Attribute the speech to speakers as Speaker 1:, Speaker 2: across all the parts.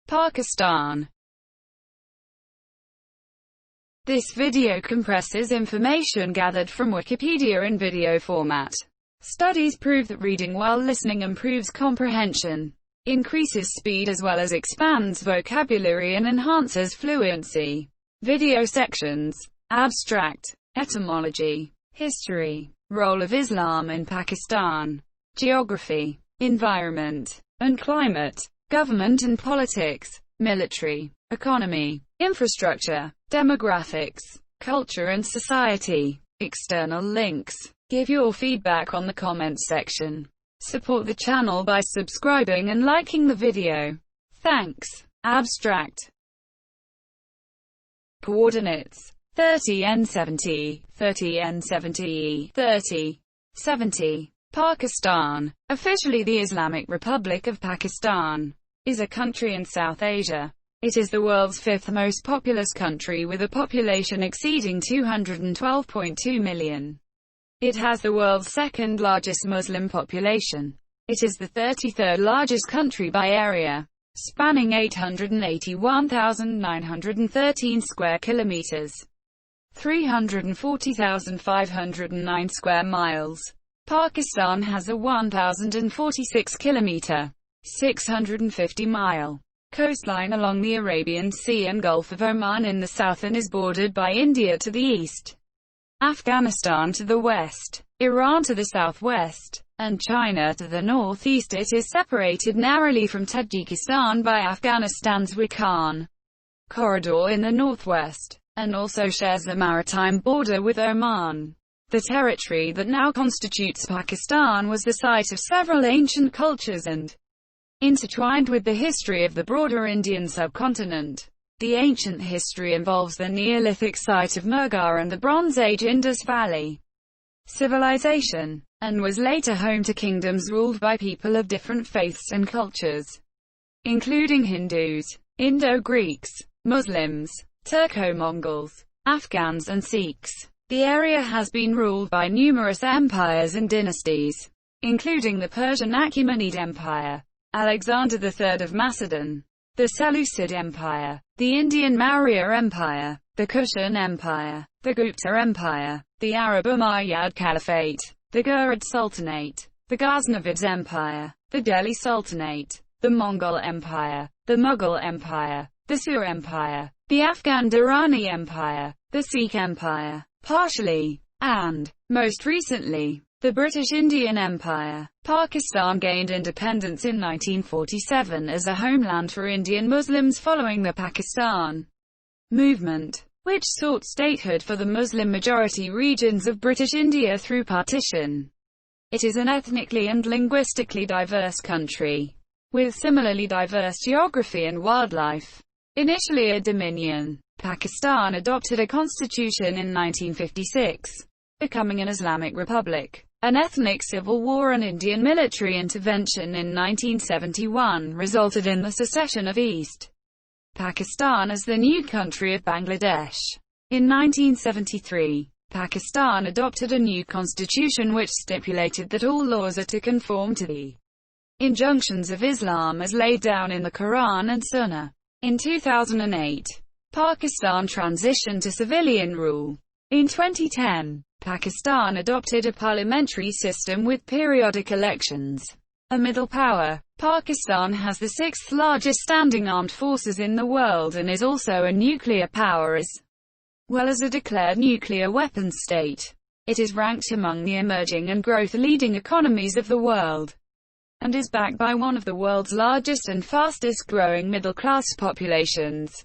Speaker 1: Pakistan. This video compresses information gathered from Wikipedia in video format. Studies prove that reading while listening improves comprehension, increases speed as well as expands vocabulary and enhances fluency. Video sections: Abstract, Etymology, History, Role of Islam in Pakistan, Geography, Environment and Climate, Government and Politics, Military, Economy, Infrastructure, Demographics, Culture and Society. External links. Give your feedback on the comments section. Support the channel by subscribing and liking the video. Thanks. Abstract. Coordinates: 30N70, 30N70, 30, 70. Pakistan, officially the Islamic Republic of Pakistan, is a country in South Asia. It is the world's fifth most populous country with a population exceeding 212.2 million. It has the world's second largest Muslim population. It is the 33rd largest country by area, spanning 881,913 square kilometers, 340,509 square miles. Pakistan has a 1,046 kilometer, 650-mile coastline along the Arabian Sea and Gulf of Oman in the south and is bordered by India to the east, Afghanistan to the west, Iran to the southwest, and China to the northeast. It is separated narrowly from Tajikistan by Afghanistan's Wakhan corridor in the northwest, and also shares a maritime border with Oman. The territory that now constitutes Pakistan was the site of several ancient cultures and intertwined with the history of the broader Indian subcontinent. The ancient history involves the Neolithic site of Mehrgarh and the Bronze Age Indus Valley civilization, and was later home to kingdoms ruled by people of different faiths and cultures, including Hindus, Indo-Greeks, Muslims, Turco-Mongols, Afghans and Sikhs. The area has been ruled by numerous empires and dynasties, including the Persian Achaemenid Empire, Alexander III of Macedon, the Seleucid Empire, the Indian Maurya Empire, the Kushan Empire, the Gupta Empire, the Arab Umayyad Caliphate, the Ghurid Sultanate, the Ghaznavid Empire, the Delhi Sultanate, the Mongol Empire, the Mughal Empire, the Sur Empire, the Afghan Durrani Empire, the Sikh Empire, partially, and, most recently, the British Indian Empire. Pakistan gained independence in 1947 as a homeland for Indian Muslims following the Pakistan movement, which sought statehood for the Muslim-majority regions of British India through partition. It is an ethnically and linguistically diverse country, with similarly diverse geography and wildlife. Initially a dominion, Pakistan adopted a constitution in 1956, becoming an Islamic republic. An ethnic civil war and Indian military intervention in 1971 resulted in the secession of East Pakistan as the new country of Bangladesh. In 1973, Pakistan adopted a new constitution which stipulated that all laws are to conform to the injunctions of Islam as laid down in the Quran and Sunnah. In 2008, Pakistan transitioned to civilian rule. In 2010, Pakistan adopted a parliamentary system with periodic elections. A middle power, Pakistan has the sixth largest standing armed forces in the world and is also a nuclear power as well as a declared nuclear weapons state. It is ranked among the emerging and growth leading economies of the world, and is backed by one of the world's largest and fastest growing middle-class populations.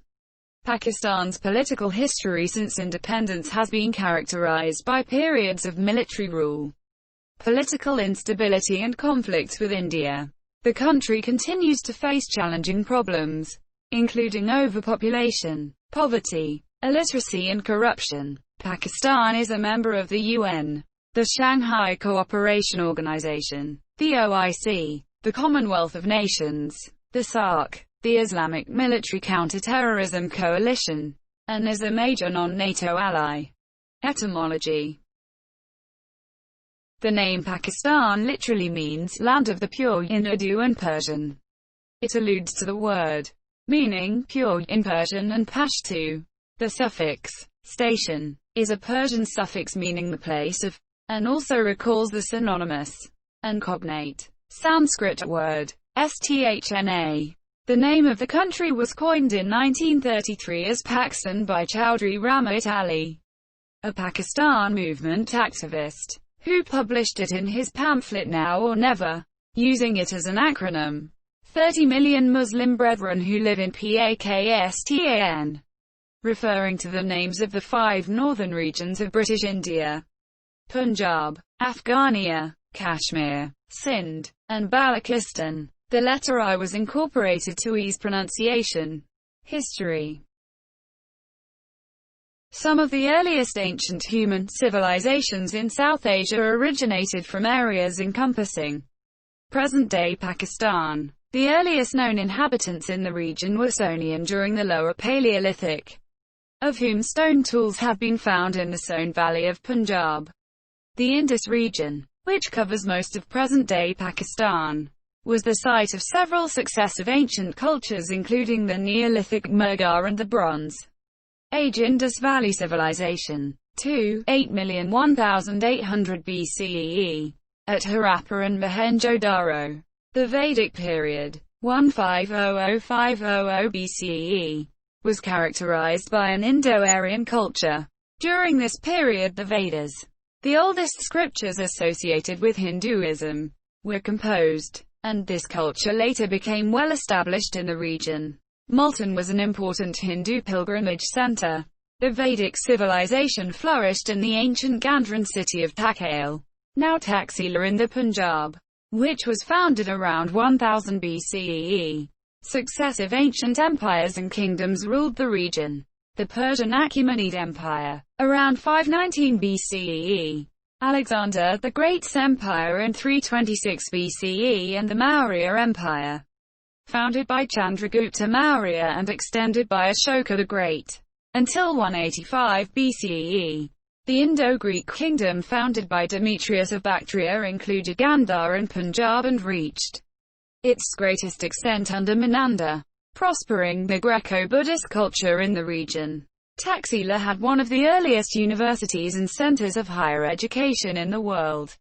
Speaker 1: Pakistan's political history since independence has been characterized by periods of military rule, political instability and conflicts with India. The country continues to face challenging problems, including overpopulation, poverty, illiteracy and corruption. Pakistan is a member of the UN, the Shanghai Cooperation Organization, the OIC, the Commonwealth of Nations, the SAARC, the Islamic Military Counter-Terrorism Coalition, and is a major non-NATO ally. Etymology. The name Pakistan literally means land of the pure in Urdu and Persian. It alludes to the word meaning pure in Persian and Pashto. The suffix station is a Persian suffix meaning the place of, and also recalls the synonymous and cognate Sanskrit word sthna. The name of the country was coined in 1933 as Pakistan by Chaudhry Ramat Ali, a Pakistan movement activist, who published it in his pamphlet Now or Never, using it as an acronym. 30 million Muslim brethren who live in Pakistan, referring to the names of the 5 northern regions of British India: Punjab, Afghania, Kashmir, Sindh, and Balochistan. The letter I was incorporated to ease pronunciation. History. Some of the earliest ancient human civilizations in South Asia originated from areas encompassing present-day Pakistan. The earliest known inhabitants in the region were Sogdian during the Lower Paleolithic, of whom stone tools have been found in the Soan Valley of Punjab. The Indus region, which covers most of present-day Pakistan, was the site of several successive ancient cultures including the Neolithic Meghar and the Bronze Age Indus Valley Civilization. 8,001,800 BCE, at Harappa and Mohenjo-Daro. The Vedic period, 1500–5000 BCE, was characterized by an Indo-Aryan culture. During this period the Vedas, the oldest scriptures associated with Hinduism, were composed, and this culture later became well established in the region. Multan was an important Hindu pilgrimage center. The Vedic civilization flourished in the ancient Gandhran city of Takhail, now Taxila in the Punjab, which was founded around 1000 BCE. Successive ancient empires and kingdoms ruled the region. The Persian Achaemenid Empire, around 519 BCE. Alexander the Great's empire in 326 BCE and the Maurya Empire, founded by Chandragupta Maurya and extended by Ashoka the Great, until 185 BCE. The Indo-Greek kingdom founded by Demetrius of Bactria included Gandhar and Punjab and reached its greatest extent under Menander, prospering the Greco-Buddhist culture in the region. Taxila had one of the earliest universities and centers of higher education in the world,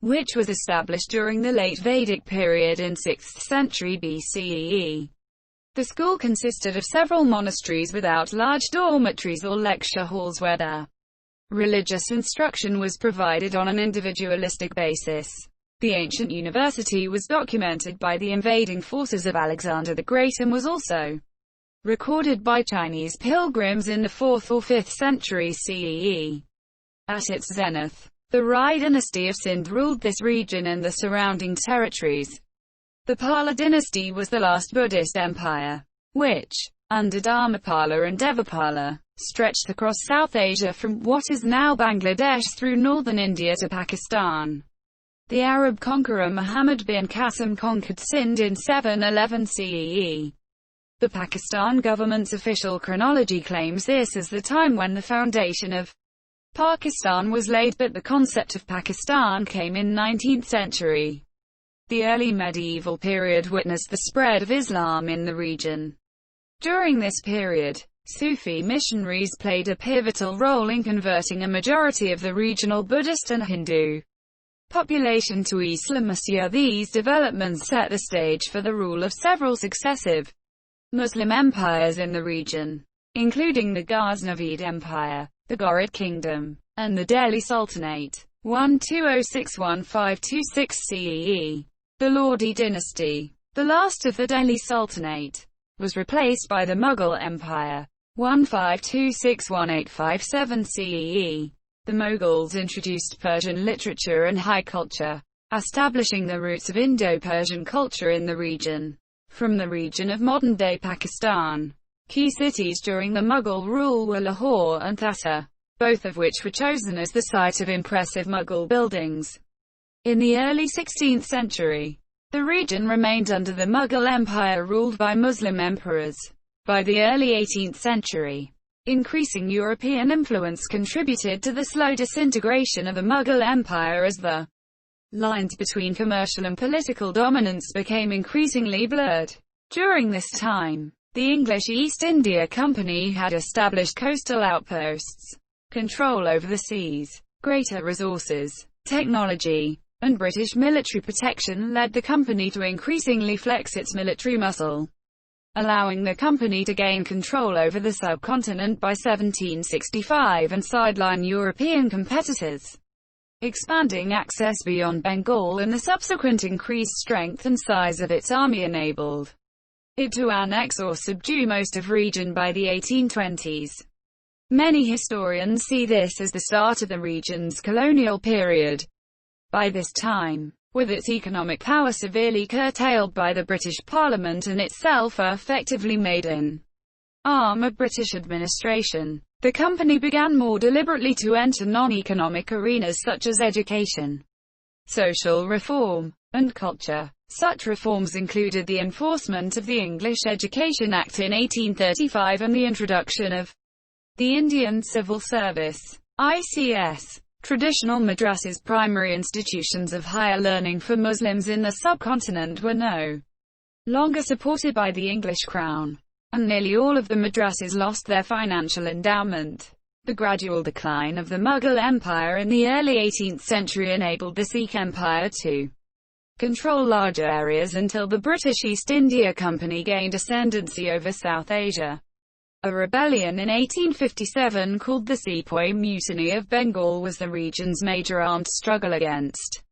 Speaker 1: which was established during the late Vedic period in 6th century BCE. The school consisted of several monasteries without large dormitories or lecture halls where the religious instruction was provided on an individualistic basis. The ancient university was documented by the invading forces of Alexander the Great and was also recorded by Chinese pilgrims in the 4th or 5th century CE. At its zenith, the Rai dynasty of Sindh ruled this region and the surrounding territories. The Pala dynasty was the last Buddhist empire, which, under Dharmapala and Devapala, stretched across South Asia from what is now Bangladesh through northern India to Pakistan. The Arab conqueror Muhammad bin Qasim conquered Sindh in 711 CE. The Pakistan government's official chronology claims this as the time when the foundation of Pakistan was laid, but the concept of Pakistan came in 19th century. The early medieval period witnessed the spread of Islam in the region. During this period, Sufi missionaries played a pivotal role in converting a majority of the regional Buddhist and Hindu population to Islam. These developments set the stage for the rule of several successive Muslim empires in the region, including the Ghaznavid Empire, the Ghaurid Kingdom, and the Delhi Sultanate. 1206–1526 CE. The Lodi dynasty, the last of the Delhi Sultanate, was replaced by the Mughal Empire. 1526–1857 CE. The Mughals introduced Persian literature and high culture, establishing the roots of Indo-Persian culture in the region. From the region of modern-day Pakistan, key cities during the Mughal rule were Lahore and Thatta, both of which were chosen as the site of impressive Mughal buildings. In the early 16th century, the region remained under the Mughal Empire ruled by Muslim emperors. By the early 18th century, increasing European influence contributed to the slow disintegration of the Mughal Empire as the lines between commercial and political dominance became increasingly blurred. During this time, The English East India Company had established coastal outposts, control over the seas, greater resources, technology, and British military protection led the company to increasingly flex its military muscle, allowing the company to gain control over the subcontinent by 1765 and sideline European competitors. Expanding access beyond Bengal and the subsequent increased strength and size of its army enabled it to annex or subdue most of region by the 1820s. Many historians see this as the start of the region's colonial period. By this time, with its economic power severely curtailed by the British Parliament and itself effectively made an arm of British administration, the company began more deliberately to enter non-economic arenas such as education, social reform, and culture. Such reforms included the enforcement of the English Education Act in 1835 and the introduction of the Indian Civil Service, ICS. Traditional madrasas, primary institutions of higher learning for Muslims in the subcontinent, were no longer supported by the English crown, and nearly all of the madrasas lost their financial endowment. The gradual decline of the Mughal Empire in the early 18th century enabled the Sikh Empire to control larger areas until the British East India Company gained ascendancy over South Asia. A rebellion in 1857 called the Sepoy Mutiny of Bengal was the region's major armed struggle against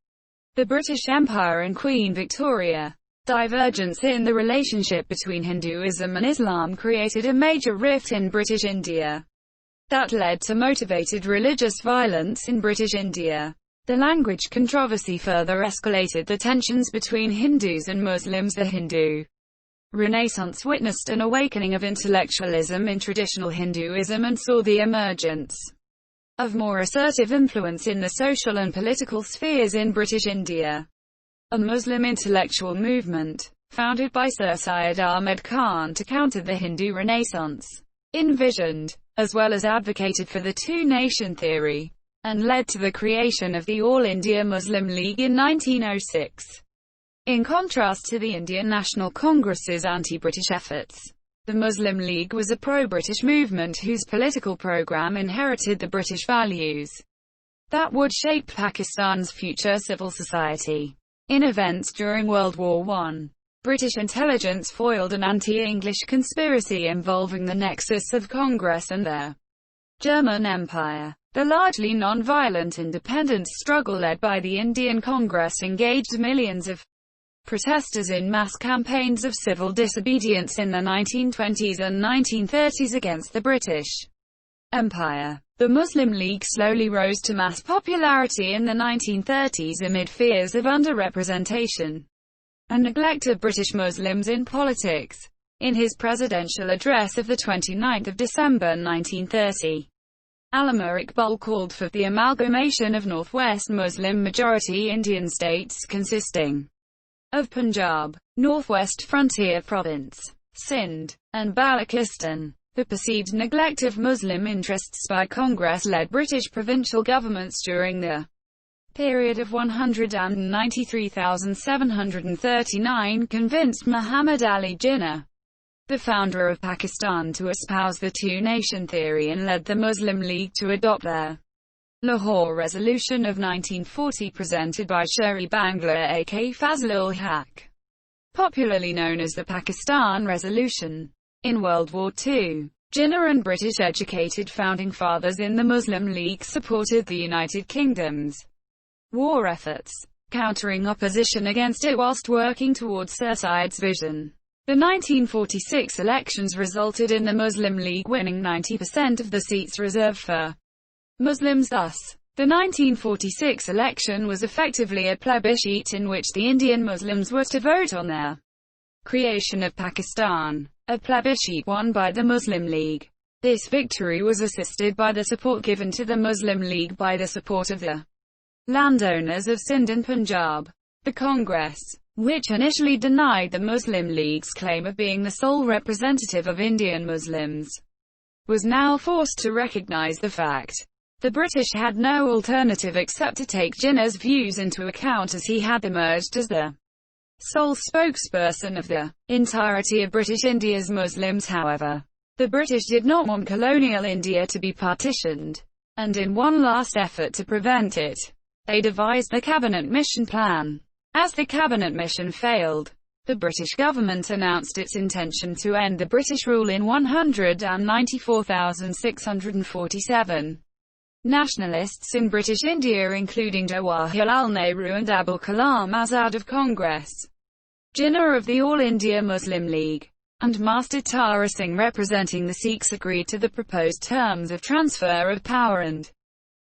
Speaker 1: the British Empire and Queen Victoria. Divergence in the relationship between Hinduism and Islam created a major rift in British India that led to motivated religious violence in British India. The language controversy further escalated the tensions between Hindus and Muslims. The Hindu Renaissance witnessed an awakening of intellectualism in traditional Hinduism and saw the emergence of more assertive influence in the social and political spheres in British India. A Muslim intellectual movement, founded by Sir Syed Ahmed Khan to counter the Hindu Renaissance, envisioned, as well as advocated for the two-nation theory, and led to the creation of the All India Muslim League in 1906. In contrast to the Indian National Congress's anti-British efforts, the Muslim League was a pro-British movement whose political program inherited the British values that would shape Pakistan's future civil society. In events during World War I, British intelligence foiled an anti-English conspiracy involving the nexus of Congress and the German Empire. The largely non-violent independence struggle led by the Indian Congress engaged millions of protesters in mass campaigns of civil disobedience in the 1920s and 1930s against the British Empire. The Muslim League slowly rose to mass popularity in the 1930s amid fears of underrepresentation and neglect of British Muslims in politics. In his presidential address of 29 December 1930, Allama Iqbal called for the amalgamation of northwest Muslim-majority Indian states consisting of Punjab, Northwest Frontier Province, Sindh, and Balochistan. The perceived neglect of Muslim interests by Congress-led British provincial governments during the period of 193,739 convinced Muhammad Ali Jinnah, the founder of Pakistan, to espouse the two-nation theory and led the Muslim League to adopt their Lahore Resolution of 1940 presented by Sher-e Bangla aka Fazlul Haq, popularly known as the Pakistan Resolution. In World War II, Jinnah and British-educated founding fathers in the Muslim League supported the United Kingdom's war efforts, countering opposition against it whilst working towards Sir Syed's vision. The 1946 elections resulted in the Muslim League winning 90% of the seats reserved for Muslims. Thus, the 1946 election was effectively a plebiscite in which the Indian Muslims were to vote on their creation of Pakistan, a plebiscite won by the Muslim League. This victory was assisted by the support given to the Muslim League by the support of the landowners of Sindh and Punjab. The Congress, which initially denied the Muslim League's claim of being the sole representative of Indian Muslims, was now forced to recognize the fact the British had no alternative except to take Jinnah's views into account, as he had emerged as the sole spokesperson of the entirety of British India's Muslims. However, the British did not want colonial India to be partitioned, and in one last effort to prevent it, they devised the Cabinet Mission Plan. As the Cabinet Mission failed, the British government announced its intention to end the British rule in 194,647. Nationalists in British India, including Jawaharlal Nehru and Abul Kalam Azad of Congress, Jinnah of the All India Muslim League, and Master Tara Singh representing the Sikhs, agreed to the proposed terms of transfer of power and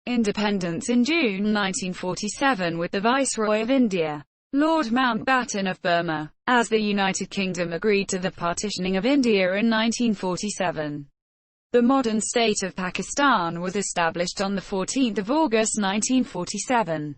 Speaker 1: independence in June 1947 with the Viceroy of India, Lord Mountbatten of Burma, as the United Kingdom agreed to the partitioning of India in 1947. The modern state of Pakistan was established on 14 August 1947,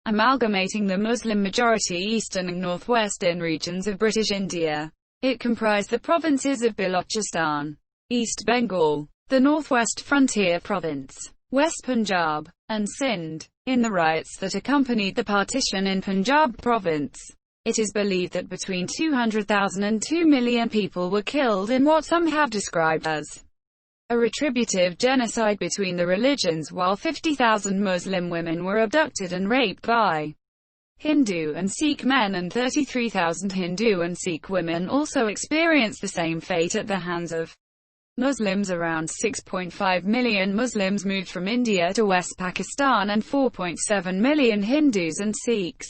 Speaker 1: amalgamating the Muslim-majority eastern and northwestern regions of British India. It comprised the provinces of Balochistan, East Bengal, the Northwest Frontier Province, West Punjab, and Sindh. In the riots that accompanied the partition in Punjab province, it is believed that between 200,000 and 2 million people were killed in what some have described as a retributive genocide between the religions, while 50,000 Muslim women were abducted and raped by Hindu and Sikh men, and 33,000 Hindu and Sikh women also experienced the same fate at the hands of Muslims. Around 6.5 million Muslims moved from India to West Pakistan, and 4.7 million Hindus and Sikhs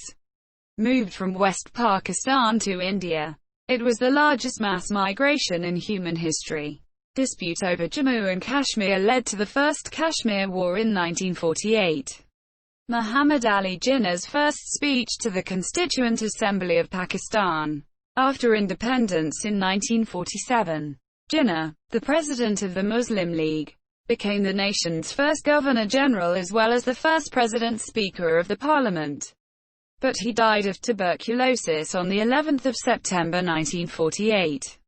Speaker 1: moved from West Pakistan to India. It was the largest mass migration in human history. Dispute over Jammu and Kashmir led to the First Kashmir War in 1948. Muhammad Ali Jinnah's first speech to the Constituent Assembly of Pakistan after independence in 1947. Jinnah, the president of the Muslim League, became the nation's first governor-general as well as the first president-speaker of the parliament. But he died of tuberculosis on the 11th of September 1948.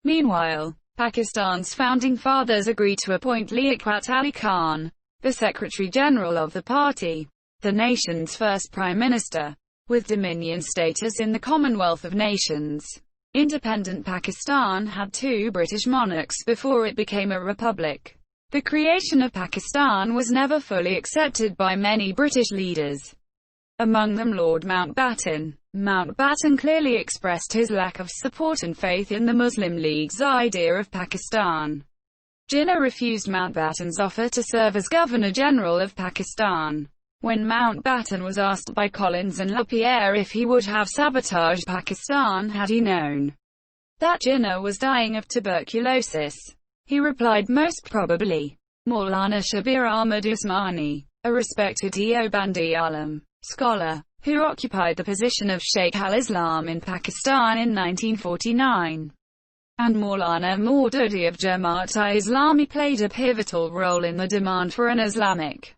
Speaker 1: Meanwhile, Pakistan's founding fathers agreed to appoint Liaquat Ali Khan, the Secretary-General of the party, the nation's first Prime Minister, with dominion status in the Commonwealth of Nations. Independent Pakistan had two British monarchs before it became a republic. The creation of Pakistan was never fully accepted by many British leaders, among them Lord Mountbatten. Mountbatten clearly expressed his lack of support and faith in the Muslim League's idea of Pakistan. Jinnah refused Mountbatten's offer to serve as Governor-General of Pakistan. When Mountbatten was asked by Collins and Lapierre if he would have sabotaged Pakistan had he known that Jinnah was dying of tuberculosis, he replied, "Most probably." Maulana Shabir Ahmad Usmani, a respected Deobandi alim, scholar, who occupied the position of Sheikh al-Islam in Pakistan in 1949, and Maulana Maududi of Jamaat-e-Islami played a pivotal role in the demand for an Islamic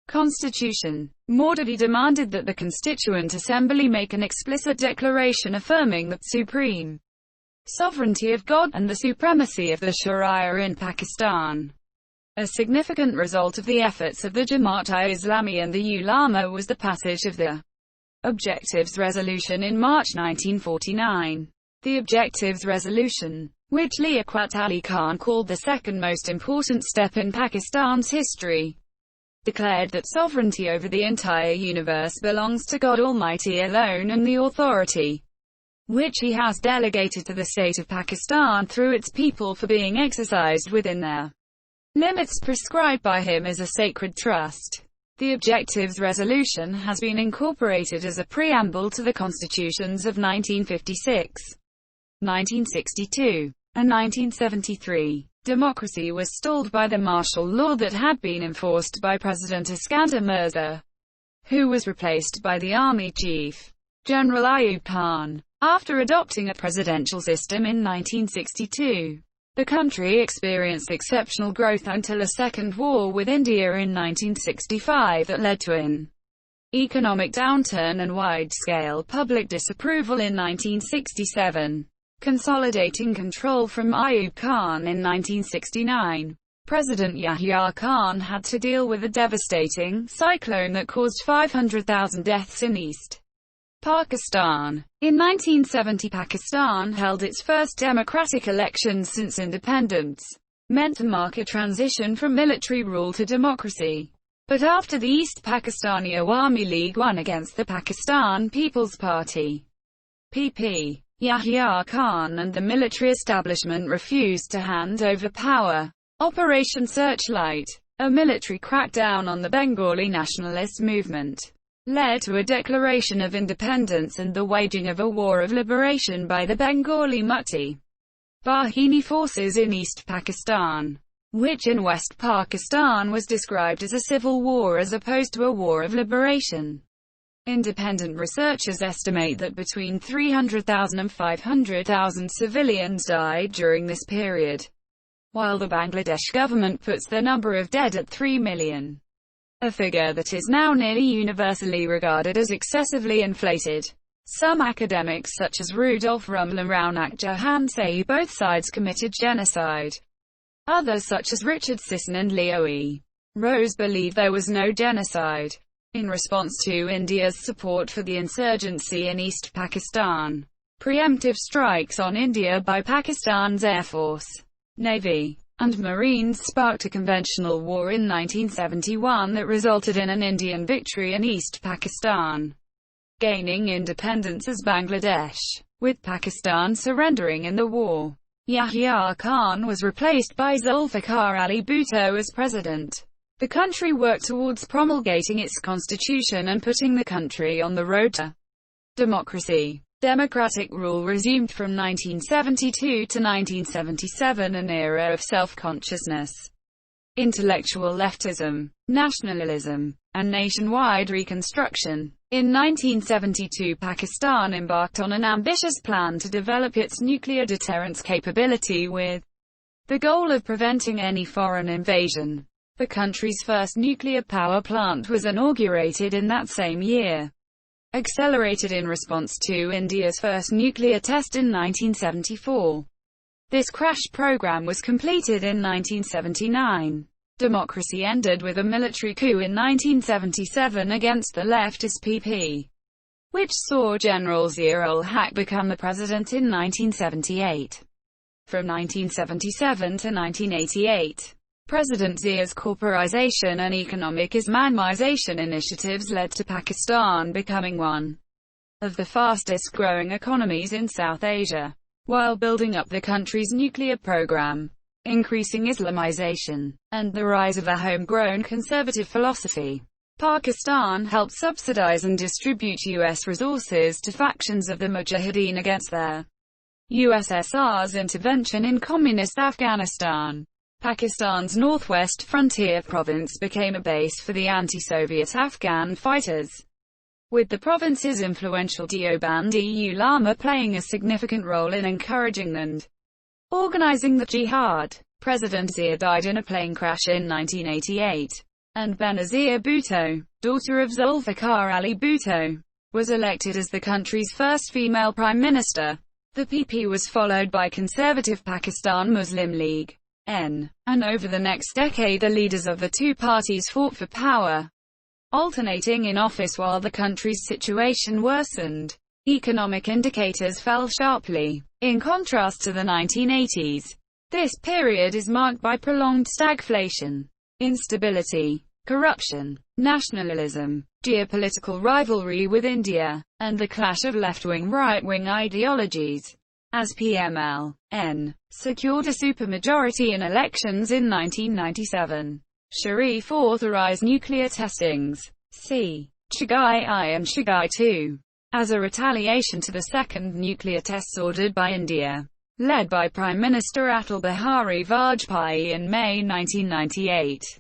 Speaker 1: constitution. Maududi demanded that the Constituent Assembly make an explicit declaration affirming the supreme sovereignty of God and the supremacy of the Sharia in Pakistan. A significant result of the efforts of the Jamaat-e-Islami and the Ulama was the passage of the Objectives Resolution in March 1949. The Objectives Resolution, which Liaquat Ali Khan called the second most important step in Pakistan's history, declared that sovereignty over the entire universe belongs to God Almighty alone, and the authority which he has delegated to the state of Pakistan through its people for being exercised within their limits prescribed by him is a sacred trust. The Objectives Resolution has been incorporated as a preamble to the constitutions of 1956, 1962, and 1973. Democracy was stalled by the martial law that had been enforced by President Iskandar Mirza, who was replaced by the Army Chief, General Ayub Khan. After adopting a presidential system in 1962, the country experienced exceptional growth until a second war with India in 1965 that led to an economic downturn and wide-scale public disapproval in 1967. Consolidating control from Ayub Khan in 1969, President Yahya Khan had to deal with a devastating cyclone that caused 500,000 deaths in East Pakistan. In 1970, Pakistan held its first democratic elections since independence, meant to mark a transition from military rule to democracy. But after the East Pakistani Awami League won against the Pakistan People's Party (PP), Yahya Khan and the military establishment refused to hand over power. Operation Searchlight, a military crackdown on the Bengali nationalist movement, led to a declaration of independence and the waging of a war of liberation by the Bengali Mukti Bahini forces in East Pakistan, which in West Pakistan was described as a civil war as opposed to a war of liberation. Independent researchers estimate that between 300,000 and 500,000 civilians died during this period, while the Bangladesh government puts the number of dead at 3 million. A figure that is now nearly universally regarded as excessively inflated. Some academics such as Rudolf Rummel and Raunak Jahan say both sides committed genocide. Others such as Richard Sisson and Leo E. Rose believe there was no genocide. In response to India's support for the insurgency in East Pakistan, preemptive strikes on India by Pakistan's Air Force, Navy, and Marines sparked a conventional war in 1971 that resulted in an Indian victory in East Pakistan, gaining independence as Bangladesh, with Pakistan surrendering in the war. Yahya Khan was replaced by Zulfikar Ali Bhutto as president. The country worked towards promulgating its constitution and putting the country on the road to democracy. Democratic rule resumed from 1972 to 1977, an era of self-consciousness, intellectual leftism, nationalism, and nationwide reconstruction. In 1972, Pakistan embarked on an ambitious plan to develop its nuclear deterrence capability with the goal of preventing any foreign invasion. The country's first nuclear power plant was inaugurated in that same year, accelerated in response to India's first nuclear test in 1974. This crash program was completed in 1979. Democracy ended with a military coup in 1977 against the leftist PP, which saw General Zia-ul-Haq become the president in 1978. From 1977 to 1988, President Zia's corporatization and economic Islamization initiatives led to Pakistan becoming one of the fastest-growing economies in South Asia, while building up the country's nuclear program, increasing Islamization, and the rise of a homegrown conservative philosophy. Pakistan helped subsidize and distribute U.S. resources to factions of the Mujahideen against their USSR's intervention in communist Afghanistan. Pakistan's northwest frontier province became a base for the anti-Soviet Afghan fighters, with the province's influential Deobandi ulama playing a significant role in encouraging and organizing the jihad. President Zia died in a plane crash in 1988, and Benazir Bhutto, daughter of Zulfikar Ali Bhutto, was elected as the country's first female prime minister. The PP was followed by conservative Pakistan Muslim League, and over the next decade the leaders of the two parties fought for power, alternating in office while the country's situation worsened. Economic indicators fell sharply. In contrast to the 1980s, this period is marked by prolonged stagflation, instability, corruption, nationalism, geopolitical rivalry with India, and the clash of left-wing right-wing ideologies. As PMLN secured a supermajority in elections in 1997, Sharif authorized nuclear testings, c. Shagai I and Shagai II, as a retaliation to the second nuclear tests ordered by India, led by Prime Minister Atal Bihari Vajpayee in May 1998.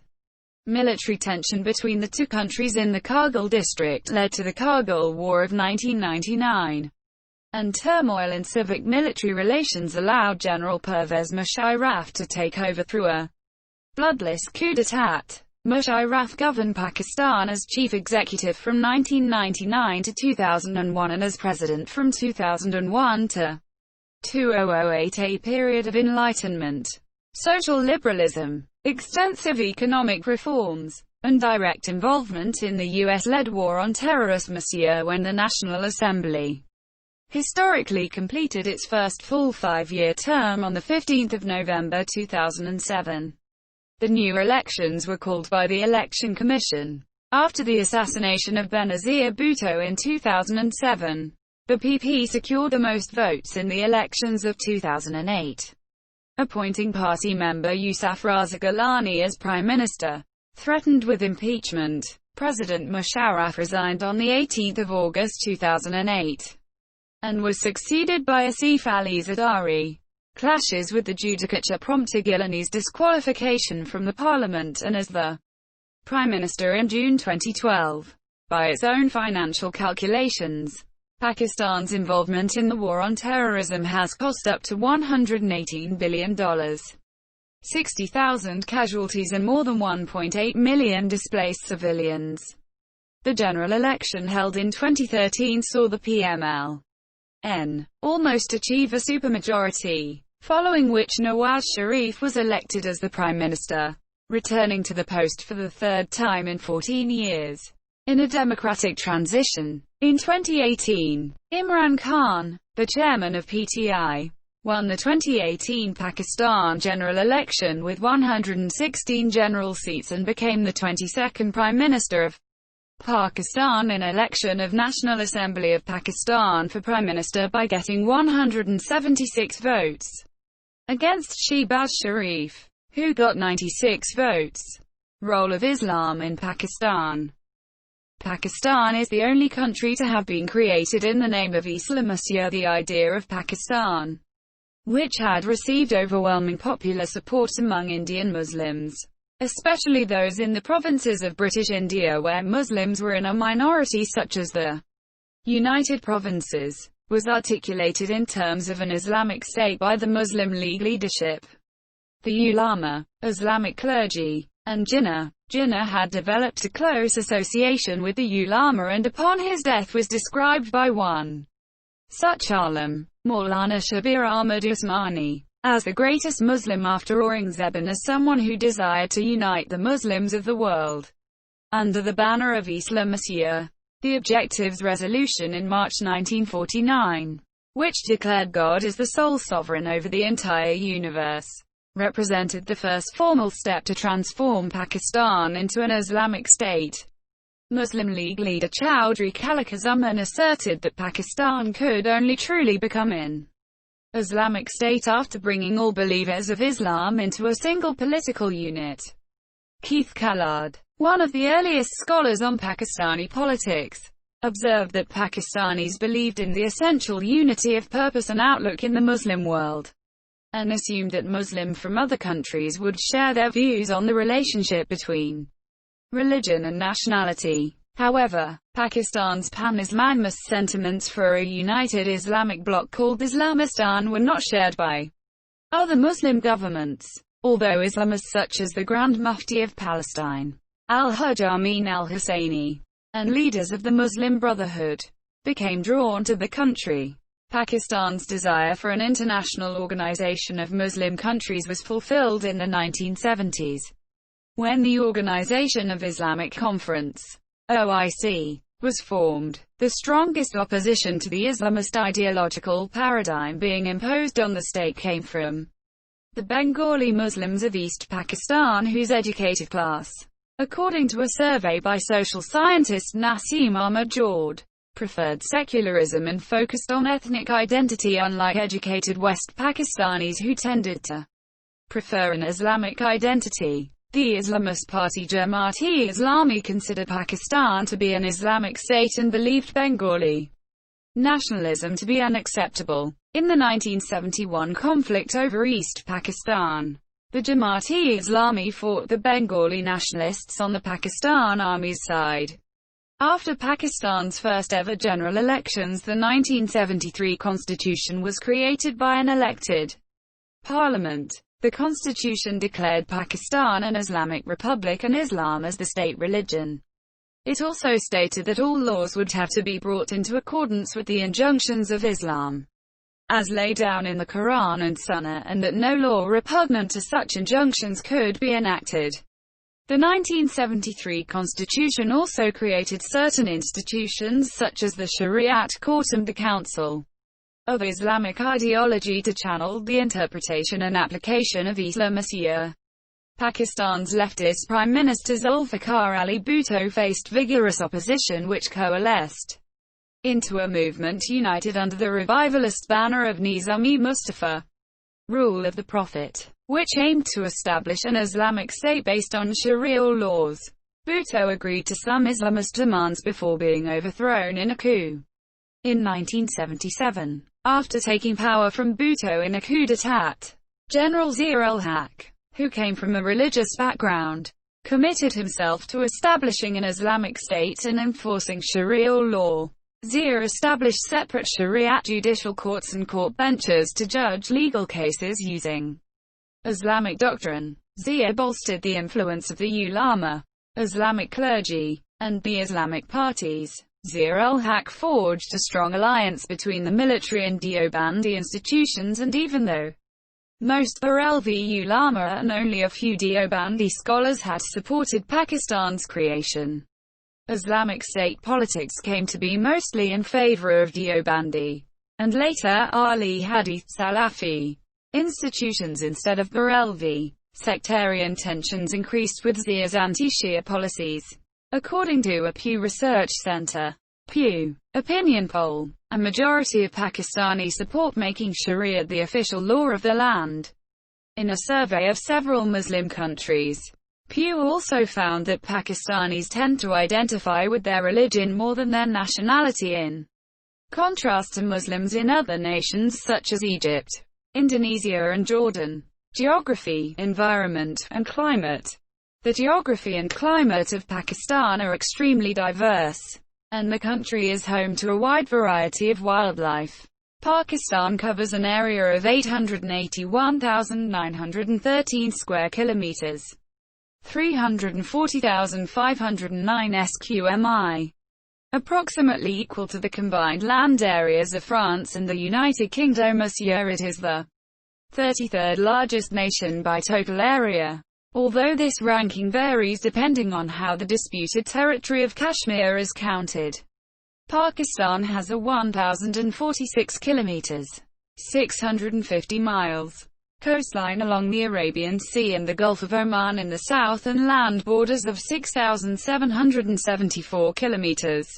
Speaker 1: Military tension between the two countries in the Kargil district led to the Kargil War of 1999. And turmoil in civic-military relations allowed General Pervez Musharraf to take over through a bloodless coup d'etat. Musharraf governed Pakistan as chief executive from 1999 to 2001 and as president from 2001 to 2008, a period of enlightenment, social liberalism, extensive economic reforms, and direct involvement in the US-led war on terrorism when the National Assembly historically completed its first full 5-year term on 15 November 2007. The new elections were called by the Election Commission after the assassination of Benazir Bhutto in 2007. The PP secured the most votes in the elections of 2008, appointing party member Yousaf Raza Gilani as prime minister. Threatened with impeachment, President Musharraf resigned on 18 August 2008, and was succeeded by Asif Ali Zardari. Clashes with the judicature prompted Gilani's disqualification from the parliament and as the prime minister in June 2012. By its own financial calculations, Pakistan's involvement in the war on terrorism has cost up to $118 billion, 60,000 casualties and more than 1.8 million displaced civilians. The general election held in 2013 saw the PMLN almost achieve a supermajority, following which Nawaz Sharif was elected as the prime minister, returning to the post for the third time in 14 years. In a democratic transition, in 2018, Imran Khan, the chairman of PTI, won the 2018 Pakistan general election with 116 general seats and became the 22nd Prime Minister of Pakistan in election of National Assembly of Pakistan for Prime Minister by getting 176 votes, against Shehbaz Sharif, who got 96 votes. Role of Islam in Pakistan. Pakistan is the only country to have been created in the name of Islamism, the idea of Pakistan, which had received overwhelming popular support among Indian Muslims, especially those in the provinces of British India where Muslims were in a minority such as the United Provinces, was articulated in terms of an Islamic state by the Muslim League leadership. The ulama, Islamic clergy, and Jinnah had developed a close association with the ulama, and upon his death was described by one such alim, Maulana Shabir Ahmad Usmani, as the greatest Muslim after Aurangzeb and as someone who desired to unite the Muslims of the world under the banner of Islamiyya. The Objectives Resolution in March 1949, which declared God as the sole sovereign over the entire universe, represented the first formal step to transform Pakistan into an Islamic state. Muslim League leader Chaudhry Khaliq Zaman asserted that Pakistan could only truly become an Islamic state after bringing all believers of Islam into a single political unit. Keith Kallard, one of the earliest scholars on Pakistani politics, observed that Pakistanis believed in the essential unity of purpose and outlook in the Muslim world, and assumed that Muslims from other countries would share their views on the relationship between religion and nationality. However, Pakistan's pan-Islamist sentiments for a united Islamic bloc called Islamistan were not shared by other Muslim governments, although Islamists such as the Grand Mufti of Palestine, Al-Hajj Amin al-Husseini, and leaders of the Muslim Brotherhood became drawn to the country. Pakistan's desire for an international organization of Muslim countries was fulfilled in the 1970s, when the Organization of Islamic Conference, OIC, was formed, the strongest opposition to the Islamist ideological paradigm being imposed on the state came from the Bengali Muslims of East Pakistan, whose educated class, according to a survey by social scientist Naseem Ahmad Jord, preferred secularism and focused on ethnic identity, unlike educated West Pakistanis who tended to prefer an Islamic identity. The Islamist party Jamaat-e-Islami considered Pakistan to be an Islamic state and believed Bengali nationalism to be unacceptable. In the 1971 conflict over East Pakistan, the Jamaat-e-Islami fought the Bengali nationalists on the Pakistan Army's side. After Pakistan's first ever general elections, the 1973 constitution was created by an elected parliament. The constitution declared Pakistan an Islamic republic and Islam as the state religion. It also stated that all laws would have to be brought into accordance with the injunctions of Islam, as laid down in the Quran and Sunnah, and that no law repugnant to such injunctions could be enacted. The 1973 constitution also created certain institutions such as the Shariat Court and the Council of Islamic Ideology to channel the interpretation and application of Islamicya. Pakistan's leftist Prime Minister Zulfikar Ali Bhutto faced vigorous opposition which coalesced into a movement united under the revivalist banner of Nizam-e-Mustafa, rule of the Prophet, which aimed to establish an Islamic state based on Sharia laws. Bhutto agreed to some Islamist demands before being overthrown in a coup. In 1977, after taking power from Bhutto in a coup d'état, General Zia-ul-Haq, who came from a religious background, committed himself to establishing an Islamic state and enforcing Sharia law. Zia established separate Shariat judicial courts and court benches to judge legal cases using Islamic doctrine. Zia bolstered the influence of the ulama, Islamic clergy, and the Islamic parties. Zia-ul-Haq forged a strong alliance between the military and Deobandi institutions, and even though most Barelvi ulama and only a few Deobandi scholars had supported Pakistan's creation, Islamic State politics came to be mostly in favor of Deobandi, and later Ali Hadith Salafi, institutions instead of Barelvi. Sectarian tensions increased with Zia's anti-Shia policies. According to a Pew Research Center Pew opinion poll, a majority of Pakistanis support making Sharia the official law of the land. In a survey of several Muslim countries, Pew also found that Pakistanis tend to identify with their religion more than their nationality, in contrast to Muslims in other nations such as Egypt, Indonesia and Jordan. Geography, environment, and climate. The geography and climate of Pakistan are extremely diverse, and the country is home to a wide variety of wildlife. Pakistan covers an area of 881,913 square kilometers. 340,509 sqmi, approximately equal to the combined land areas of France and the United Kingdom. This year it is the 33rd largest nation by total area, although this ranking varies depending on how the disputed territory of Kashmir is counted. Pakistan has a 1,046 kilometers, 650 miles, coastline along the Arabian Sea and the Gulf of Oman in the south, and land borders of 6,774 kilometers,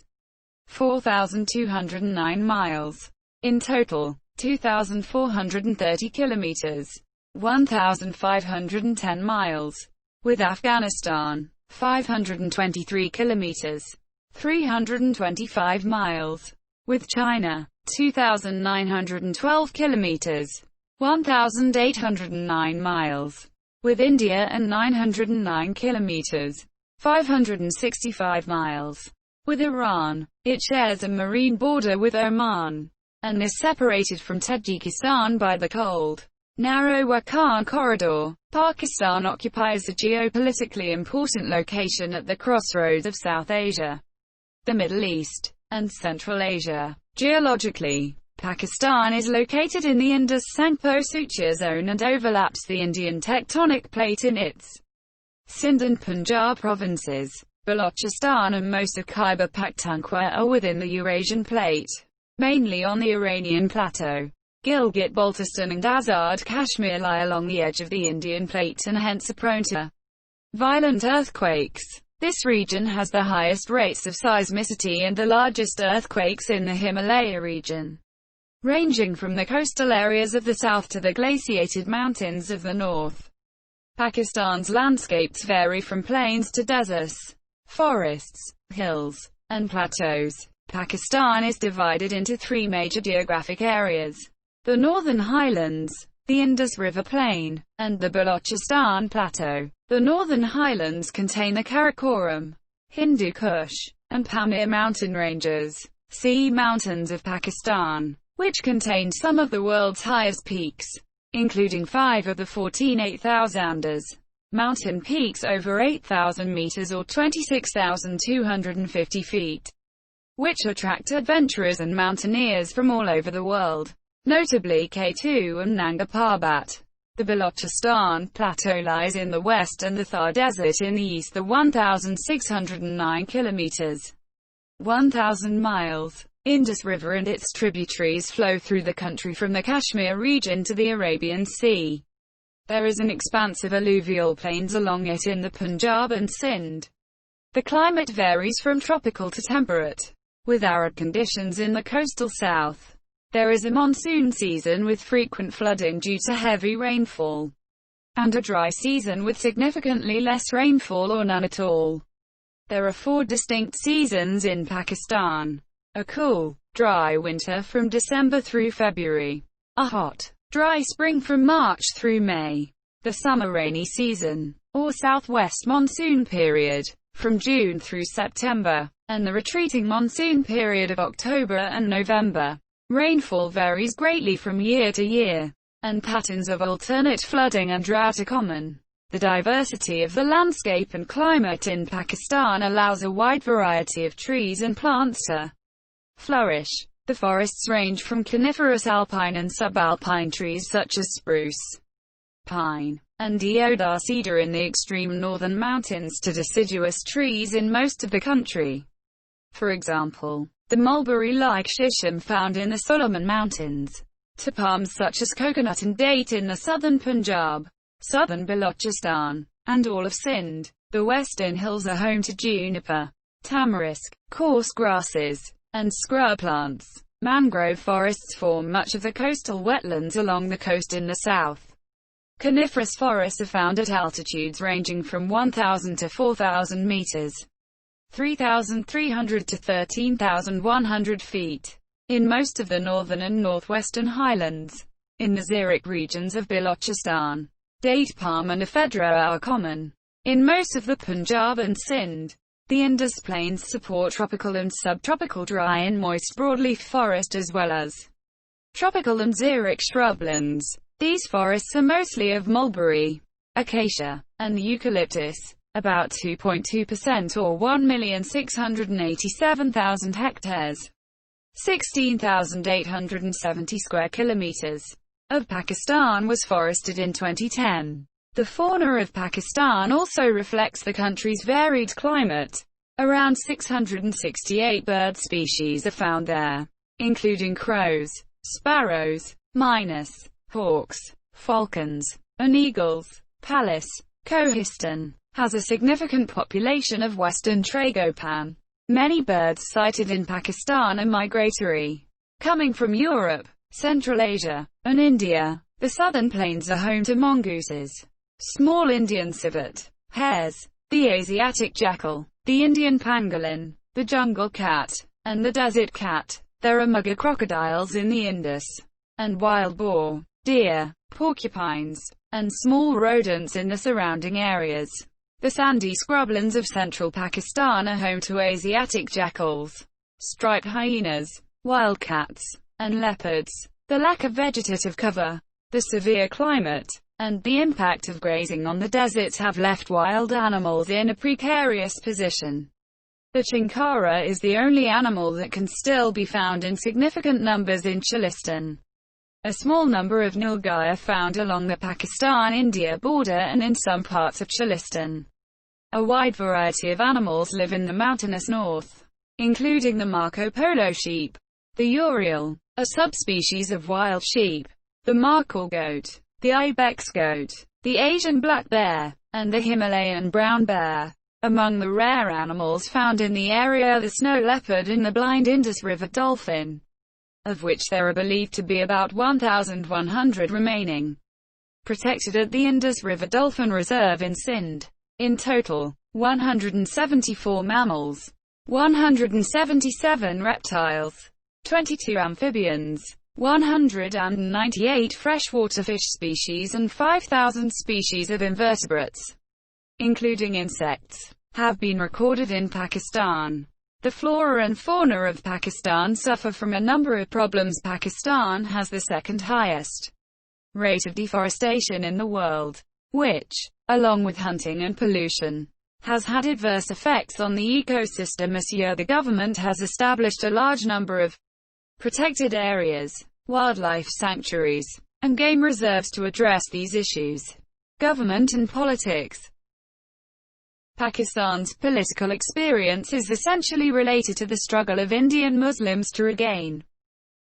Speaker 1: 4,209 miles. In total, 2,430 kilometers, 1,510 miles. With Afghanistan, 523 kilometers, 325 miles. With China, 2,912 kilometers, 1,809 miles. With India and 909 kilometers, 565 miles. With Iran, it shares a marine border with Oman, and is separated from Tajikistan by the cold, narrow Wakhan corridor. Pakistan occupies a geopolitically important location at the crossroads of South Asia, the Middle East, and Central Asia. Geologically, Pakistan is located in the Indus-Sangpo-Suchia zone and overlaps the Indian tectonic plate in its Sindh and Punjab provinces. Balochistan and most of Khyber Pakhtunkhwa are within the Eurasian plate, mainly on the Iranian plateau. Gilgit-Baltistan and Azad Kashmir lie along the edge of the Indian plate and hence are prone to violent earthquakes. This region has the highest rates of seismicity and the largest earthquakes in the Himalaya region, ranging from the coastal areas of the south to the glaciated mountains of the north. Pakistan's landscapes vary from plains to deserts, forests, hills, and plateaus. Pakistan is divided into three major geographic areas: the Northern Highlands, the Indus River Plain, and the Balochistan Plateau. The Northern Highlands contain the Karakoram, Hindu Kush, and Pamir mountain ranges, sea mountains of Pakistan, which contain some of the world's highest peaks, including 5 of the 14 8,000ers mountain peaks over 8,000 meters or 26,250 feet, which attract adventurers and mountaineers from all over the world, notably K2 and Nanga Parbat. The Balochistan Plateau lies in the west and the Thar Desert in the east. The 1,609 kilometers, 1,000 miles, Indus River and its tributaries flow through the country from the Kashmir region to the Arabian Sea. There is an expansive alluvial plains along it in the Punjab and Sindh. The climate varies from tropical to temperate, with arid conditions in the coastal south. There is a monsoon season with frequent flooding due to heavy rainfall, and a dry season with significantly less rainfall or none at all. There are 4 distinct seasons in Pakistan: a cool, dry winter from December through February, a hot, dry spring from March through May, the summer rainy season, or southwest monsoon period, from June through September, and the retreating monsoon period of October and November. Rainfall varies greatly from year to year, and patterns of alternate flooding and drought are common. The diversity of the landscape and climate in Pakistan allows a wide variety of trees and plants to flourish. The forests range from coniferous alpine and subalpine trees such as spruce, pine, and deodar cedar in the extreme northern mountains to deciduous trees in most of the country. For example, the mulberry-like shisham found in the Solomon Mountains, to palms such as coconut and date in the southern Punjab, southern Balochistan, and all of Sindh. The western hills are home to juniper, tamarisk, coarse grasses, and scrub plants. Mangrove forests form much of the coastal wetlands along the coast in the south. Coniferous forests are found at altitudes ranging from 1,000 to 4,000 meters. 3,300 to 13,100 feet, in most of the northern and northwestern highlands. In the xeric regions of Balochistan, date palm and ephedra are common. In most of the Punjab and Sindh, the Indus plains support tropical and subtropical dry and moist broadleaf forest as well as tropical and xeric shrublands. These forests are mostly of mulberry, acacia, and eucalyptus. About 2.2% or 1,687,000 hectares, 16,870 square kilometers, of Pakistan was forested in 2010. The fauna of Pakistan also reflects the country's varied climate. Around 668 bird species are found there, including crows, sparrows, minus, hawks, falcons, and eagles. Pallas, Kohistan, has a significant population of western tragopan. Many birds sighted in Pakistan are migratory, coming from Europe, Central Asia, and India. The southern plains are home to mongooses, small Indian civet, hares, the Asiatic jackal, the Indian pangolin, the jungle cat, and the desert cat. There are mugger crocodiles in the Indus, and wild boar, deer, porcupines, and small rodents in the surrounding areas. The sandy scrublands of central Pakistan are home to Asiatic jackals, striped hyenas, wildcats, and leopards. The lack of vegetative cover, the severe climate, and the impact of grazing on the deserts have left wild animals in a precarious position. The chinkara is the only animal that can still be found in significant numbers in Chilistan. A small number of nilgai are found along the Pakistan-India border and in some parts of Chilistan. A wide variety of animals live in the mountainous north, including the Marco Polo sheep, the Urial, a subspecies of wild sheep, the Markhor goat, the ibex goat, the Asian black bear, and the Himalayan brown bear. Among the rare animals found in the area are the snow leopard and the blind Indus River dolphin, of which there are believed to be about 1,100 remaining, protected at the Indus River Dolphin Reserve in Sindh. In total, 174 mammals, 177 reptiles, 22 amphibians, 198 freshwater fish species and 5,000 species of invertebrates, including insects, have been recorded in Pakistan. The flora and fauna of Pakistan suffer from a number of problems. Pakistan has the second highest rate of deforestation in the world, which, along with hunting and pollution, has had adverse effects on the ecosystem. This year the government has established a large number of protected areas, wildlife sanctuaries, and game reserves to address these issues. Government and politics. Pakistan's political experience is essentially related to the struggle of Indian Muslims to regain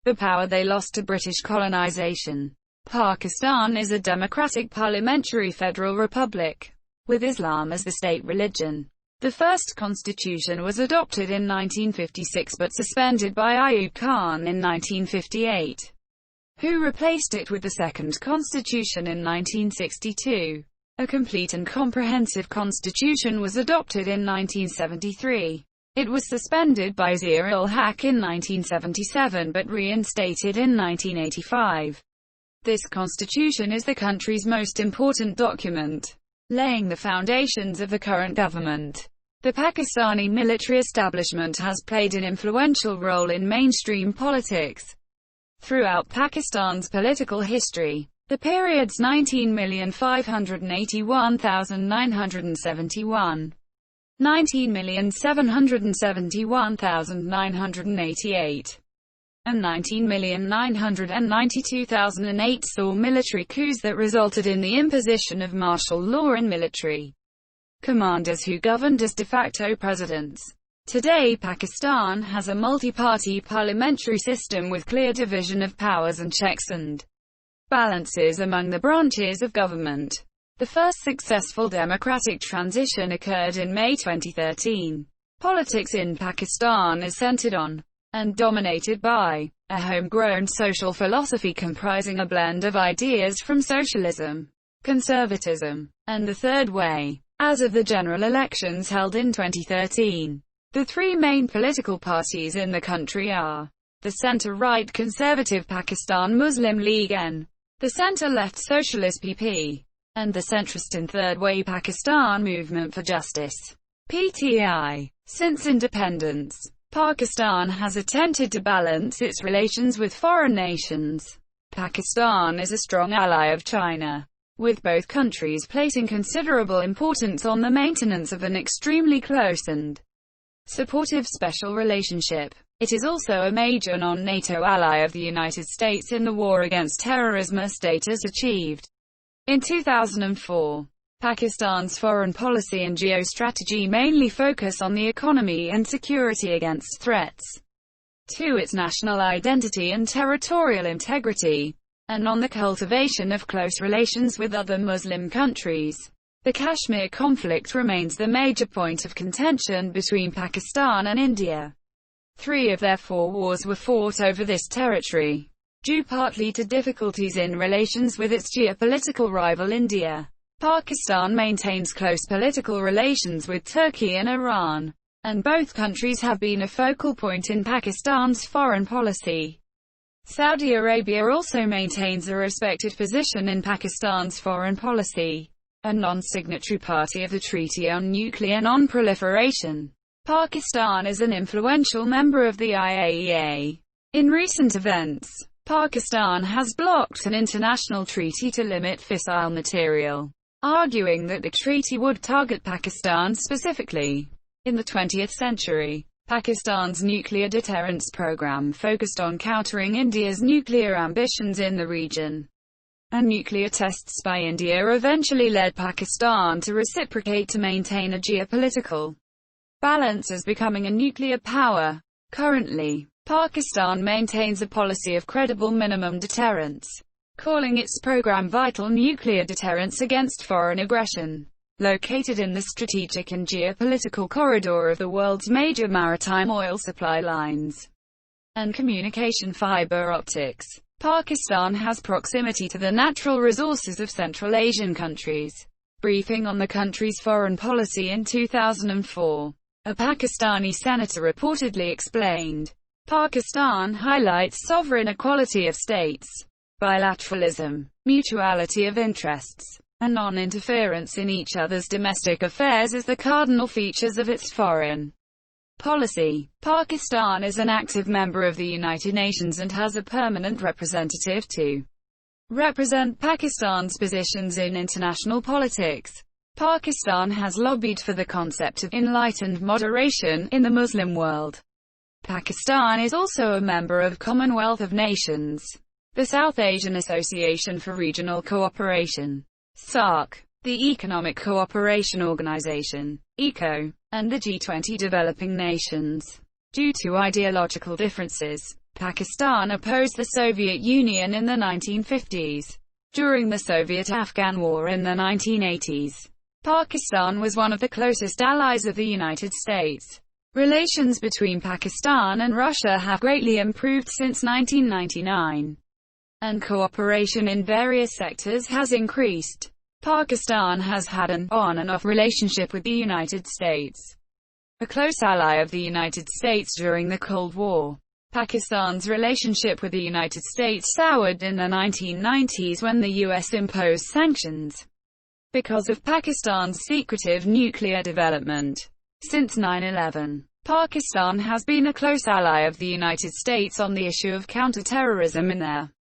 Speaker 1: the power they lost to British colonization. Pakistan is a democratic parliamentary federal republic, with Islam as the state religion. The first constitution was adopted in 1956 but suspended by Ayub Khan in 1958, who replaced it with the second constitution in 1962. A complete and comprehensive constitution was adopted in 1973. It was suspended by Zia-ul-Haq in 1977 but reinstated in 1985. This constitution is the country's most important document, laying the foundations of the current government. The Pakistani military establishment has played an influential role in mainstream politics throughout Pakistan's political history. The periods 19,581,971, 19,771,988, and 19,992,008 saw military coups that resulted in the imposition of martial law and military commanders who governed as de facto presidents. Today Pakistan has a multi-party parliamentary system with clear division of powers and checks and balances among the branches of government. The first successful democratic transition occurred in May 2013. Politics in Pakistan is centered on, and dominated by, a homegrown social philosophy comprising a blend of ideas from socialism, conservatism, and the third way. As of the general elections held in 2013, the three main political parties in the country are the center-right conservative Pakistan Muslim League (N), the center-left Socialist PP, and the centrist and Third Way Pakistan Movement for Justice (PTI). Since independence, Pakistan has attempted to balance its relations with foreign nations. Pakistan is a strong ally of China, with both countries placing considerable importance on the maintenance of an extremely close and supportive special relationship. It is also a major non-NATO ally of the United States in the war against terrorism, a status achieved in 2004. Pakistan's foreign policy and geostrategy mainly focus on the economy and security against threats to its national identity and territorial integrity, and on the cultivation of close relations with other Muslim countries. The Kashmir conflict remains the major point of contention between Pakistan and India. 3 of their 4 wars were fought over this territory, due partly to difficulties in relations with its geopolitical rival India. Pakistan maintains close political relations with Turkey and Iran, and both countries have been a focal point in Pakistan's foreign policy. Saudi Arabia also maintains a respected position in Pakistan's foreign policy, a non-signatory party of the Treaty on Nuclear Non-Proliferation. Pakistan is an influential member of the IAEA. In recent events, Pakistan has blocked an international treaty to limit fissile material, arguing that the treaty would target Pakistan specifically. In the 20th century, Pakistan's nuclear deterrence program focused on countering India's nuclear ambitions in the region, and nuclear tests by India eventually led Pakistan to reciprocate to maintain a geopolitical balance as becoming a nuclear power. Currently, Pakistan maintains a policy of credible minimum deterrence, calling its program vital nuclear deterrence against foreign aggression. Located in the strategic and geopolitical corridor of the world's major maritime oil supply lines and communication fiber optics, Pakistan has proximity to the natural resources of Central Asian countries. Briefing on the country's foreign policy in 2004, a Pakistani senator reportedly explained, Pakistan highlights sovereign equality of states, bilateralism, mutuality of interests, and non-interference in each other's domestic affairs as the cardinal features of its foreign policy. Pakistan is an active member of the United Nations and has a permanent representative to represent Pakistan's positions in international politics. Pakistan has lobbied for the concept of enlightened moderation in the Muslim world. Pakistan is also a member of Commonwealth of Nations. the South Asian Association for Regional Cooperation, SAARC, the Economic Cooperation Organization, ECO, and the G20 developing nations. Due to ideological differences, Pakistan opposed the Soviet Union in the 1950s. During the Soviet-Afghan War in the 1980s, Pakistan was one of the closest allies of the United States. Relations between Pakistan and Russia have greatly improved since 1999, and cooperation in various sectors has increased. Pakistan has had an on and off relationship with the United States, a close ally of the United States during the Cold War. Pakistan's relationship with the United States soured in the 1990s when the US imposed sanctions because of Pakistan's secretive nuclear development. Since 9/11, Pakistan has been a close ally of the United States on the issue of counterterrorism in their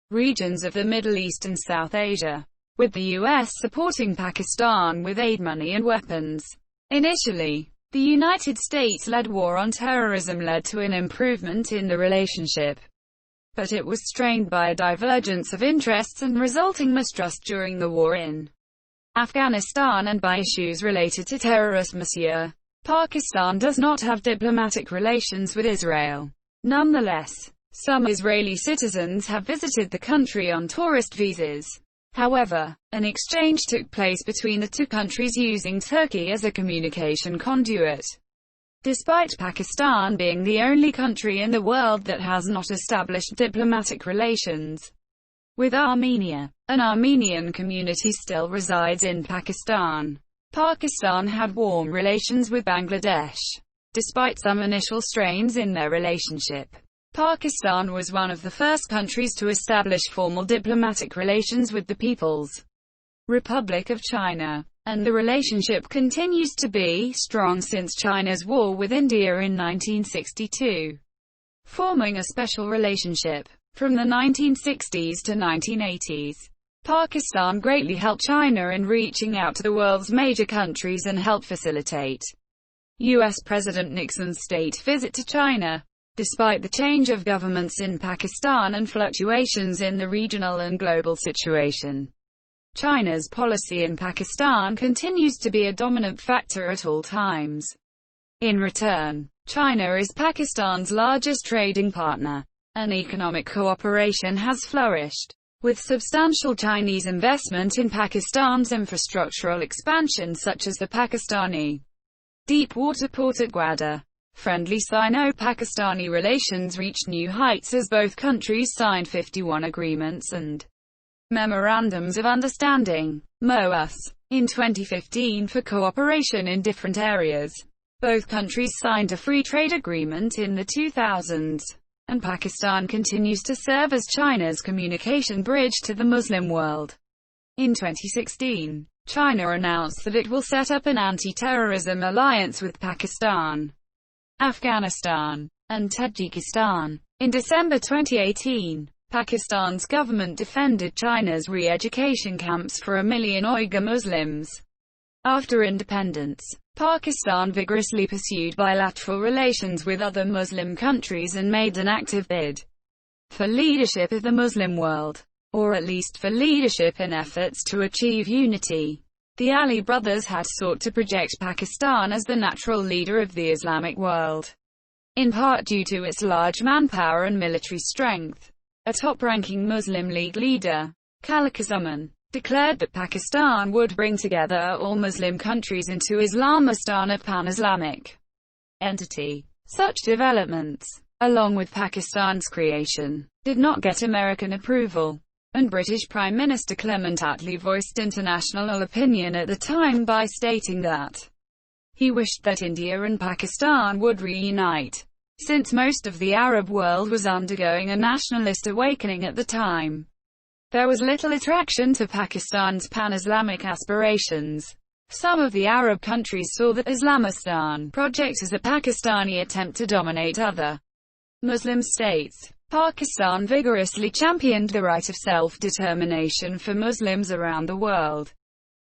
Speaker 1: regions of the Middle East and South Asia, with the US supporting Pakistan with aid money and weapons. Initially, the United States-led war on terrorism led to an improvement in the relationship, but it was strained by a divergence of interests and resulting mistrust during the war in Afghanistan and by issues related to terrorism. Pakistan does not have diplomatic relations with Israel. Nonetheless, some Israeli citizens have visited the country on tourist visas. However, an exchange took place between the two countries using Turkey as a communication conduit. Despite Pakistan being the only country in the world that has not established diplomatic relations with Armenia, an Armenian community still resides in Pakistan. Pakistan had warm relations with Bangladesh. Despite some initial strains in their relationship, Pakistan was one of the first countries to establish formal diplomatic relations with the People's Republic of China, and the relationship continues to be strong since China's war with India in 1962, forming a special relationship. From the 1960s to 1980s, Pakistan greatly helped China in reaching out to the world's major countries and helped facilitate U.S. President Nixon's state visit to China. Despite the change of governments in Pakistan and fluctuations in the regional and global situation, China's policy in Pakistan continues to be a dominant factor at all times. In return, China is Pakistan's largest trading partner, and economic cooperation has flourished, with substantial Chinese investment in Pakistan's infrastructural expansion such as the Pakistani deep-water port at Gwadar. Friendly Sino-Pakistani relations reached new heights as both countries signed 51 agreements and memorandums of understanding, MOUs, in 2015 for cooperation in different areas. Both countries signed a free trade agreement in the 2000s, and Pakistan continues to serve as China's communication bridge to the Muslim world. In 2016, China announced that it will set up an anti-terrorism alliance with Pakistan, Afghanistan, and Tajikistan. In December 2018, Pakistan's government defended China's re-education camps for 1 million Uyghur Muslims. After independence, Pakistan vigorously pursued bilateral relations with other Muslim countries and made an active bid for leadership of the Muslim world, or at least for leadership in efforts to achieve unity. The Ali brothers had sought to project Pakistan as the natural leader of the Islamic world, in part due to its large manpower and military strength. A top-ranking Muslim League leader, Khalid declared that Pakistan would bring together all Muslim countries into Islamistan, a pan-Islamic entity. Such developments, along with Pakistan's creation, did not get American approval, and British Prime Minister Clement Attlee voiced international opinion at the time by stating that he wished that India and Pakistan would reunite, since most of the Arab world was undergoing a nationalist awakening at the time. There was little attraction to Pakistan's pan-Islamic aspirations. Some of the Arab countries saw the Islamistan project as a Pakistani attempt to dominate other Muslim states. Pakistan vigorously championed the right of self-determination for Muslims around the world.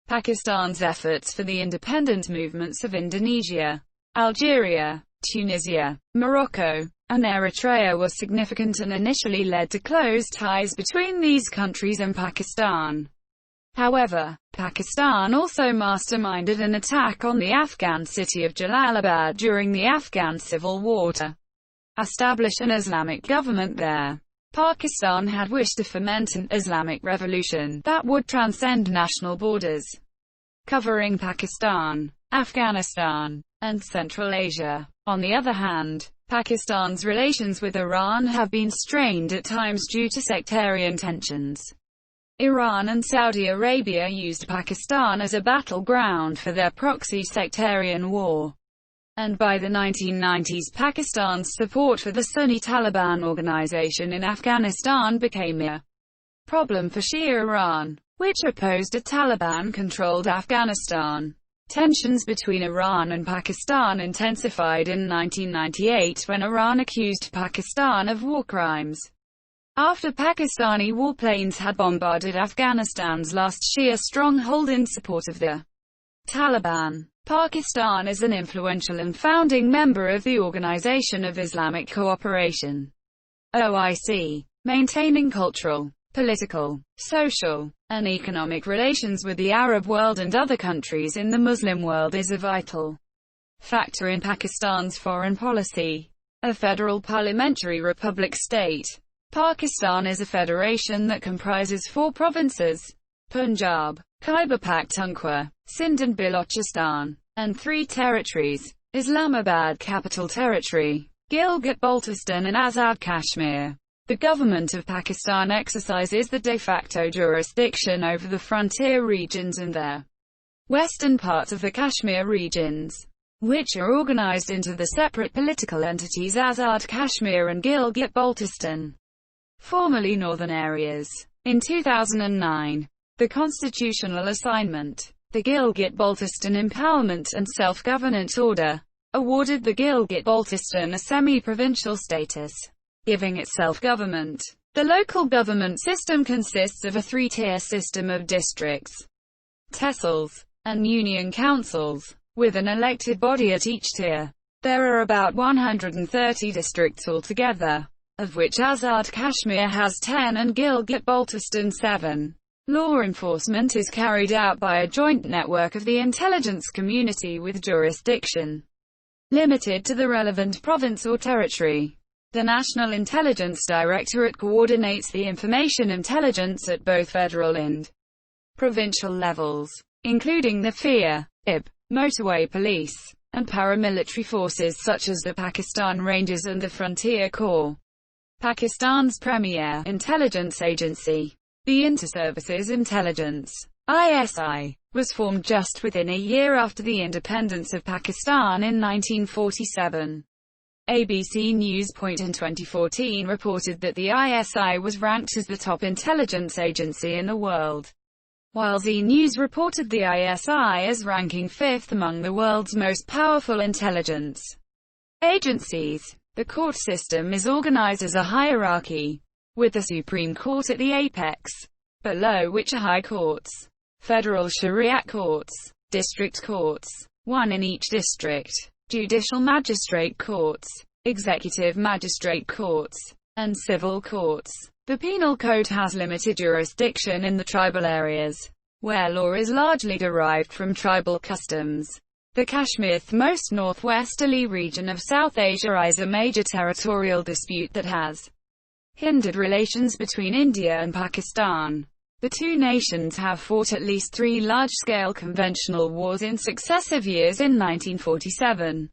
Speaker 1: Pakistan's efforts for the independent movements of Indonesia, Algeria, Tunisia, Morocco, and Eritrea was significant and initially led to close ties between these countries and Pakistan. However, Pakistan also masterminded an attack on the Afghan city of Jalalabad during the Afghan civil war to establish an Islamic government there. Pakistan had wished to foment an Islamic revolution that would transcend national borders, covering Pakistan, Afghanistan, and Central Asia. On the other hand, Pakistan's relations with Iran have been strained at times due to sectarian tensions. Iran and Saudi Arabia used Pakistan as a battleground for their proxy sectarian war. And by the 1990s, Pakistan's support for the Sunni Taliban organization in Afghanistan became a problem for Shia Iran, which opposed a Taliban-controlled Afghanistan. Tensions between Iran and Pakistan intensified in 1998 when Iran accused Pakistan of war crimes. After Pakistani warplanes had bombarded Afghanistan's last Shia stronghold in support of the Taliban. Pakistan is an influential and founding member of the Organization of Islamic Cooperation, OIC, maintaining cultural, political, social, and economic relations with the Arab world and other countries in the Muslim world is a vital factor in Pakistan's foreign policy. A federal parliamentary republic state, Pakistan is a federation that comprises 4 provinces: Punjab, Khyber Pakhtunkhwa, Sindh and Balochistan, and 3 territories: Islamabad Capital Territory, Gilgit-Baltistan and Azad Kashmir. The government of Pakistan exercises the de facto jurisdiction over the frontier regions and their western parts of the Kashmir regions, which are organized into the separate political entities Azad Kashmir and Gilgit-Baltistan, formerly northern areas. In 2009, the constitutional assignment, the Gilgit-Baltistan Empowerment and Self-Governance Order, awarded the Gilgit-Baltistan a semi-provincial status, giving it self-government. The local government system consists of a 3-tier system of districts, tehsils, and union councils, with an elected body at each tier. There are about 130 districts altogether, of which Azad Kashmir has 10 and Gilgit-Baltistan 7. Law enforcement is carried out by a joint network of the intelligence community with jurisdiction limited to the relevant province or territory. The National Intelligence Directorate coordinates the information intelligence at both federal and provincial levels, including the FIA, IB, motorway police, and paramilitary forces such as the Pakistan Rangers and the Frontier Corps. Pakistan's premier intelligence agency, the Inter-Services Intelligence, ISI, was formed just within a year after the independence of Pakistan in 1947. ABC News Point in 2014 reported that the ISI was ranked as the top intelligence agency in the world, while Z News reported the ISI as ranking 5th among the world's most powerful intelligence agencies. The court system is organized as a hierarchy, with the Supreme Court at the apex, below which are high courts, federal Sharia courts, district courts, 1 in each district, judicial magistrate courts, executive magistrate courts, and civil courts. The penal code has limited jurisdiction in the tribal areas, where law is largely derived from tribal customs. The Kashmir, the most northwesterly region of South Asia, is a major territorial dispute that has hindered relations between India and Pakistan. The two nations have fought at least 3 large-scale conventional wars in successive years in 1947,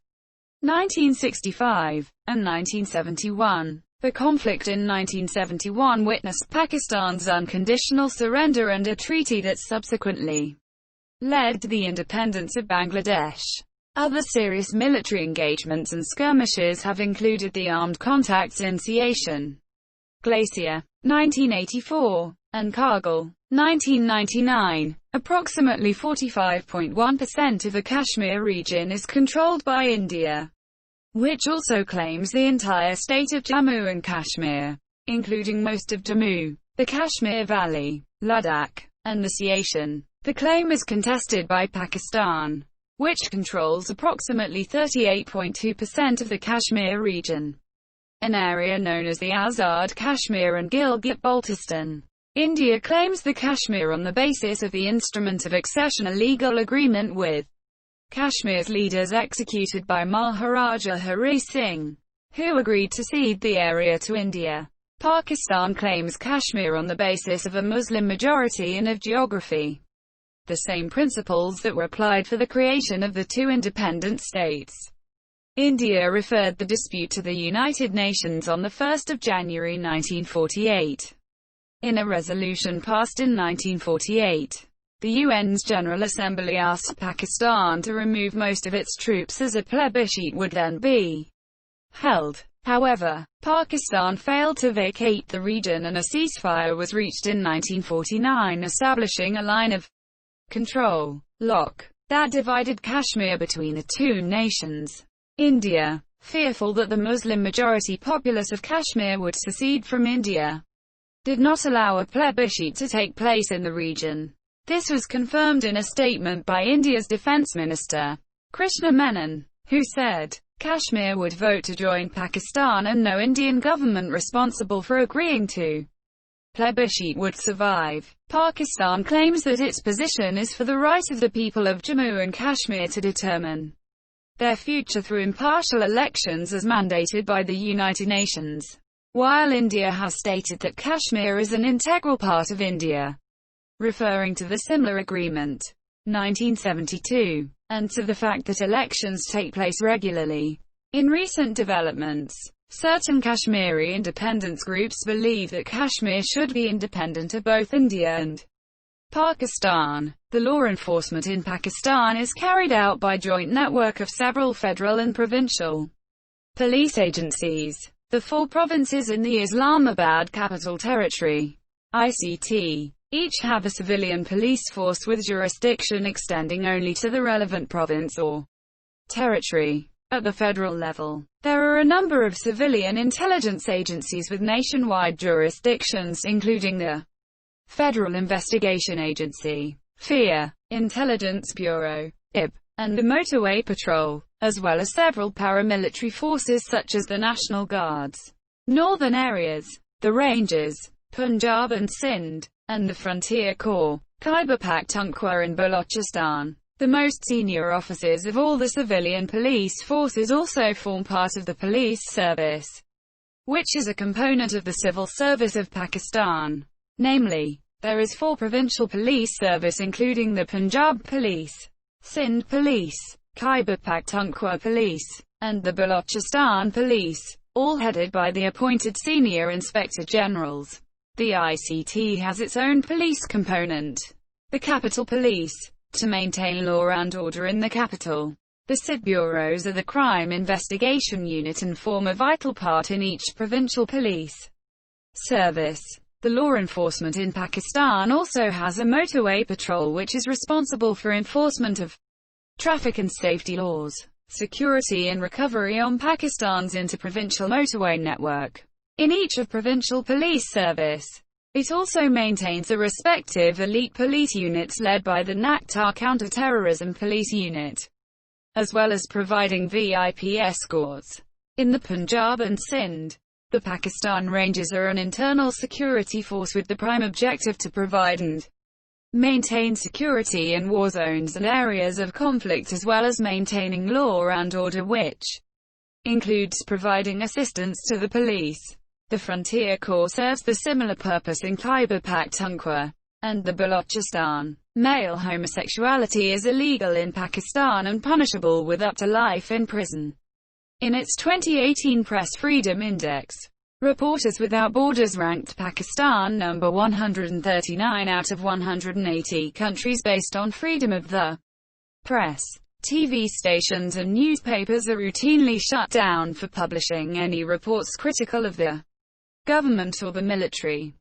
Speaker 1: 1965, and 1971. The conflict in 1971 witnessed Pakistan's unconditional surrender and a treaty that subsequently led to the independence of Bangladesh. Other serious military engagements and skirmishes have included the Armed Conflicts Initiation Glacier, 1984, and Kargil, 1999. Approximately 45.1% of the Kashmir region is controlled by India, which also claims the entire state of Jammu and Kashmir, including most of Jammu, the Kashmir Valley, Ladakh, and the Siachen. The claim is contested by Pakistan, which controls approximately 38.2% of the Kashmir region. an area known as the Azad Kashmir and Gilgit-Baltistan. India claims the Kashmir on the basis of the Instrument of Accession, a legal agreement with Kashmir's leaders executed by Maharaja Hari Singh, who agreed to cede the area to India. Pakistan claims Kashmir on the basis of a Muslim majority and of geography. The same principles that were applied for the creation of the two independent states. India referred the dispute to the United Nations on 1 January 1948. In a resolution passed in 1948, the UN's General Assembly asked Pakistan to remove most of its troops as a plebiscite would then be held. However, Pakistan failed to vacate the region and a ceasefire was reached in 1949, establishing a line of control (LOC) that divided Kashmir between the two nations. India, fearful that the Muslim-majority populace of Kashmir would secede from India, did not allow a plebiscite to take place in the region. This was confirmed in a statement by India's Defence Minister, Krishna Menon, who said, Kashmir would vote to join Pakistan and no Indian government responsible for agreeing to plebiscite would survive. Pakistan claims that its position is for the right of the people of Jammu and Kashmir to determine their future through impartial elections as mandated by the United Nations, while India has stated that Kashmir is an integral part of India, referring to the Simla Agreement, 1972, and to the fact that elections take place regularly. In recent developments, certain Kashmiri independence groups believe that Kashmir should be independent of both India and Pakistan. The law enforcement in Pakistan is carried out by joint network of several federal and provincial police agencies. The 4 provinces in the Islamabad Capital Territory, ICT, each have a civilian police force with jurisdiction extending only to the relevant province or territory. At the federal level, there are a number of civilian intelligence agencies with nationwide jurisdictions, including the Federal Investigation Agency, FIA, Intelligence Bureau, IB, and the Motorway Patrol, as well as several paramilitary forces such as the National Guards, Northern Areas, the Rangers, Punjab and Sindh, and the Frontier Corps, Khyber Pakhtunkhwa and Balochistan. The most senior officers of all the civilian police forces also form part of the police service, which is a component of the civil service of Pakistan. Namely, there is 4 provincial police service including the Punjab Police, Sindh Police, Khyber Pakhtunkhwa Police, and the Balochistan Police, all headed by the appointed senior inspector generals. The ICT has its own police component, the Capital Police, to maintain law and order in the capital. The SID bureaus are the crime investigation unit and form a vital part in each provincial police service. The law enforcement in Pakistan also has a motorway patrol which is responsible for enforcement of traffic and safety laws, security and recovery on Pakistan's interprovincial motorway network. In each of provincial police service, it also maintains the respective elite police units led by the Nakhtar Counter-Terrorism Police Unit, as well as providing VIP escorts. In the Punjab and Sindh, the Pakistan Rangers are an internal security force with the prime objective to provide and maintain security in war zones and areas of conflict as well as maintaining law and order, which includes providing assistance to the police. The Frontier Corps serves the similar purpose in Khyber Pakhtunkhwa and the Balochistan. Male homosexuality is illegal in Pakistan and punishable with up to life in prison. In its 2018 Press Freedom Index, Reporters Without Borders ranked Pakistan number 139 out of 180 countries based on freedom of the press. TV stations and newspapers are routinely shut down for publishing any reports critical of the government or the military.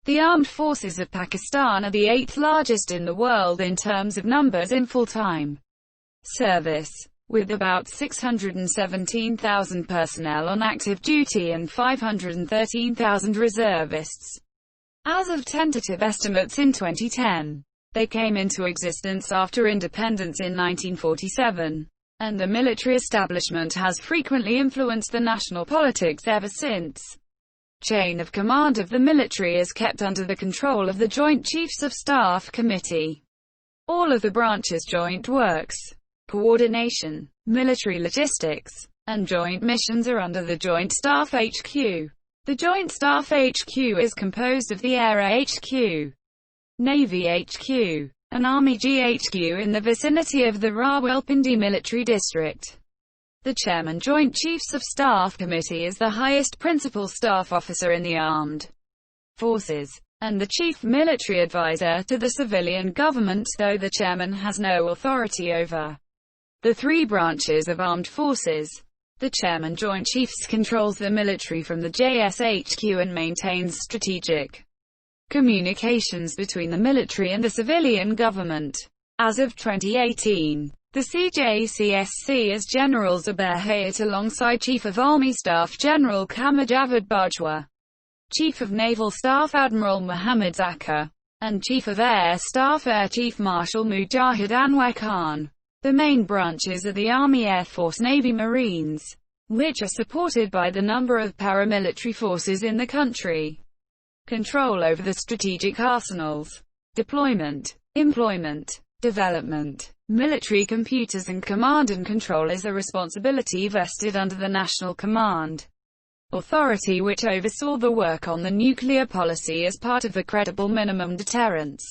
Speaker 1: The armed forces of Pakistan are the 8th largest in the world in terms of numbers in full-time service, with about 617,000 personnel on active duty and 513,000 reservists. As of tentative estimates in 2010, they came into existence after independence in 1947. and the military establishment has frequently influenced the national politics ever since. Chain of command of the military is kept under the control of the Joint Chiefs of Staff Committee. All of the branches' joint works, coordination, military logistics, and joint missions are under the Joint Staff HQ. The Joint Staff HQ is composed of the Air HQ, Navy HQ, and Army GHQ in the vicinity of the Rawalpindi Military District. The Chairman Joint Chiefs of Staff Committee is the highest principal staff officer in the armed forces, and the chief military advisor to the civilian government, though the chairman has no authority over the three branches of armed forces. The Chairman Joint Chiefs controls the military from the JSHQ and maintains strategic communications between the military and the civilian government. As of 2018, the CJCSC is General Zubair Hayat alongside Chief of Army Staff General Qamar Javed Bajwa, Chief of Naval Staff Admiral Muhammad Zakir, and Chief of Air Staff Air Chief Marshal Mujahid Anwar Khan. The main branches are the Army, Air Force, Navy, Marines, which are supported by the number of paramilitary forces in the country. Control over the strategic arsenals, deployment, employment, development, military computers and command and control is a responsibility vested under the National Command Authority, which oversaw the work on the nuclear policy as part of the credible minimum deterrence.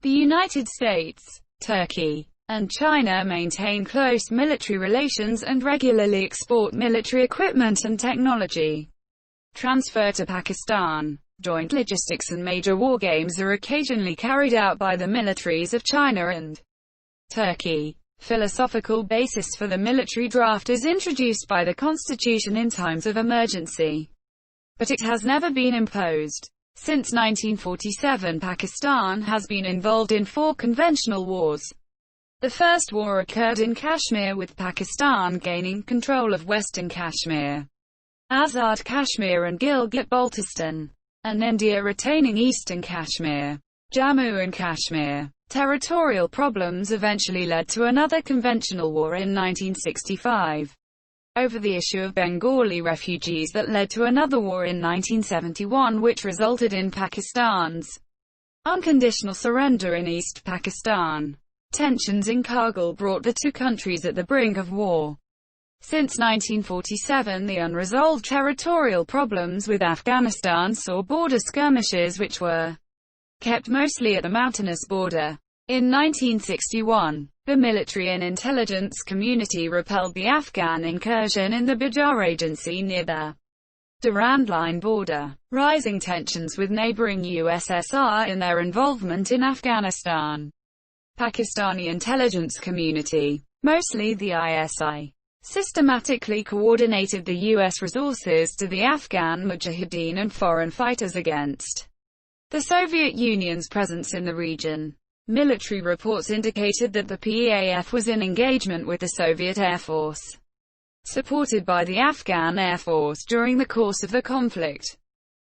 Speaker 1: The United States, Turkey, and China maintain close military relations and regularly export military equipment and technology. Transfer to Pakistan. Joint logistics and major war games are occasionally carried out by the militaries of China and Turkey. Philosophical basis for the military draft is introduced by the Constitution in times of emergency, but it has never been imposed. Since 1947, Pakistan has been involved in 4 conventional wars. The first war occurred in Kashmir, with Pakistan gaining control of Western Kashmir, Azad Kashmir and Gilgit-Baltistan, and India retaining Eastern Kashmir, Jammu and Kashmir. Territorial problems eventually led to another conventional war in 1965 over the issue of Bengali refugees that led to another war in 1971, which resulted in Pakistan's unconditional surrender in East Pakistan. Tensions in Kargil brought the two countries at the brink of war. Since 1947, the unresolved territorial problems with Afghanistan saw border skirmishes which were kept mostly at the mountainous border. In 1961, the military and intelligence community repelled the Afghan incursion in the Bajar Agency near the Durand Line border, rising tensions with neighboring USSR in their involvement in Afghanistan. Pakistani intelligence community, mostly the ISI, systematically coordinated the U.S. resources to the Afghan Mujahideen and foreign fighters against the Soviet Union's presence in the region. Military reports indicated that the PAF was in engagement with the Soviet Air Force, supported by the Afghan Air Force during the course of the conflict,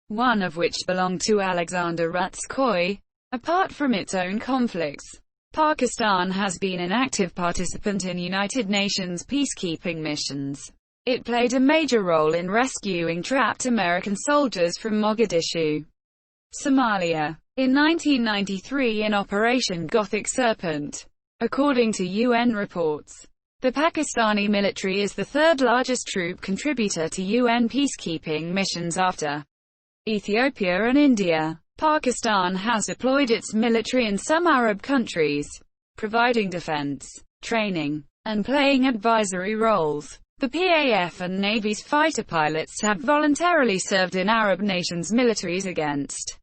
Speaker 1: one of which belonged to Alexander Rutskoy. Apart from its own conflicts, Pakistan has been an active participant in United Nations peacekeeping missions. It played a major role in rescuing trapped American soldiers from Mogadishu, Somalia, in 1993 in Operation Gothic Serpent. According to UN reports, the Pakistani military is the third largest troop contributor to UN peacekeeping missions after Ethiopia and India. Pakistan has deployed its military in some Arab countries, providing defense, training, and playing advisory roles. The PAF and Navy's fighter pilots have voluntarily served in Arab nations' militaries against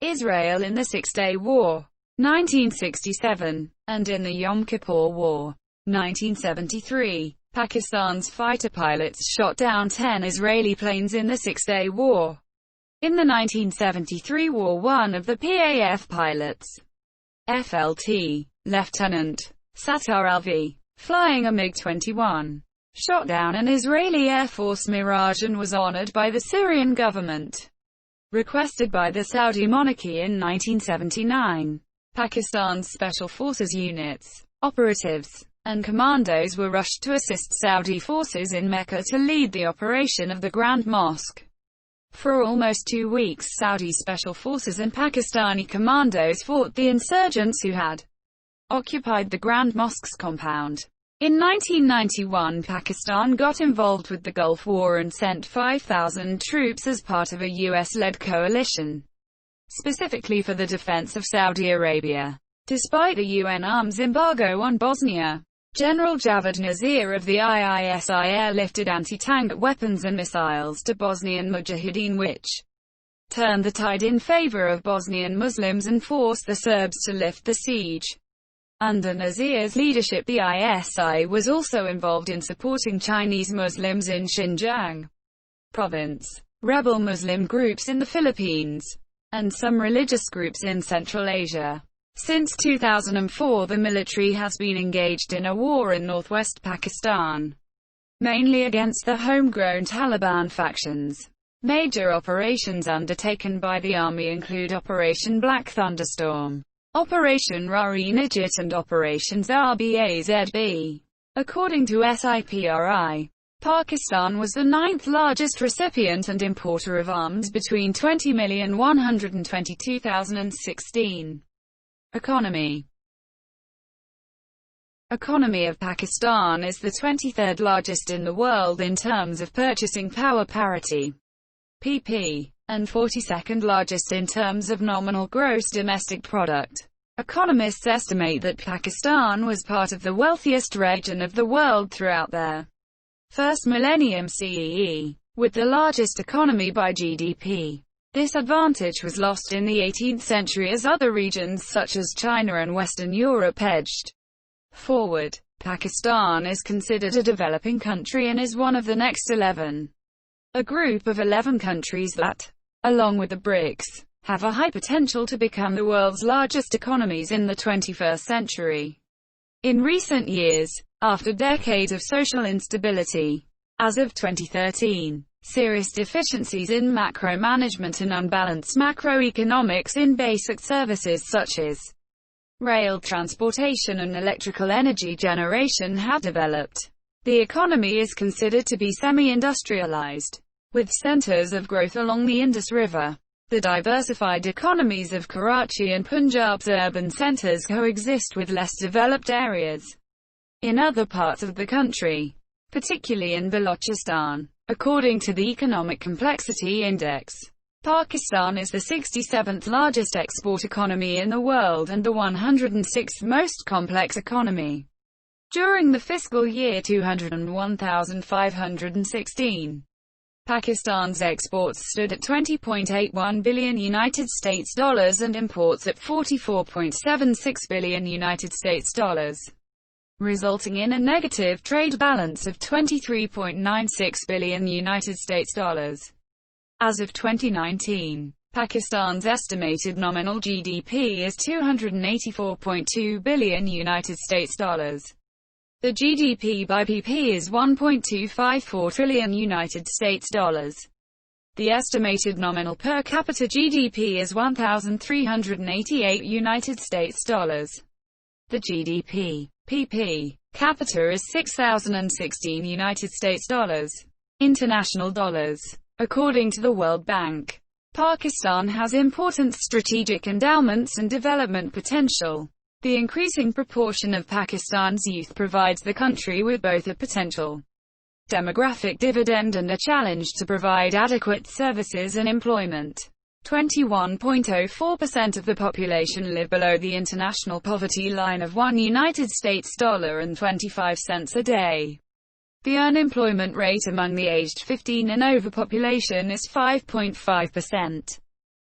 Speaker 1: Israel in the Six-Day War, 1967, and in the Yom Kippur War, 1973. Pakistan's fighter pilots shot down 10 Israeli planes in the Six-Day War. In the 1973 war, one of the PAF pilots, FLT, Lieutenant Sattar Alvi, flying a MiG-21, shot down an Israeli Air Force Mirage and was honored by the Syrian government, requested by the Saudi monarchy in 1979. Pakistan's Special Forces units, operatives, and commandos were rushed to assist Saudi forces in Mecca to lead the operation of the Grand Mosque. For almost 2 weeks, Saudi special forces and Pakistani commandos fought the insurgents who had occupied the Grand Mosque's compound. In 1991, Pakistan got involved with the Gulf War and sent 5,000 troops as part of a US-led coalition, specifically for the defense of Saudi Arabia. Despite the UN arms embargo on Bosnia, General Javad Nazir of the IISI airlifted anti-tank weapons and missiles to Bosnian Mujahideen, which turned the tide in favor of Bosnian Muslims and forced the Serbs to lift the siege. Under Nazir's leadership, the ISI was also involved in supporting Chinese Muslims in Xinjiang province, rebel Muslim groups in the Philippines, and some religious groups in Central Asia. Since 2004, the military has been engaged in a war in northwest Pakistan, mainly against the homegrown Taliban factions. Major operations undertaken by the army include Operation Black Thunderstorm, Operation Raw-e-Najat and Operations RBAZB. According to SIPRI, Pakistan was the 9th largest recipient and importer of arms between 20,122,016. Economy of Pakistan is the 23rd largest in the world in terms of purchasing power parity, PP, and 42nd largest in terms of nominal gross domestic product. Economists estimate that Pakistan was part of the wealthiest region of the world throughout their first millennium CEE, with the largest economy by GDP. This advantage was lost in the 18th century as other regions such as China and Western Europe edged forward. Pakistan is considered a developing country and is one of the next 11. A group of 11 countries that, along with the BRICS, have a high potential to become the world's largest economies in the 21st century. In recent years, after decades of social instability, as of 2013, serious deficiencies in macro management and unbalanced macroeconomics in basic services such as rail transportation and electrical energy generation have developed. The economy is considered to be semi-industrialized, with centers of growth along the Indus River. The diversified economies of Karachi and Punjab's urban centers coexist with less developed areas in other parts of the country, particularly in Balochistan. According to the Economic Complexity Index, Pakistan is the 67th largest export economy in the world and the 106th most complex economy. During the fiscal year 2001,516, Pakistan's exports stood at $20.81 billion United States dollars and imports at $44.76 billion United States dollars, resulting in a negative trade balance of $23.96 billion United States dollars. As of 2019, Pakistan's estimated nominal GDP is $284.2 billion United States dollars. The GDP by PP is $1.254 trillion United States dollars. The estimated nominal per capita GDP is $1,388 United States dollars. The GDP PP capita is $6,016 United States dollars. International dollars. According to the World Bank, Pakistan has important strategic endowments and development potential. The increasing proportion of Pakistan's youth provides the country with both a potential demographic dividend and a challenge to provide adequate services and employment. 21.04% of the population live below the international poverty line of $1 United States dollar and 25 cents a day. The unemployment rate among the aged 15 and over population is 5.5%.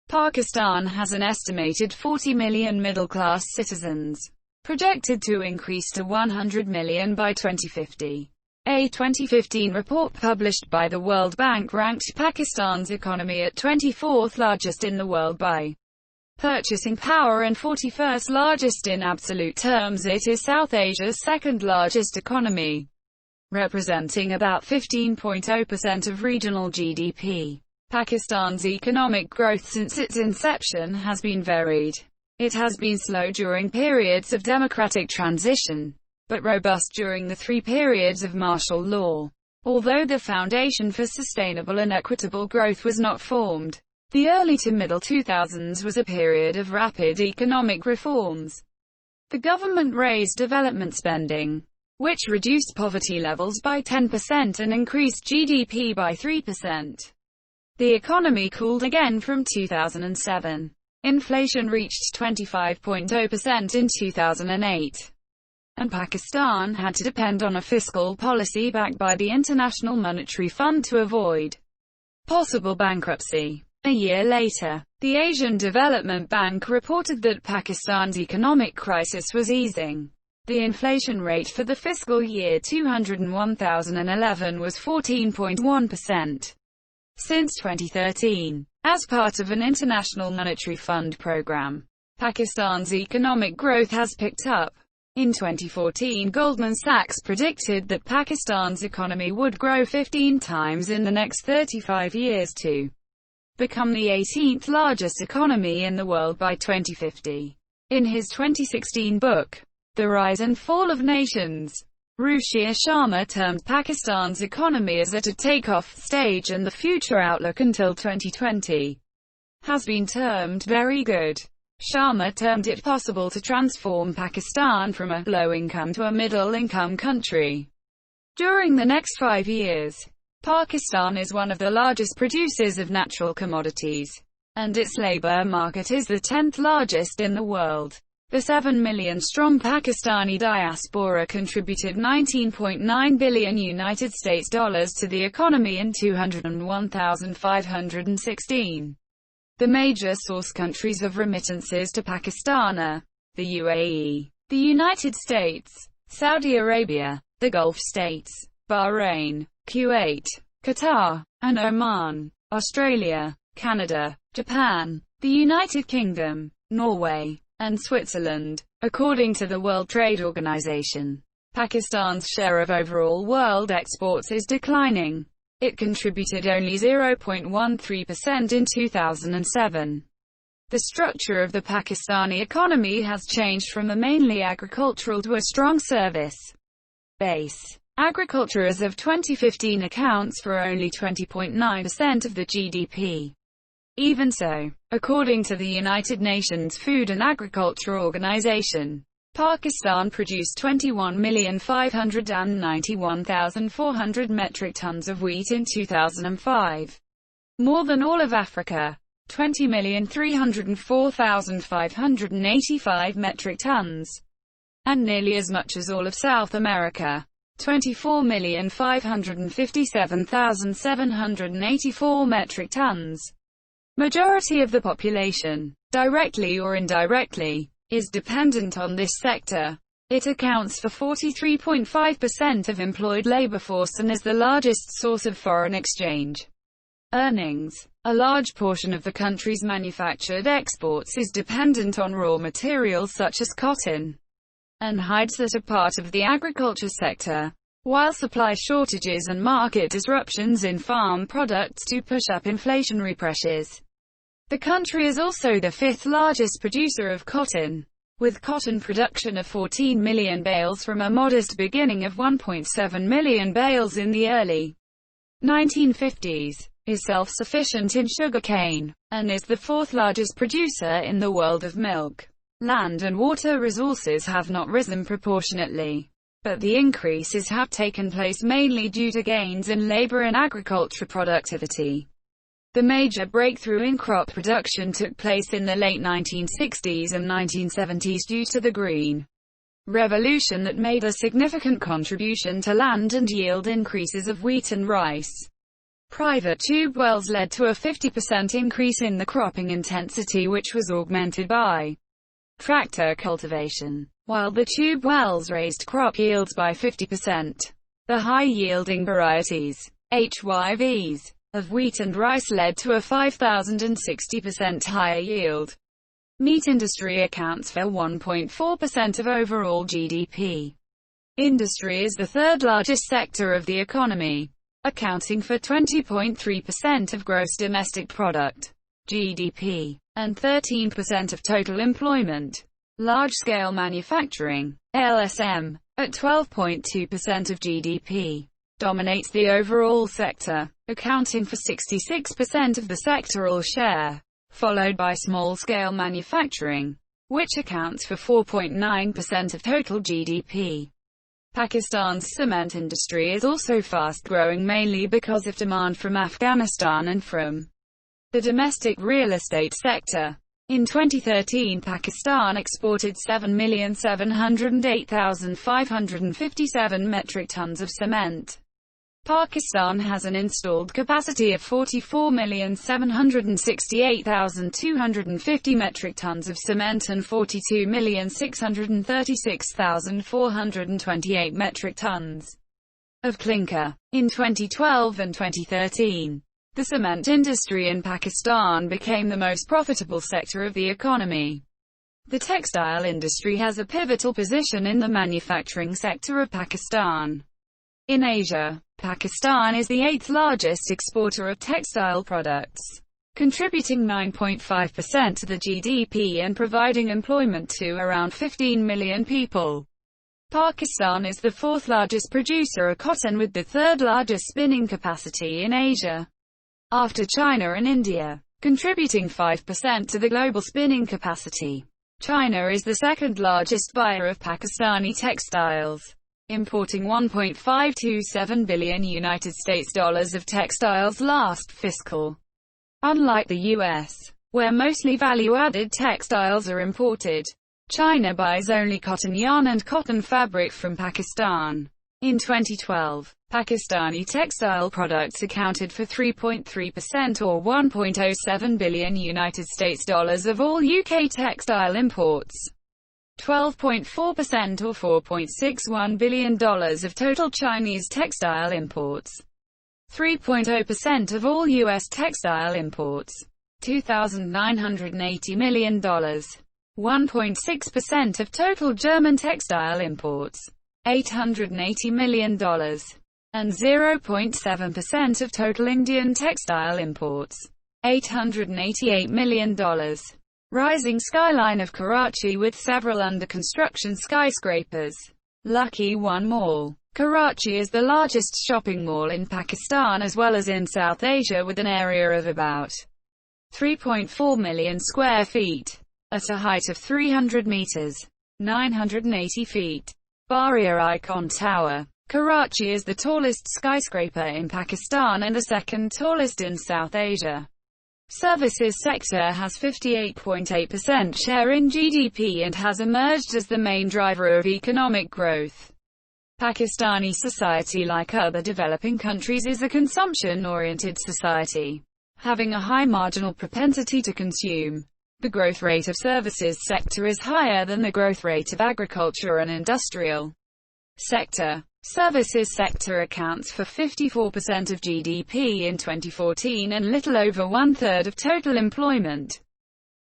Speaker 1: Pakistan has an estimated 40 million middle-class citizens, projected to increase to 100 million by 2050. A 2015 report published by the World Bank ranked Pakistan's economy at 24th largest in the world by purchasing power and 41st largest in absolute terms. It is South Asia's second largest economy, representing about 15.0% of regional GDP. Pakistan's economic growth since its inception has been varied. It has been slow during periods of democratic transition, but robust during the three periods of martial law. Although the foundation for sustainable and equitable growth was not formed, the early to middle 2000s was a period of rapid economic reforms. The government raised development spending, which reduced poverty levels by 10% and increased GDP by 3%. The economy cooled again from 2007. Inflation reached 25.0% in 2008. And Pakistan had to depend on a fiscal policy backed by the International Monetary Fund to avoid possible bankruptcy. A year later, the Asian Development Bank reported that Pakistan's economic crisis was easing. The inflation rate for the fiscal year 2011 was 14.1%. Since 2013, as part of an International Monetary Fund program, Pakistan's economic growth has picked up. In 2014, Goldman Sachs predicted that Pakistan's economy would grow 15 times in the next 35 years to become the 18th largest economy in the world by 2050. In his 2016 book, The Rise and Fall of Nations, Ruchir Sharma termed Pakistan's economy as at a takeoff stage, and the future outlook until 2020 has been termed very good. Sharma termed it possible to transform Pakistan from a low-income to a middle-income country. During the next 5 years, Pakistan is one of the largest producers of natural commodities, and its labor market is the 10th largest in the world. The 7 million-strong Pakistani diaspora contributed $19.9 billion United States dollars to the economy in 201,516. The major source countries of remittances to Pakistan are the UAE, the United States, Saudi Arabia, the Gulf states, Bahrain, Kuwait, Qatar, and Oman, Australia, Canada, Japan, the United Kingdom, Norway, and Switzerland. According to the World Trade Organization, Pakistan's share of overall world exports is declining. It contributed only 0.13% in 2007. The structure of the Pakistani economy has changed from a mainly agricultural to a strong service base. Agriculture as of 2015 accounts for only 20.9% of the GDP. Even so, according to the United Nations Food and Agriculture Organization, Pakistan produced 21,591,400 metric tons of wheat in 2005. More than all of Africa, 20,304,585 metric tons. And nearly as much as all of South America, 24,557,784 metric tons. Majority of the population, directly or indirectly, is dependent on this sector. It accounts for 43.5% of employed labor force and is the largest source of foreign exchange earnings. A large portion of the country's manufactured exports is dependent on raw materials such as cotton and hides that are part of the agriculture sector, while supply shortages and market disruptions in farm products do push up inflationary pressures. The country is also the fifth largest producer of cotton, with cotton production of 14 million bales from a modest beginning of 1.7 million bales in the early 1950s, is self-sufficient in sugarcane, and is the fourth largest producer in the world of milk. Land and water resources have not risen proportionately, but the increases have taken place mainly due to gains in labor and agriculture productivity. The major breakthrough in crop production took place in the late 1960s and 1970s due to the Green Revolution that made a significant contribution to land and yield increases of wheat and rice. Private tube wells led to a 50% increase in the cropping intensity, which was augmented by tractor cultivation, while the tube wells raised crop yields by 50%. The high-yielding varieties, HYVs, of wheat and rice led to a 5,060% higher yield. Meat industry accounts for 1.4% of overall GDP. Industry is the third largest sector of the economy, accounting for 20.3% of gross domestic product, GDP, and 13% of total employment. Large-scale manufacturing, LSM, at 12.2% of GDP, dominates the overall sector, accounting for 66% of the sectoral share, followed by small-scale manufacturing, which accounts for 4.9% of total GDP. Pakistan's cement industry is also fast-growing mainly because of demand from Afghanistan and from the domestic real estate sector. In 2013, Pakistan exported 7,708,557 metric tons of cement. Pakistan has an installed capacity of 44,768,250 metric tons of cement and 42,636,428 metric tons of clinker. In 2012 and 2013, the cement industry in Pakistan became the most profitable sector of the economy. The textile industry has a pivotal position in the manufacturing sector of Pakistan. In Asia, Pakistan is the 8th largest exporter of textile products, contributing 9.5% to the GDP and providing employment to around 15 million people. Pakistan is the 4th largest producer of cotton with the 3rd largest spinning capacity in Asia, after China and India, contributing 5% to the global spinning capacity. China is the 2nd largest buyer of Pakistani textiles, importing $1.527 billion United States dollars of textiles last fiscal. Unlike the US, where mostly value-added textiles are imported, China buys only cotton yarn and cotton fabric from Pakistan. In 2012, Pakistani textile products accounted for 3.3% or $1.07 billion United States dollars of all UK textile imports. 12.4% or $4.61 billion of total Chinese textile imports. 3.0% of all US textile imports. $2,980 million. 1.6% of total German textile imports. $880 million. And 0.7% of total Indian textile imports. $888 million. Rising skyline of Karachi with several under-construction skyscrapers. Lucky One Mall. Karachi is the largest shopping mall in Pakistan as well as in South Asia with an area of about 3.4 million square feet. At a height of 300 meters, 980 feet. Baria Icon Tower. Karachi is the tallest skyscraper in Pakistan and the 2nd tallest in South Asia. Services sector has 58.8% share in GDP and has emerged as the main driver of economic growth. Pakistani society, like other developing countries, is a consumption-oriented society, having a high marginal propensity to consume. The growth rate of services sector is higher than the growth rate of agriculture and industrial sector. Services sector accounts for 54% of GDP in 2014 and little over one-third of total employment.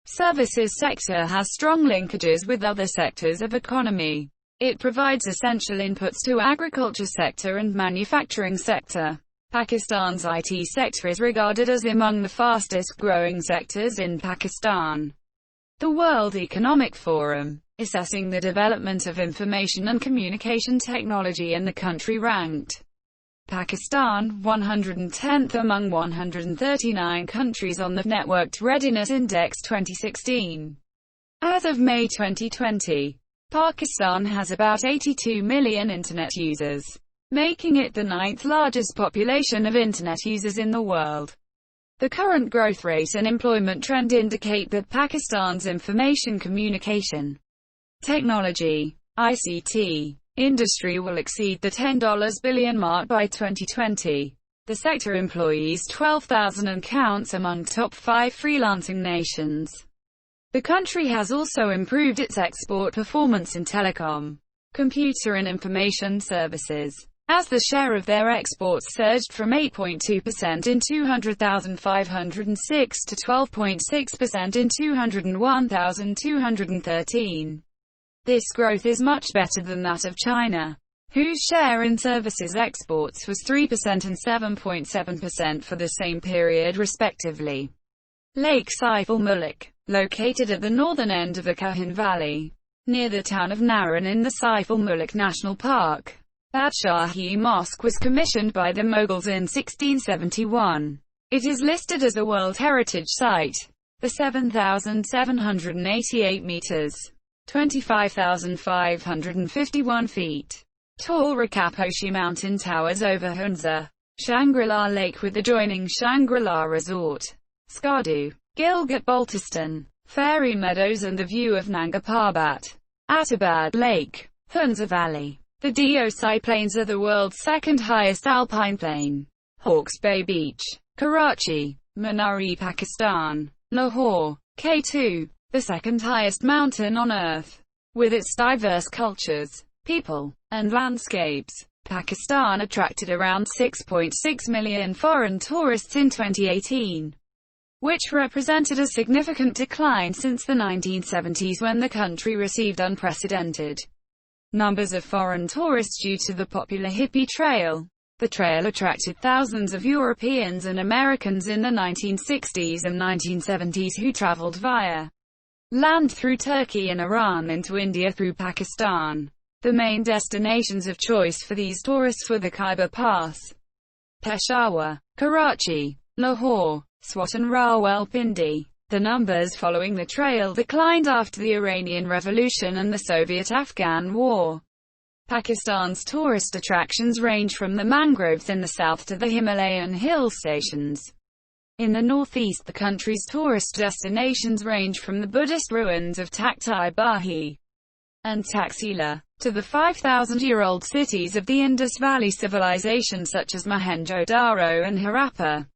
Speaker 1: Services sector has strong linkages with other sectors of economy. It provides essential inputs to agriculture sector and manufacturing sector. Pakistan's IT sector is regarded as among the fastest-growing sectors in Pakistan. The World Economic Forum, assessing the development of information and communication technology in the country, ranked Pakistan 110th among 139 countries on the Networked Readiness Index 2016. As of May 2020, Pakistan has about 82 million Internet users, making it the 9th largest population of Internet users in the world. The current growth rate and employment trend indicate that Pakistan's information communication technology (ICT) industry will exceed the $10 billion mark by 2020. The sector employs 12,000 and counts among top 5 freelancing nations. The country has also improved its export performance in telecom, computer and information services, as the share of their exports surged from 8.2% in 200,506 to 12.6% in 201,213. This growth is much better than that of China, whose share in services exports was 3% and 7.7% for the same period respectively. Lake Saif al-Mulk, located at the northern end of the Kahin Valley, near the town of Naran in the Saiful-Mulk National Park. Badshahi Mosque was commissioned by the Mughals in 1671. It is listed as a World Heritage Site. The 7,788 meters, 25,551 feet tall Rakaposhi mountain towers over Hunza, Shangri-La Lake with adjoining Shangri-La Resort, Skardu, Gilgit-Baltistan, Fairy Meadows and the view of Nanga Parbat, Atabad Lake, Hunza Valley. The Deosai Plains are the world's second highest alpine plain. Hawke's Bay Beach, Karachi, Manari, Pakistan. Lahore, K2, the second highest mountain on Earth. With its diverse cultures, people, and landscapes, Pakistan attracted around 6.6 million foreign tourists in 2018, which represented a significant decline since the 1970s when the country received unprecedented numbers of foreign tourists due to the popular hippie trail. The trail attracted thousands of Europeans and Americans in the 1960s and 1970s who traveled via land through Turkey and Iran into India through Pakistan. The main destinations of choice for these tourists were the Khyber Pass, Peshawar, Karachi, Lahore, Swat and Rawalpindi. The numbers following the trail declined after the Iranian Revolution and the Soviet-Afghan War. Pakistan's tourist attractions range from the mangroves in the south to the Himalayan hill stations. In the northeast, the country's tourist destinations range from the Buddhist ruins of Taktai Bahi and Taxila, to the 5,000-year-old cities of the Indus Valley civilization such as Mohenjo-Daro and Harappa.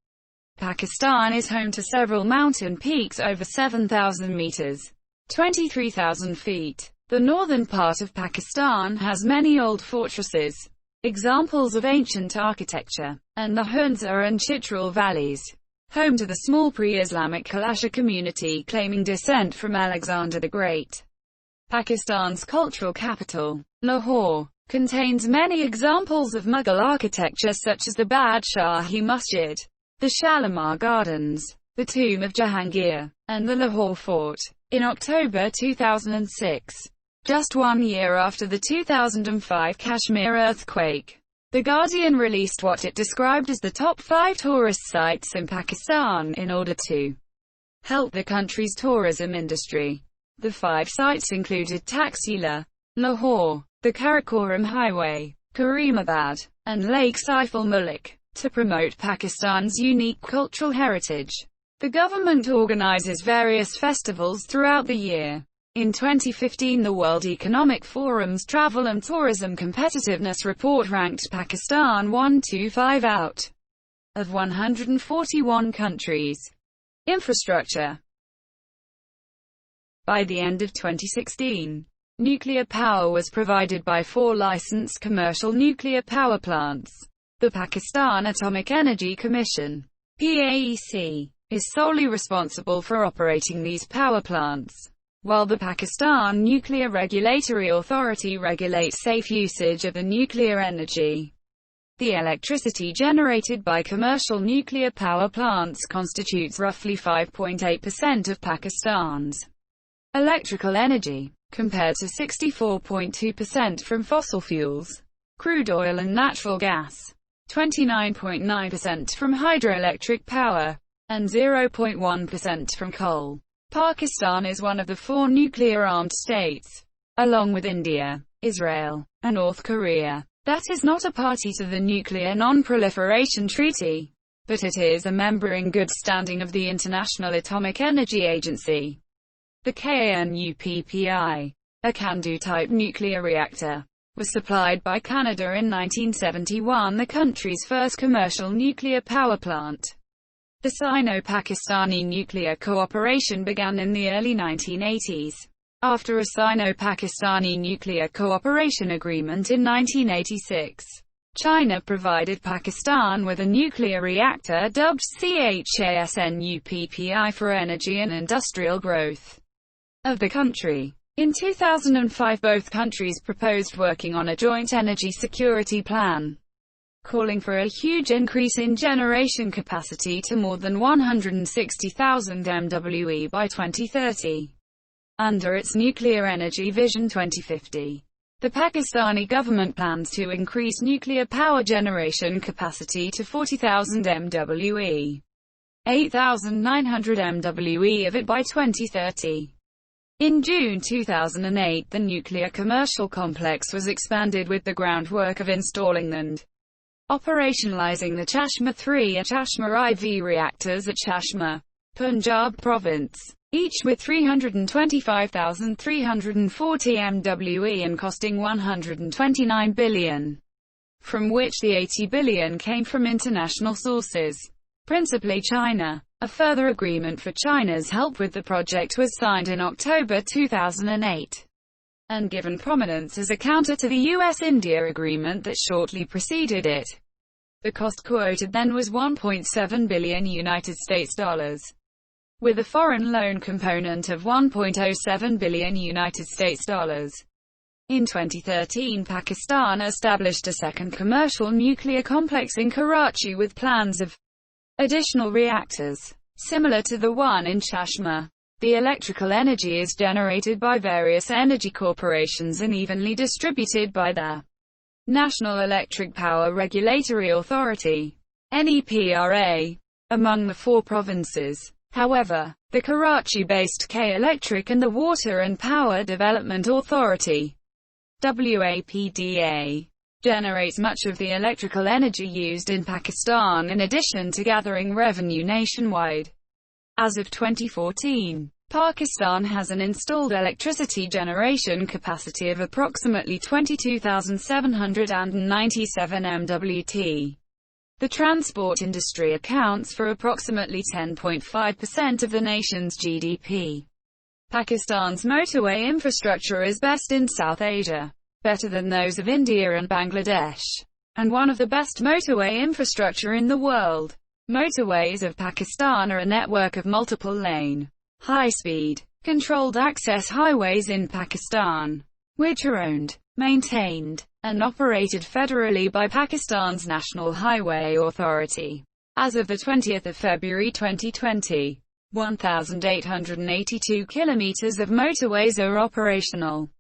Speaker 1: Pakistan is home to several mountain peaks over 7,000 meters, 23,000 feet. The northern part of Pakistan has many old fortresses, examples of ancient architecture, and the Hunza and Chitral valleys, home to the small pre-Islamic Kalasha community claiming descent from Alexander the Great. Pakistan's cultural capital, Lahore, contains many examples of Mughal architecture such as the Badshahi Masjid, the Shalimar Gardens, the tomb of Jahangir, and the Lahore Fort. In October 2006, just 1 year after the 2005 Kashmir earthquake, The Guardian released what it described as the top 5 tourist sites in Pakistan in order to help the country's tourism industry. The 5 sites included Taxila, Lahore, the Karakoram Highway, Karimabad, and Lake Saiful-Mulk. To promote Pakistan's unique cultural heritage, the government organizes various festivals throughout the year. In 2015, the World Economic Forum's Travel and Tourism Competitiveness Report ranked Pakistan 125 out of 141 countries. Infrastructure. By the end of 2016, nuclear power was provided by 4 licensed commercial nuclear power plants. The Pakistan Atomic Energy Commission, PAEC, is solely responsible for operating these power plants, while the Pakistan Nuclear Regulatory Authority regulates safe usage of the nuclear energy. The electricity generated by commercial nuclear power plants constitutes roughly 5.8% of Pakistan's electrical energy, compared to 64.2% from fossil fuels, crude oil and natural gas, 29.9% from hydroelectric power, and 0.1% from coal. Pakistan is one of the 4 nuclear-armed states, along with India, Israel, and North Korea, that is not a party to the Nuclear Non-Proliferation Treaty, but it is a member in good standing of the International Atomic Energy Agency. The KNUPPI, a Candu-type nuclear reactor, was supplied by Canada in 1971, the country's first commercial nuclear power plant. The Sino-Pakistani nuclear cooperation began in the early 1980s. After a Sino-Pakistani nuclear cooperation agreement in 1986, China provided Pakistan with a nuclear reactor dubbed CHASNUPPI for energy and industrial growth of the country. In 2005, both countries proposed working on a joint energy security plan, calling for a huge increase in generation capacity to more than 160,000 MWE by 2030. under its Nuclear Energy Vision 2050. The Pakistani government plans to increase nuclear power generation capacity to 40,000 MWE, 8,900 MWE of it by 2030. In June 2008, the nuclear commercial complex was expanded with the groundwork of installing and operationalizing the Chashma 3 and Chashma IV reactors at Chashma, Punjab province, each with 325,340 MWE and costing $129 billion, from which the $80 billion came from international sources, principally China. A further agreement for China's help with the project was signed in October 2008, and given prominence as a counter to the US-India agreement that shortly preceded it. The cost quoted then was $1.7 billion United States dollars, with a foreign loan component of $1.07 billion United States dollars. In 2013, Pakistan established a second commercial nuclear complex in Karachi with plans of additional reactors, similar to the one in Chashma. The electrical energy is generated by various energy corporations and evenly distributed by the National Electric Power Regulatory Authority, NEPRA, among the 4 provinces. However, the Karachi-based K Electric and the Water and Power Development Authority, WAPDA, generates much of the electrical energy used in Pakistan in addition to gathering revenue nationwide. As of 2014, Pakistan has an installed electricity generation capacity of approximately 22,797 MWT. The transport industry accounts for approximately 10.5% of the nation's GDP. Pakistan's motorway infrastructure is best in South Asia, better than those of India and Bangladesh, and one of the best motorway infrastructure in the world. Motorways of Pakistan are a network of multiple-lane, high-speed, controlled access highways in Pakistan, which are owned, maintained, and operated federally by Pakistan's National Highway Authority. As of 20 February 2020, 1,882 kilometers of motorways are operational,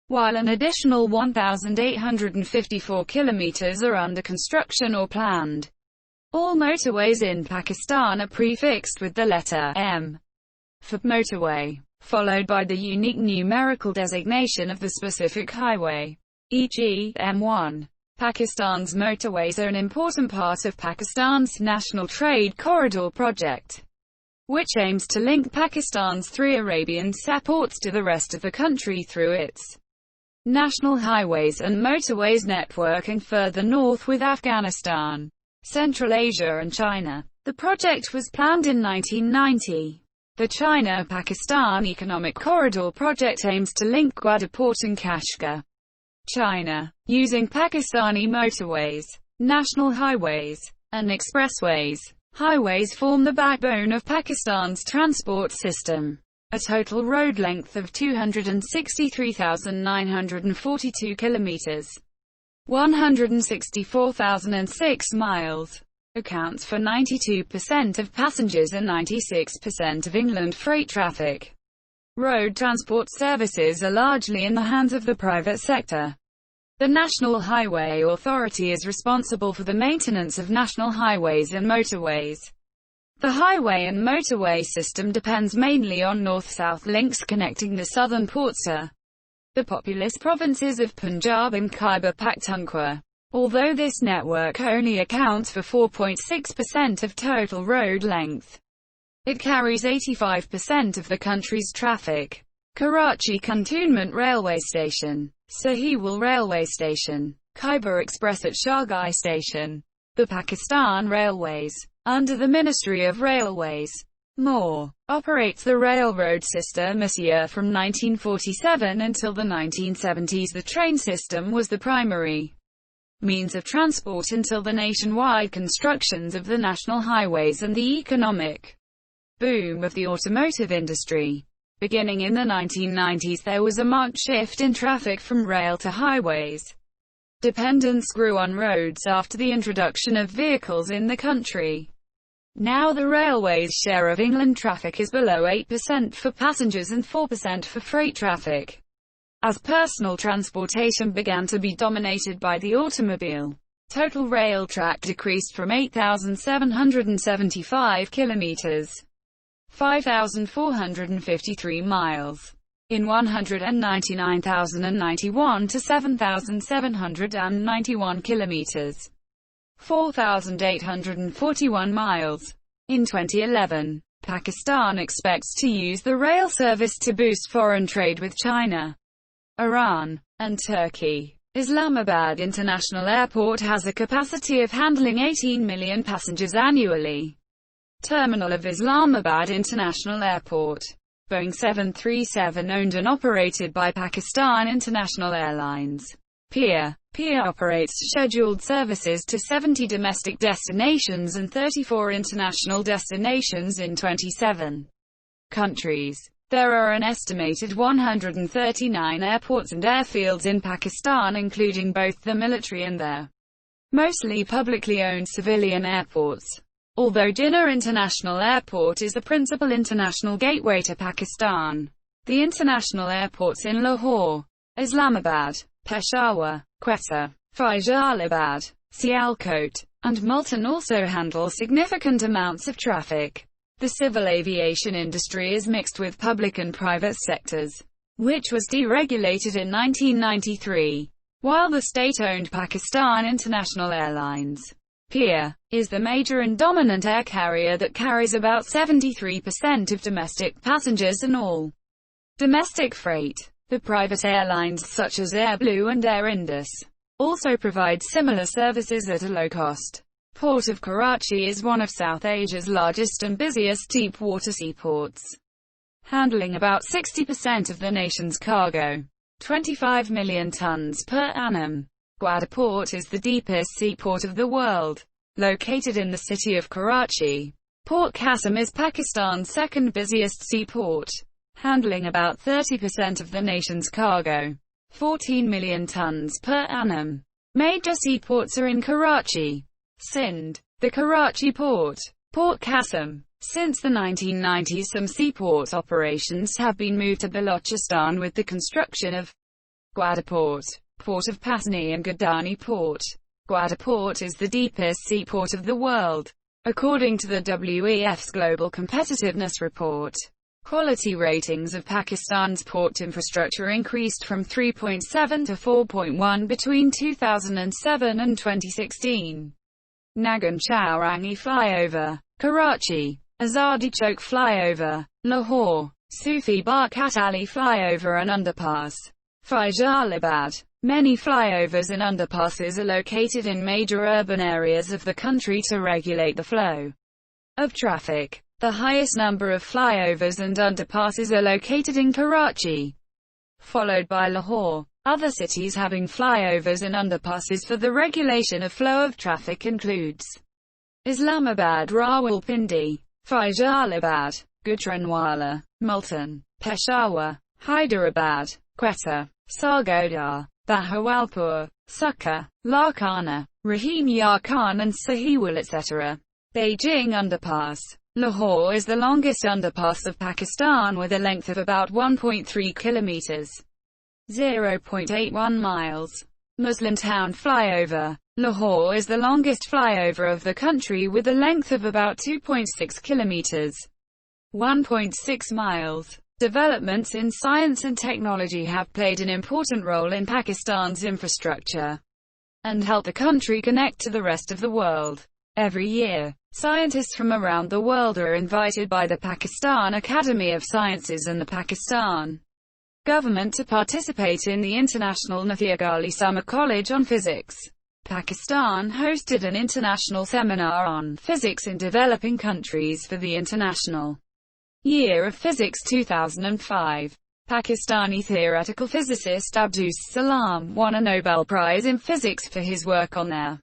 Speaker 1: while an additional 1,854 kilometers are under construction or planned. All motorways in Pakistan are prefixed with the letter M for motorway, followed by the unique numerical designation of the specific highway, e.g., M1. Pakistan's motorways are an important part of Pakistan's National Trade Corridor project, which aims to link Pakistan's 3 Arabian seaports to the rest of the country through its national highways and motorways network and further north with Afghanistan, Central Asia and China. The project was planned in 1990. The China-Pakistan Economic Corridor project aims to link Gwadar Port and Kashgar, China, using Pakistani motorways, national highways, and expressways. Highways form the backbone of Pakistan's transport system. A total road length of 263,942 kilometers, 164,006 miles, accounts for 92% of passengers and 96% of inland freight traffic. Road transport services are largely in the hands of the private sector. The National Highway Authority is responsible for the maintenance of national highways and motorways. The highway and motorway system depends mainly on north-south links connecting the southern ports to the populous provinces of Punjab and Khyber Pakhtunkhwa. Although this network only accounts for 4.6% of total road length, it carries 85% of the country's traffic. Karachi Cantonment Railway Station, Sahiwal Railway Station, Khyber Express at Shargai Station. The Pakistan Railways, under the Ministry of Railways, MOR, operates the railroad system Asia from 1947 until the 1970s. The train system was the primary means of transport until the nationwide constructions of the national highways and the economic boom of the automotive industry. Beginning in the 1990s, there was a marked shift in traffic from rail to highways. Dependence grew on roads after the introduction of vehicles in the country. Now the railway's share of inland traffic is below 8% for passengers and 4% for freight traffic, as personal transportation began to be dominated by the automobile. Total rail track decreased from 8,775 kilometers, 5,453 miles, in 199,091 to 7,791 kilometers, 4,841 miles. In 2011, Pakistan expects to use the rail service to boost foreign trade with China, Iran, and Turkey. Islamabad International Airport has a capacity of handling 18 million passengers annually. Terminal of Islamabad International Airport. Boeing 737 owned and operated by Pakistan International Airlines. PIA operates scheduled services to 70 domestic destinations and 34 international destinations in 27 countries. There are an estimated 139 airports and airfields in Pakistan, including both the military and their mostly publicly owned civilian airports. Although Jinnah International Airport is the principal international gateway to Pakistan, the international airports in Lahore, Islamabad, Peshawar, Quetta, Faisalabad, Sialkot, and Multan also handle significant amounts of traffic. The civil aviation industry is mixed with public and private sectors, which was deregulated in 1993, while the state-owned Pakistan International Airlines, PIA, is the major and dominant air carrier that carries about 73% of domestic passengers and all domestic freight. The private airlines such as Air Blue and Air Indus also provide similar services at a low cost. Port of Karachi is one of South Asia's largest and busiest deep-water seaports, handling about 60% of the nation's cargo, 25 million tons per annum. Gwadar Port is the deepest seaport of the world, located in the city of Karachi. Port Qasim is Pakistan's second busiest seaport, handling about 30% of the nation's cargo, 14 million tons per annum. Major seaports are in Karachi, Sindh, the Karachi Port, Port Qasim. Since the 1990s, some seaport operations have been moved to Balochistan with the construction of Gwadar Port, Port of Pasni and Gadani Port. Gwadar Port is the deepest seaport of the world, according to the WEF's Global Competitiveness Report. Quality ratings of Pakistan's port infrastructure increased from 3.7 to 4.1 between 2007 and 2016. Nagan Chowrangi Flyover, Karachi, Azadi Chowk Flyover, Lahore, Sufi Barkat Ali Flyover and Underpass, Faisalabad. Many flyovers and underpasses are located in major urban areas of the country to regulate the flow of traffic. The highest number of flyovers and underpasses are located in Karachi, followed by Lahore. Other cities having flyovers and underpasses for the regulation of flow of traffic includes Islamabad, Rawalpindi, Faisalabad, Gujranwala, Multan, Peshawar, Hyderabad, Quetta, Sargodha, Bahawalpur, Succa, Larkana, Rahim Yar Khan and Sahiwal etc. Beijing Underpass. Lahore is the longest underpass of Pakistan with a length of about 1.3 kilometers, 0.81 miles. Muslim Town Flyover. Lahore is the longest flyover of the country with a length of about 2.6 kilometers, 1.6 miles. Developments in science and technology have played an important role in Pakistan's infrastructure and helped the country connect to the rest of the world. Every year, scientists from around the world are invited by the Pakistan Academy of Sciences and the Pakistan government to participate in the International Nathia Ghali Summer College on Physics. Pakistan hosted an international seminar on physics in developing countries for the International Year of Physics 2005. Pakistani theoretical physicist Abdus Salam won a Nobel Prize in Physics for his work on their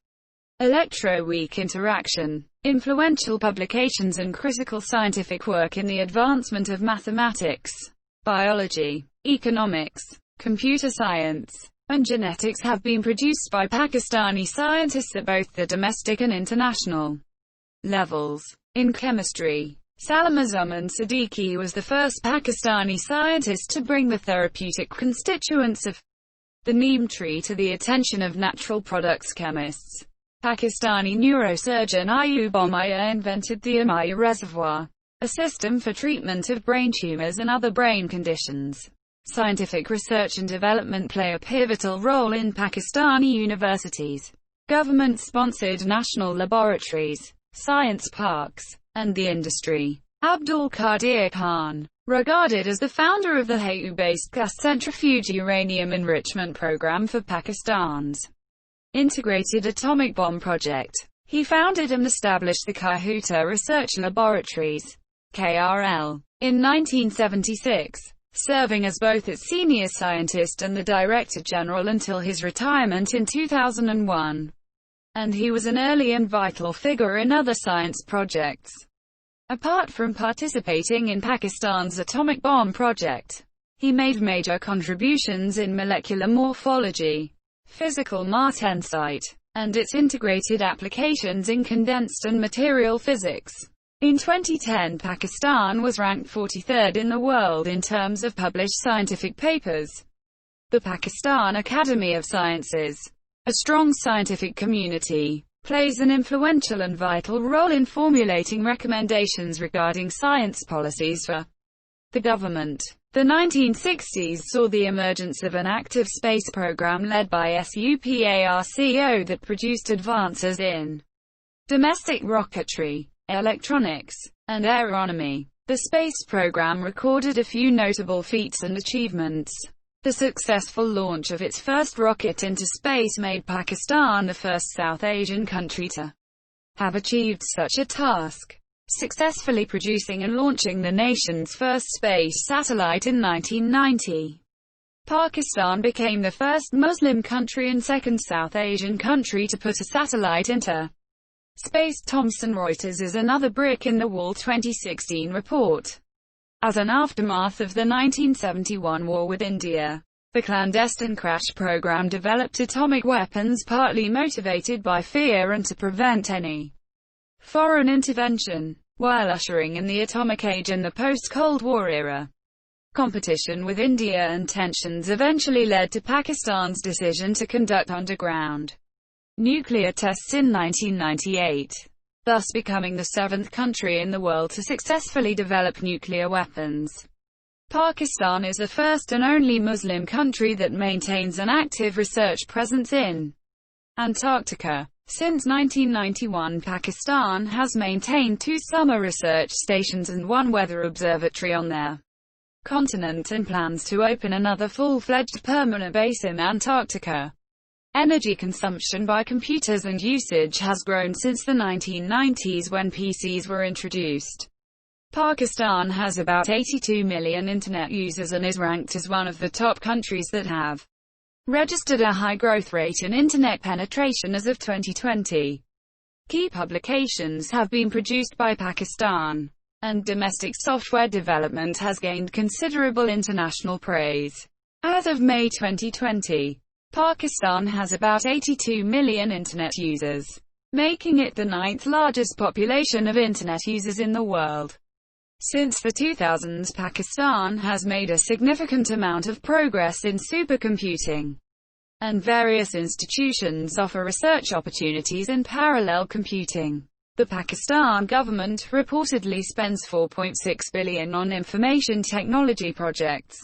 Speaker 1: electroweak interaction. Influential publications and critical scientific work in the advancement of mathematics, biology, economics, computer science, and genetics have been produced by Pakistani scientists at both the domestic and international levels. In chemistry, Salam Azam Siddiqui was the first Pakistani scientist to bring the therapeutic constituents of the neem tree to the attention of natural products chemists. Pakistani neurosurgeon Ayub Omiya invented the Omiya reservoir, a system for treatment of brain tumors and other brain conditions. Scientific research and development play a pivotal role in Pakistani universities, government-sponsored national laboratories, science parks, and the industry. Abdul Qadir Khan, regarded as the founder of the Hayu-based gas centrifuge uranium enrichment program for Pakistan's integrated atomic bomb project. He founded and established the Kahuta Research Laboratories, KRL, in 1976, serving as both its senior scientist and the Director General until his retirement in 2001. And he was an early and vital figure in other science projects. Apart from participating in Pakistan's atomic bomb project, he made major contributions in molecular morphology, physical martensite, and its integrated applications in condensed and material physics. In 2010, Pakistan was ranked 43rd in the world in terms of published scientific papers. The Pakistan Academy of Sciences, a strong scientific community, plays an influential and vital role in formulating recommendations regarding science policies for the government. The 1960s saw the emergence of an active space program led by SUPARCO that produced advances in domestic rocketry, electronics, and aeronomy. The space program recorded a few notable feats and achievements. The successful launch of its first rocket into space made Pakistan the first South Asian country to have achieved such a task, successfully producing and launching the nation's first space satellite in 1990. Pakistan became the first Muslim country and second South Asian country to put a satellite into space. Thomson Reuters is another brick in the wall 2016 report. As an aftermath of the 1971 war with India, the clandestine crash program developed atomic weapons partly motivated by fear and to prevent any foreign intervention, while ushering in the atomic age and the post-Cold War era. Competition with India and tensions eventually led to Pakistan's decision to conduct underground nuclear tests in 1998, thus becoming the seventh country in the world to successfully develop nuclear weapons. Pakistan is the first and only Muslim country that maintains an active research presence in Antarctica. Since 1991, Pakistan has maintained 2 summer research stations and 1 weather observatory on their continent and plans to open another full-fledged permanent base in Antarctica. Energy consumption by computers and usage has grown since the 1990s when PCs were introduced. Pakistan has about 82 million internet users and is ranked as one of the top countries that have registered a high growth rate in internet penetration as of 2020. Key publications have been produced by Pakistan, and domestic software development has gained considerable international praise. As of May 2020, Pakistan has about 82 million internet users, making it the 9th largest population of internet users in the world. Since the 2000s, Pakistan has made a significant amount of progress in supercomputing, and various institutions offer research opportunities in parallel computing. The Pakistan government reportedly spends $4.6 billion on information technology projects,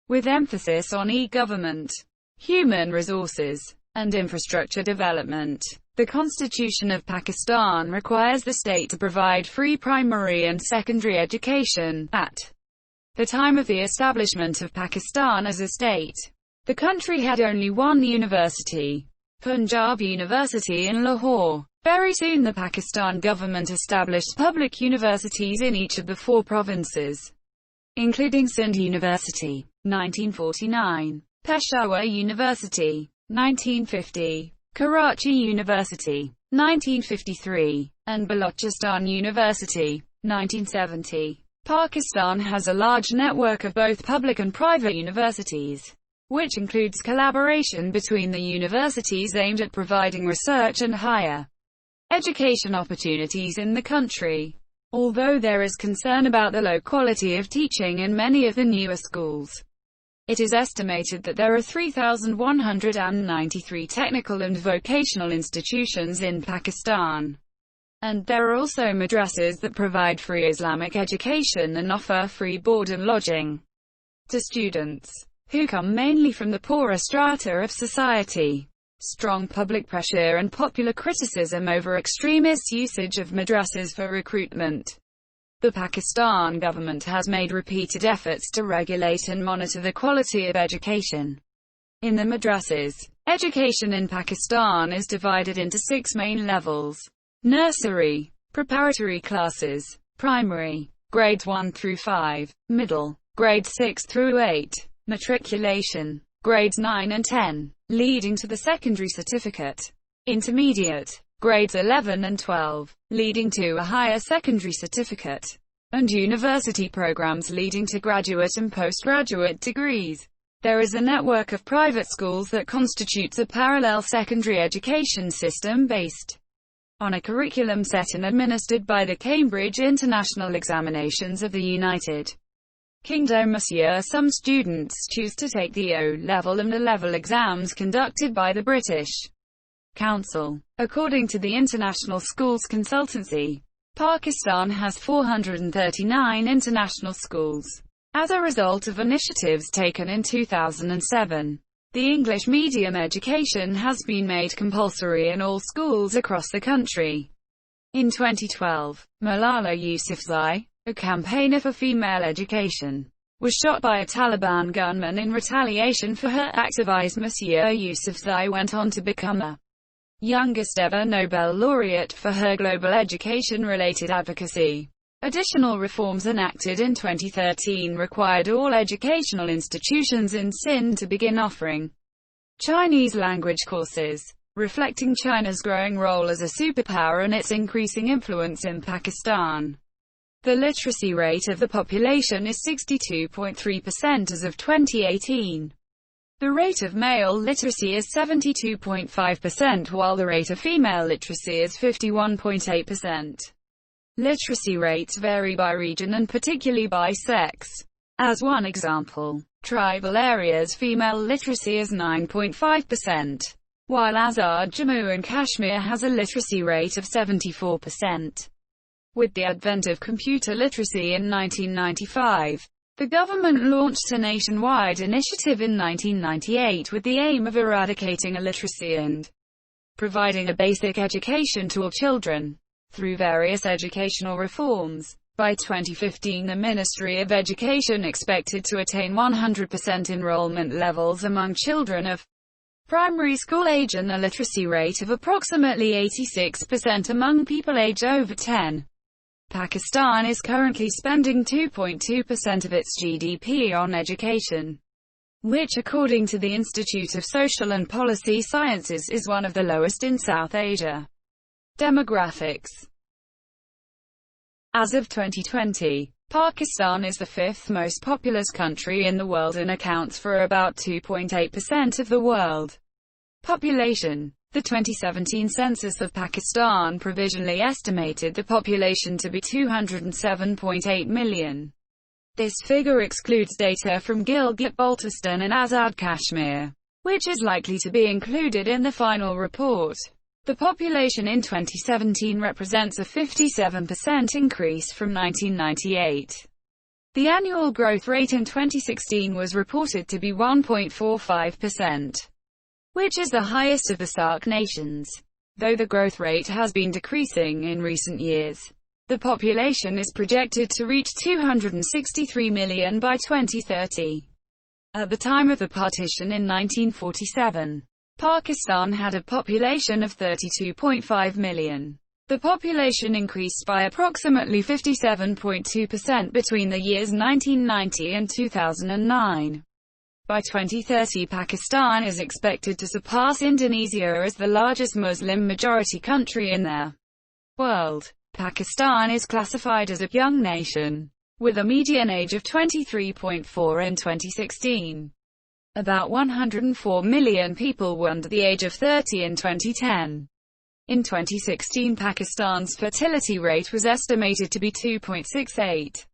Speaker 1: with emphasis on e-government, human resources, and infrastructure development. The Constitution of Pakistan requires the state to provide free primary and secondary education. At the time of the establishment of Pakistan as a state, the country had only 1 university, Punjab University in Lahore. Very soon the Pakistan government established public universities in each of the 4 provinces, including Sindh University, 1949, Peshawar University, 1950, Karachi University, 1953, and Balochistan University, 1970. Pakistan has a large network of both public and private universities, which includes collaboration between the universities aimed at providing research and higher education opportunities in the country. Although there is concern about the low quality of teaching in many of the newer schools, it is estimated that there are 3,193 technical and vocational institutions in Pakistan. And there are also madrasas that provide free Islamic education and offer free board and lodging to students who come mainly from the poorer strata of society. Strong public pressure and popular criticism over extremist usage of madrasas for recruitment. The Pakistan government has made repeated efforts to regulate and monitor the quality of education in the madrasas. Education in Pakistan is divided into 6 main levels: nursery, preparatory classes, primary, grades 1 through 5, middle, grades 6 through 8, matriculation, grades 9 and 10, leading to the secondary certificate, intermediate, grades 11 and 12, leading to a higher secondary certificate, and university programs leading to graduate and postgraduate degrees. There is a network of private schools that constitutes a parallel secondary education system based on a curriculum set and administered by the Cambridge International Examinations of the United Kingdom. This year, some students choose to take the O-level and A-level exams conducted by the British Council. According to the International Schools Consultancy, Pakistan has 439 international schools. As a result of initiatives taken in 2007, the English medium education has been made compulsory in all schools across the country. In 2012, Malala Yousafzai, a campaigner for female education, was shot by a Taliban gunman in retaliation for her activism. This year, Yousafzai went on to become the youngest ever Nobel laureate for her global education-related advocacy. Additional reforms enacted in 2013 required all educational institutions in Sindh to begin offering Chinese language courses, reflecting China's growing role as a superpower and its increasing influence in Pakistan. The literacy rate of the population is 62.3% as of 2018. The rate of male literacy is 72.5%, while the rate of female literacy is 51.8%. Literacy rates vary by region and particularly by sex. As one example, tribal areas female literacy is 9.5%, while Azad Jammu and Kashmir has a literacy rate of 74%. With the advent of computer literacy in 1995, the government launched a nationwide initiative in 1998 with the aim of eradicating illiteracy and providing a basic education to all children. Through various educational reforms, by 2015 the Ministry of Education expected to attain 100% enrollment levels among children of primary school age and a literacy rate of approximately 86% among people aged over 10. Pakistan is currently spending 2.2% of its GDP on education, which according to the Institute of Social and Policy Sciences is one of the lowest in South Asia. Demographics. As of 2020, Pakistan is the 5th most populous country in the world and accounts for about 2.8% of the world population. The 2017 census of Pakistan provisionally estimated the population to be 207.8 million. This figure excludes data from Gilgit-Baltistan and Azad Kashmir, which is likely to be included in the final report. The population in 2017 represents a 57% increase from 1998. The annual growth rate in 2016 was reported to be 1.45%. Which is the highest of the SAARC nations. Though the growth rate has been decreasing in recent years, the population is projected to reach 263 million by 2030. At the time of the partition in 1947, Pakistan had a population of 32.5 million. The population increased by approximately 57.2% between the years 1990 and 2009. By 2030, Pakistan is expected to surpass Indonesia as the largest Muslim-majority country in the world. Pakistan is classified as a young nation, with a median age of 23.4 in 2016. About 104 million people were under the age of 30 in 2010. In 2016, Pakistan's fertility rate was estimated to be 2.68,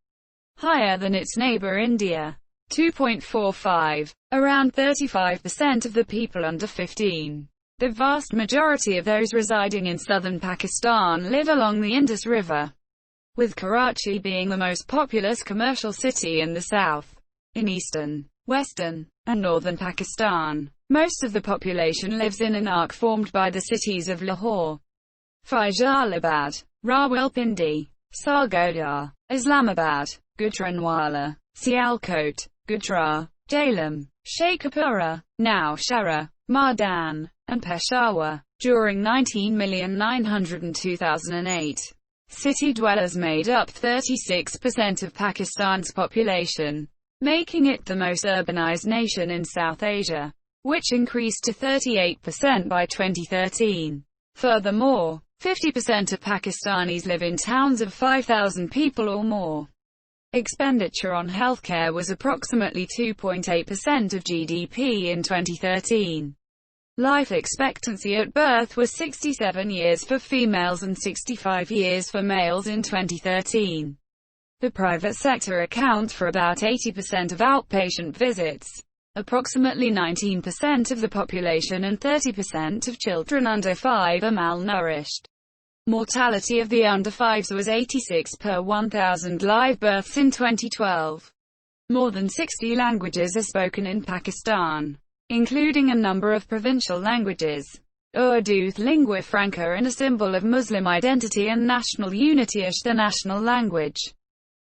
Speaker 1: higher than its neighbor India, 2.45. Around 35% of the people under 15. The vast majority of those residing in southern Pakistan live along the Indus River, with Karachi being the most populous commercial city in the south. In eastern, western, and northern Pakistan, most of the population lives in an arc formed by the cities of Lahore, Faisalabad, Rawalpindi, Sargodha, Islamabad, Gujranwala, Sialkot, Gujrat, Jhelum, Sheikhupura, Naushehra, Mardan, and Peshawar. During 19,902,008, city dwellers made up 36% of Pakistan's population, making it the most urbanized nation in South Asia, which increased to 38% by 2013. Furthermore, 50% of Pakistanis live in towns of 5,000 people or more. Expenditure on healthcare was approximately 2.8% of GDP in 2013. Life expectancy at birth was 67 years for females and 65 years for males in 2013. The private sector accounts for about 80% of outpatient visits. Approximately 19% of the population and 30% of children under 5 are malnourished. Mortality of the under 5s was 86 per 1,000 live births in 2012. More than 60 languages are spoken in Pakistan, including a number of provincial languages. Urdu, lingua franca and a symbol of Muslim identity and national unity, is the national language,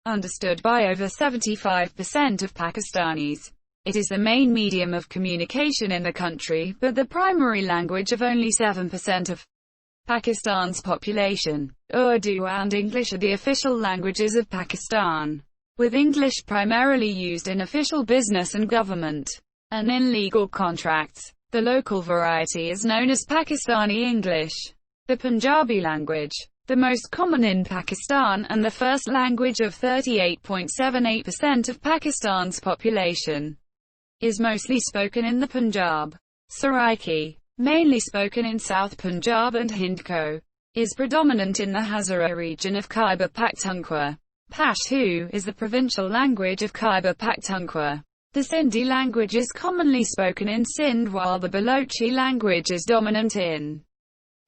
Speaker 1: understood by over 75% of Pakistanis. It is the main medium of communication in the country, but the primary language of only 7% of Pakistan's population. Urdu and English are the official languages of Pakistan, with English primarily used in official business and government, and in legal contracts. The local variety is known as Pakistani English. The Punjabi language, the most common in Pakistan and the first language of 38.78% of Pakistan's population, is mostly spoken in the Punjab. Saraiki, mainly spoken in South Punjab and Hindko, is predominant in the Hazara region of Khyber Pakhtunkhwa. Pashto is the provincial language of Khyber Pakhtunkhwa. The Sindhi language is commonly spoken in Sindh, while the Balochi language is dominant in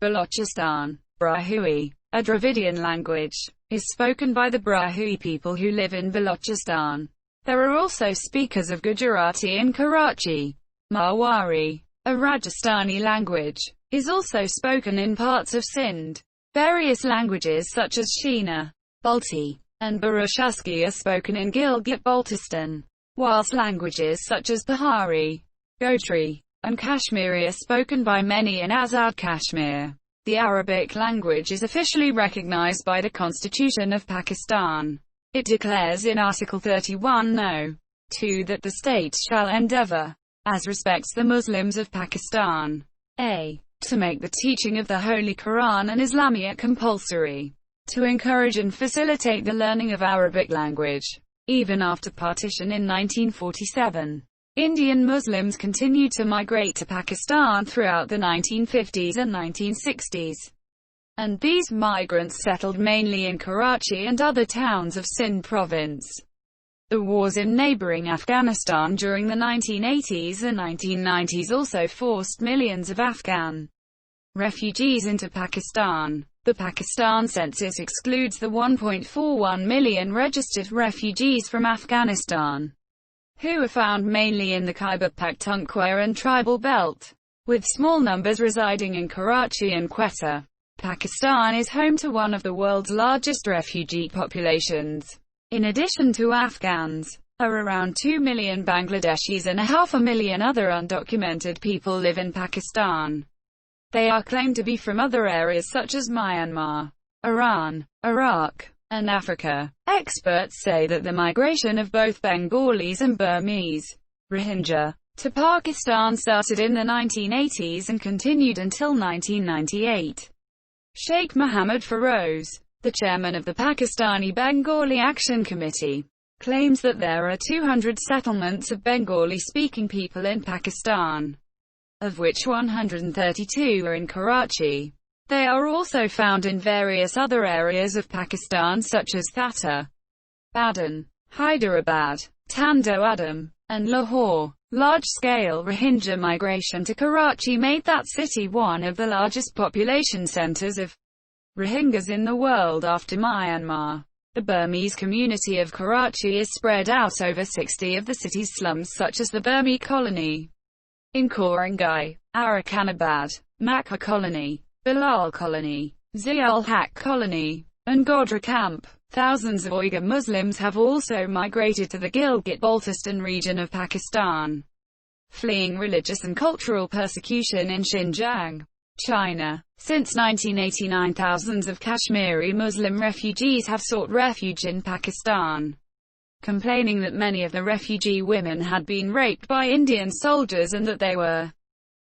Speaker 1: Balochistan. Brahui, a Dravidian language, is spoken by the Brahui people who live in Balochistan. There are also speakers of Gujarati in Karachi. Marwari, a Rajasthani language, is also spoken in parts of Sindh. Various languages such as Sheena, Balti, and Burushaski are spoken in Gilgit-Baltistan, whilst languages such as Pahari, Gotri, and Kashmiri are spoken by many in Azad Kashmir. The Arabic language is officially recognized by the Constitution of Pakistan. It declares in Article 31 No. 2 that the state shall endeavor, as respects the Muslims of Pakistan, a. to make the teaching of the Holy Quran and Islamia compulsory, to encourage and facilitate the learning of Arabic language. Even after partition in 1947, Indian Muslims continued to migrate to Pakistan throughout the 1950s and 1960s. And these migrants settled mainly in Karachi and other towns of Sindh province. The wars in neighboring Afghanistan during the 1980s and 1990s also forced millions of Afghan refugees into Pakistan. The Pakistan census excludes the 1.41 million registered refugees from Afghanistan, who are found mainly in the Khyber Pakhtunkhwa and tribal belt, with small numbers residing in Karachi and Quetta. Pakistan is home to one of the world's largest refugee populations. In addition to Afghans, around 2 million Bangladeshis and 500,000 other undocumented people live in Pakistan. They are claimed to be from other areas such as Myanmar, Iran, Iraq, and Africa. Experts say that the migration of both Bengalis and Burmese, Rohingya, to Pakistan started in the 1980s and continued until 1998. Sheikh Mohammed Feroz, the chairman of the Pakistani Bengali Action Committee, claims that there are 200 settlements of Bengali-speaking people in Pakistan, of which 132 are in Karachi. They are also found in various other areas of Pakistan such as Thatta, Aden, Hyderabad, Tando Adam, and Lahore. Large-scale Rohingya migration to Karachi made that city one of the largest population centers of Rohingyas in the world after Myanmar. The Burmese community of Karachi is spread out over 60 of the city's slums such as the Burmese colony in Korangai, Arakanabad, Makka colony, Bilal colony, Zia-ul-Haq colony, and Godra camp. Thousands of Uyghur Muslims have also migrated to the Gilgit-Baltistan region of Pakistan, fleeing religious and cultural persecution in Xinjiang, China. Since 1989, thousands of Kashmiri Muslim refugees have sought refuge in Pakistan, complaining that many of the refugee women had been raped by Indian soldiers and that they were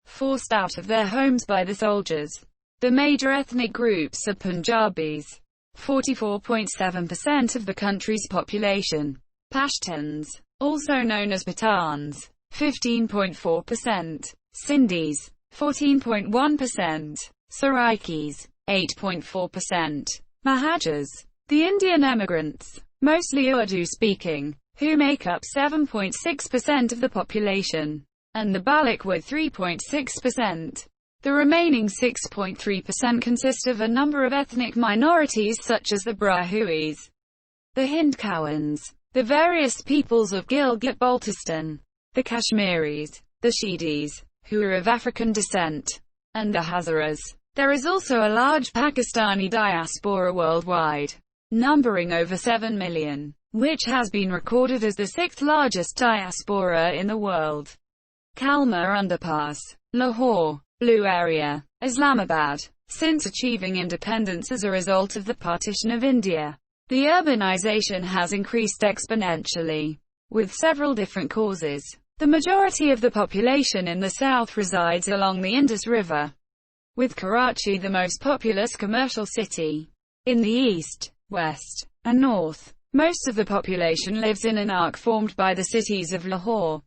Speaker 1: forced out of their homes by the soldiers. The major ethnic groups are Punjabis, 44.7% of the country's population, Pashtuns, also known as Pathans, 15.4%, Sindhis, 14.1%, Saraikis, 8.4%, Mahajars, the Indian immigrants, mostly Urdu-speaking, who make up 7.6% of the population, and the Baloch with 3.6%. The remaining 6.3% consist of a number of ethnic minorities such as the Brahuis, the Hindkowans, the various peoples of Gilgit-Baltistan, the Kashmiris, the Shidis, who are of African descent, and the Hazaras. There is also a large Pakistani diaspora worldwide, numbering over 7 million, which has been recorded as the sixth largest diaspora in the world. Kalma Underpass, Lahore, Blue Area, Islamabad. Since achieving independence as a result of the partition of India, the urbanization has increased exponentially, with several different causes. The majority of the population in the south resides along the Indus River, with Karachi the most populous commercial city. In the east, west, and north, most of the population lives in an arc formed by the cities of Lahore,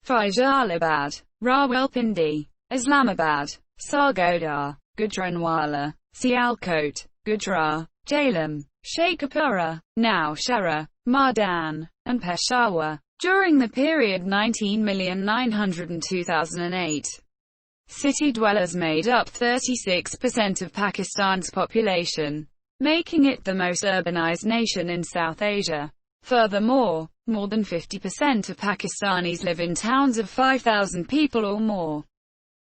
Speaker 1: Faisalabad, Rawalpindi, Islamabad, Sargodha, Gujranwala, Sialkot, Gujarat, Jhelum, Sheikhupura, Naushehra, Mardan, and Peshawar. During the period 19,902,008, city dwellers made up 36% of Pakistan's population, making it the most urbanized nation in South Asia. Furthermore, more than 50% of Pakistanis live in towns of 5,000 people or more.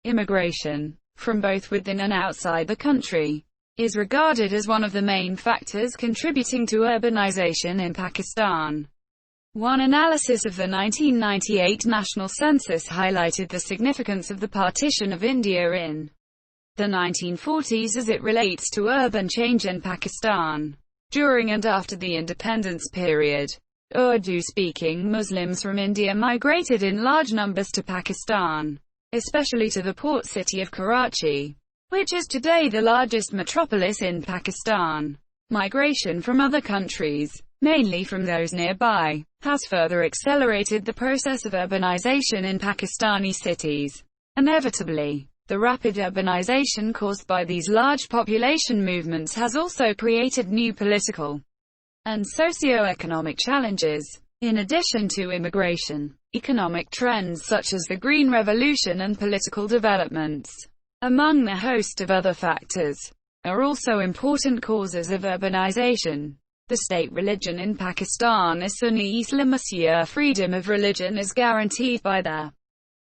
Speaker 1: Immigration, from both within and outside the country, is regarded as one of the main factors contributing to urbanization in Pakistan. One analysis of the 1998 national census highlighted the significance of the partition of India in the 1940s as it relates to urban change in Pakistan. During and after the independence period, Urdu-speaking Muslims from India migrated in large numbers to Pakistan, especially to the port city of Karachi, which is today the largest metropolis in Pakistan. Migration from other countries, mainly from those nearby, has further accelerated the process of urbanization in Pakistani cities. Inevitably, the rapid urbanization caused by these large population movements has also created new political and socio-economic challenges. In addition to immigration, economic trends such as the Green Revolution and political developments, among the host of other factors, are also important causes of urbanization. The state religion in Pakistan is Sunni Islamiyya. Freedom of religion is guaranteed by the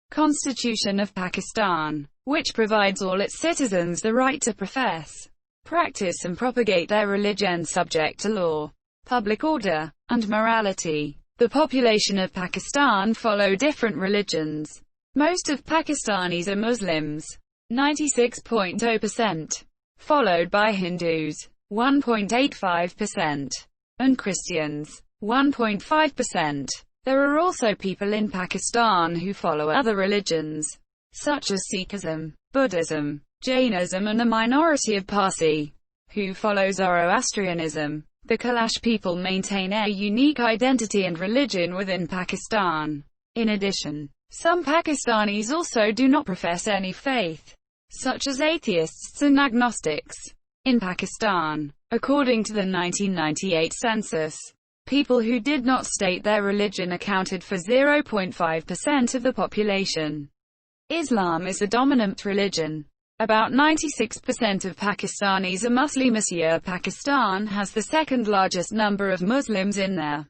Speaker 1: Constitution of Pakistan, which provides all its citizens the right to profess, practice and propagate their religion subject to law, public order, and morality. The population of Pakistan follow different religions. Most of Pakistanis are Muslims, 96.0%, followed by Hindus, 1.85%, and Christians, 1.5%. There are also people in Pakistan who follow other religions, such as Sikhism, Buddhism, Jainism, and a minority of Parsi, who follow Zoroastrianism. The Kalash people maintain a unique identity and religion within Pakistan. In addition, some Pakistanis also do not profess any faith. such as atheists and agnostics. In Pakistan, according to the 1998 census, people who did not state their religion accounted for 0.5% of the population. Islam is the dominant religion. About 96% of Pakistanis are Muslims. Pakistan has the second largest number of Muslims in the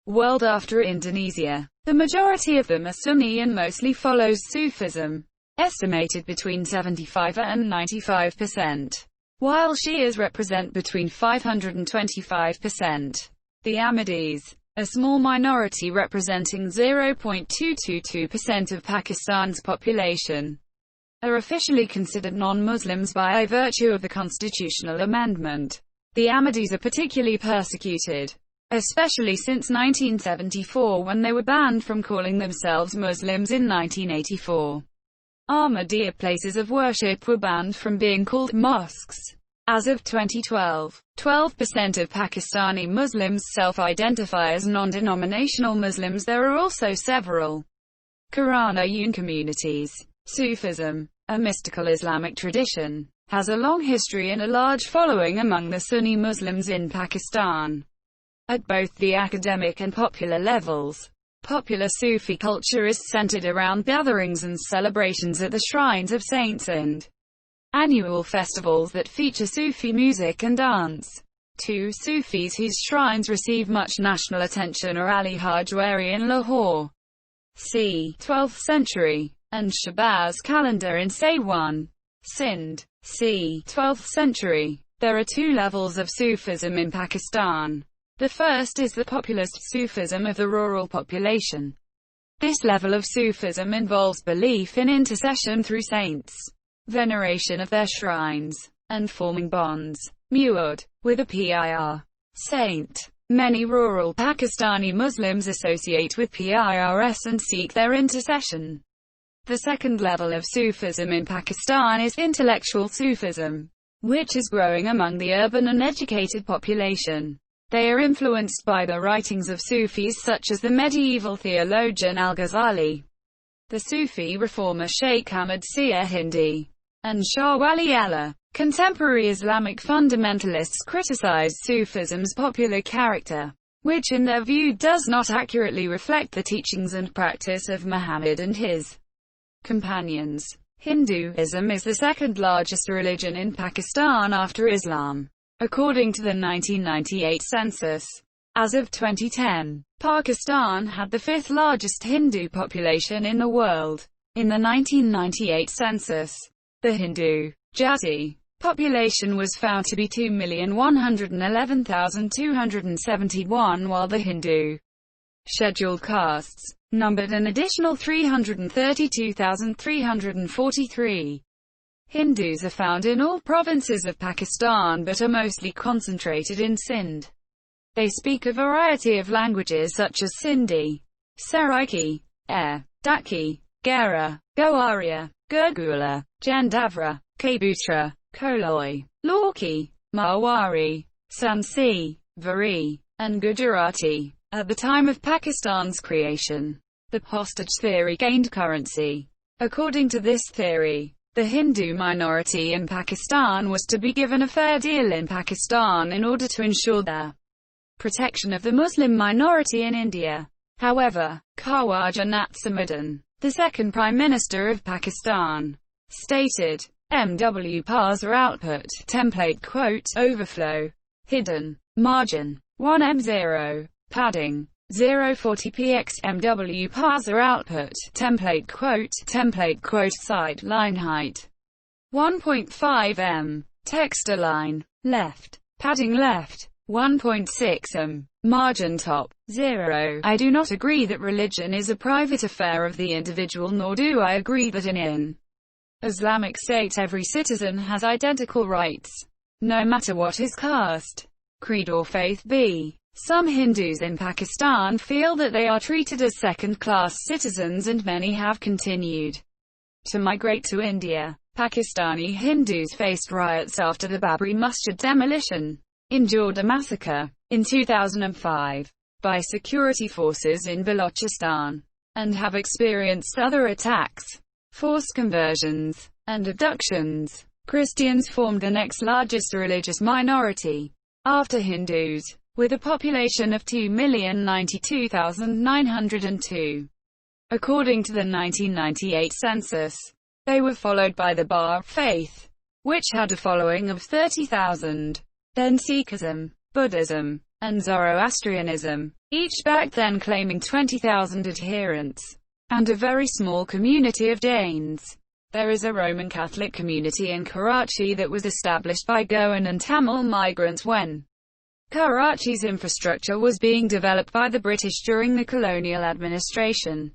Speaker 1: world after Indonesia. The majority of them are Sunni and mostly follows Sufism, estimated between 75 and 95%, while Shias represent between 500 and 25%. The Ahmadis, a small minority representing 0.222% of Pakistan's population, are officially considered non-Muslims by virtue of the constitutional amendment. The Ahmadis are particularly persecuted, especially since 1974 when they were banned from calling themselves Muslims in 1984. Ahmadiyya places of worship were banned from being called mosques. As of 2012, 12% of Pakistani Muslims self-identify as non-denominational Muslims. There are also several Qur'an communities. Sufism, a mystical Islamic tradition, has a long history and a large following among the Sunni Muslims in Pakistan. At both the academic and popular levels, popular Sufi culture is centered around gatherings and celebrations at the shrines of saints and annual festivals that feature Sufi music and dance. Two Sufis whose shrines receive much national attention are Ali Hajwari in Lahore, c. 12th century, and Shahbaz Calendar in Saiwan, Sindh, c. 12th century. There are two levels of Sufism in Pakistan. The first is the populist Sufism of the rural population. This level of Sufism involves belief in intercession through saints, veneration of their shrines, and forming bonds, mu'ud, with a PIR saint. Many rural Pakistani Muslims associate with PIRS and seek their intercession. The second level of Sufism in Pakistan is intellectual Sufism, which is growing among the urban and educated population. They are influenced by the writings of Sufis such as the medieval theologian Al-Ghazali, the Sufi reformer Sheikh Ahmad Sia Hindi, and Shah Wali Allah. Contemporary Islamic fundamentalists criticize Sufism's popular character, which in their view does not accurately reflect the teachings and practice of Muhammad and his companions. Hinduism is the second largest religion in Pakistan after Islam, according to the 1998 census. As of 2010, Pakistan had the fifth largest Hindu population in the world. In the 1998 census, the Hindu Jati population was found to be 2,111,271, while the Hindu scheduled castes numbered an additional 332,343. Hindus are found in all provinces of Pakistan but are mostly concentrated in Sindh. They speak a variety of languages such as Sindhi, Saraiki, Daki, Gera, Goaria, Gurgula, Jandavra, Kabutra, Koloi, Lorki, Marwari, Sansi, Vari, and Gujarati. At the time of Pakistan's creation, the hostage theory gained currency. According to this theory, the Hindu minority in Pakistan was to be given a fair deal in Pakistan in order to ensure the protection of the Muslim minority in India. However, Khawaja Nazimuddin, the second Prime Minister of Pakistan, stated, MW parser output, template quote, overflow, hidden, margin, 1M0, padding, 040px MW parser output, template quote, site line height, 1.5 m, text align, left, padding left, 1.6 m, margin top, 0. I do not agree that religion is a private affair of the individual, nor do I agree that in an Islamic state every citizen has identical rights, no matter what his caste, creed or faith be. Some Hindus in Pakistan feel that they are treated as second-class citizens, and many have continued to migrate to India. Pakistani Hindus faced riots after the Babri Masjid demolition, endured a massacre in 2005 by security forces in Balochistan, and have experienced other attacks, forced conversions, and abductions. Christians formed the next largest religious minority, after Hindus, with a population of 2,092,902. According to the 1998 census, they were followed by the Bahá'í faith, which had a following of 30,000. Then Sikhism, Buddhism, and Zoroastrianism, each back then claiming 20,000 adherents, and a very small community of Jains. There is a Roman Catholic community in Karachi that was established by Goan and Tamil migrants when Karachi's infrastructure was being developed by the British during the colonial administration.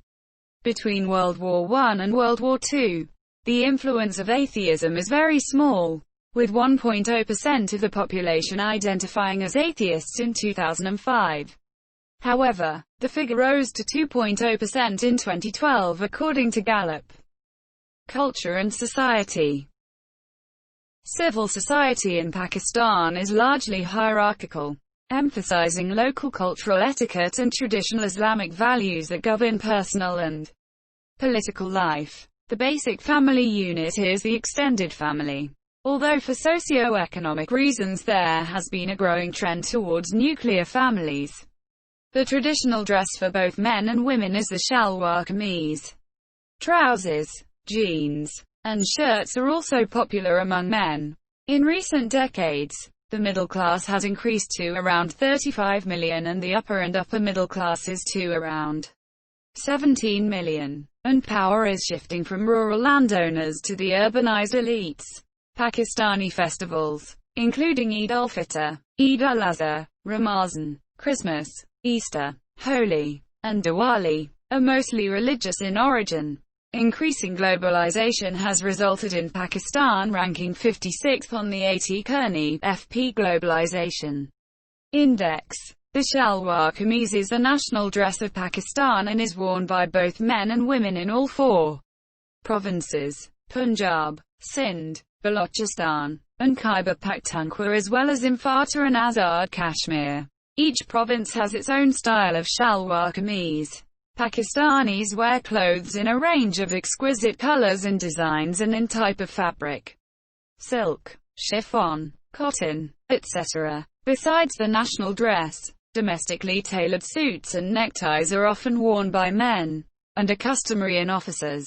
Speaker 1: Between World War I and World War II, the influence of atheism is very small, with 1.0% of the population identifying as atheists in 2005. However, the figure rose to 2.0% in 2012 according to Gallup. Culture and society. Civil society in Pakistan is largely hierarchical, emphasizing local cultural etiquette and traditional Islamic values that govern personal and political life. The basic family unit is the extended family, although for socio-economic reasons there has been a growing trend towards nuclear families. The traditional dress for both men and women is the shalwar kameez. Trousers, jeans, and shirts are also popular among men. In recent decades, the middle class has increased to around 35 million and the upper and upper middle classes to around 17 million, and power is shifting from rural landowners to the urbanized elites. Pakistani festivals, including Eid al-Fitr, Eid al-Adha, Ramazan, Christmas, Easter, Holi, and Diwali, are mostly religious in origin. Increasing globalization has resulted in Pakistan ranking 56th on the ffmpeg Globalization Index. The shalwar kameez is the national dress of Pakistan and is worn by both men and women in all four provinces: Punjab, Sindh, Balochistan, and Khyber Pakhtunkhwa, as well as in Fata and Azad Kashmir. Each province has its own style of shalwar kameez. Pakistanis wear clothes in a range of exquisite colors and designs and in type of fabric: silk, chiffon, cotton, etc. Besides the national dress, domestically tailored suits and neckties are often worn by men, and are customary in offices,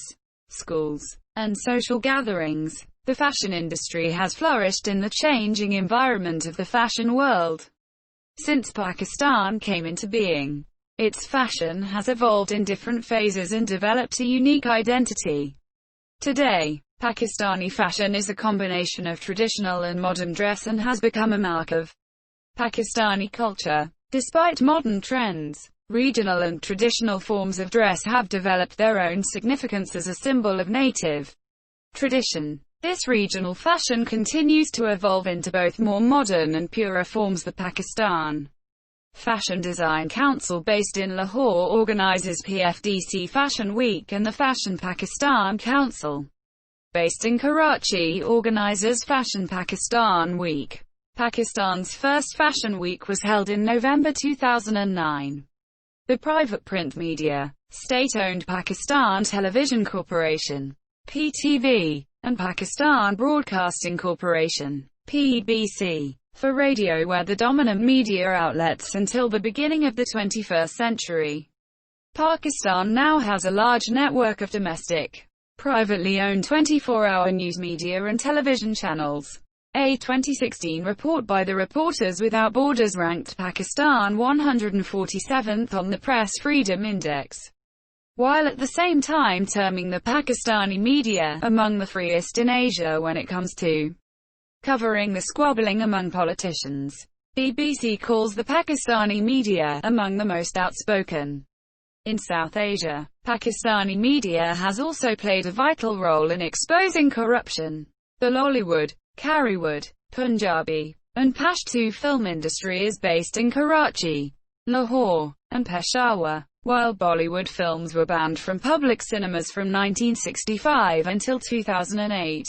Speaker 1: schools, and social gatherings. The fashion industry has flourished in the changing environment of the fashion world. Since Pakistan came into being, its fashion has evolved in different phases and developed a unique identity. Today, Pakistani fashion is a combination of traditional and modern dress and has become a mark of Pakistani culture. Despite modern trends, regional and traditional forms of dress have developed their own significance as a symbol of native tradition. This regional fashion continues to evolve into both more modern and purer forms. The Pakistan Fashion Design Council, based in Lahore, organizes PFDC Fashion Week, and the Fashion Pakistan Council, based in Karachi, organizes Fashion Pakistan Week. Pakistan's first Fashion Week was held in November 2009. The private print media, state-owned Pakistan Television Corporation, PTV, and Pakistan Broadcasting Corporation, PBC, for radio were the dominant media outlets until the beginning of the 21st century. Pakistan now has a large network of domestic, privately owned 24-hour news media and television channels. A 2016 report by the Reporters Without Borders ranked Pakistan 147th on the Press Freedom Index, while at the same time terming the Pakistani media among the freest in Asia when it comes to covering the squabbling among politicians. BBC calls the Pakistani media among the most outspoken in South Asia. Pakistani media has also played a vital role in exposing corruption. The Lollywood, Karywood, Punjabi, and Pashto film industry is based in Karachi, Lahore, and Peshawar. While Bollywood films were banned from public cinemas from 1965 until 2008,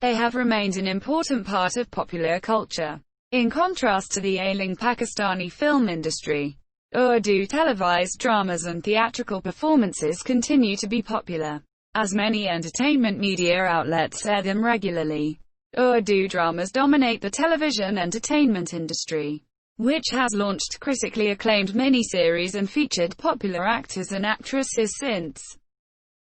Speaker 1: they have remained an important part of popular culture. In contrast to the ailing Pakistani film industry, Urdu televised dramas and theatrical performances continue to be popular. as many entertainment media outlets air them regularly. Urdu dramas dominate the television entertainment industry, which has launched critically acclaimed miniseries and featured popular actors and actresses since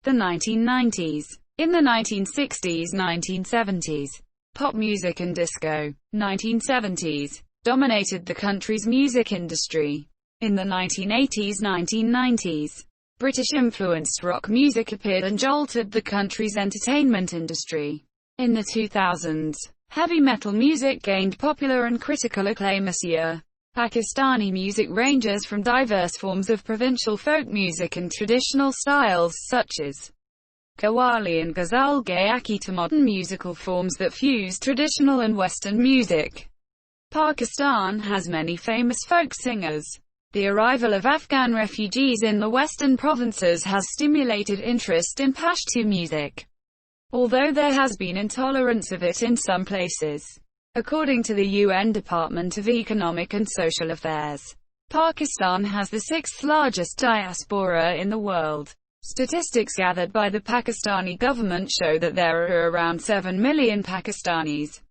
Speaker 1: the 1990s. In the 1960s, 1970s, pop music and disco, 1970s, dominated the country's music industry. In the 1980s, 1990s, British-influenced rock music appeared and jolted the country's entertainment industry. In the 2000s, heavy metal music gained popular and critical acclaim this year. Pakistani music ranges from diverse forms of provincial folk music and traditional styles such as Qawwali and Ghazal Gayaki to modern musical forms that fuse traditional and Western music. Pakistan has many famous folk singers. The arrival of Afghan refugees in the western provinces has stimulated interest in Pashto music, although there has been intolerance of it in some places. According to the UN Department of Economic and Social Affairs, Pakistan has the sixth largest diaspora in the world. Statistics gathered by the Pakistani government show that there are around 7 million Pakistanis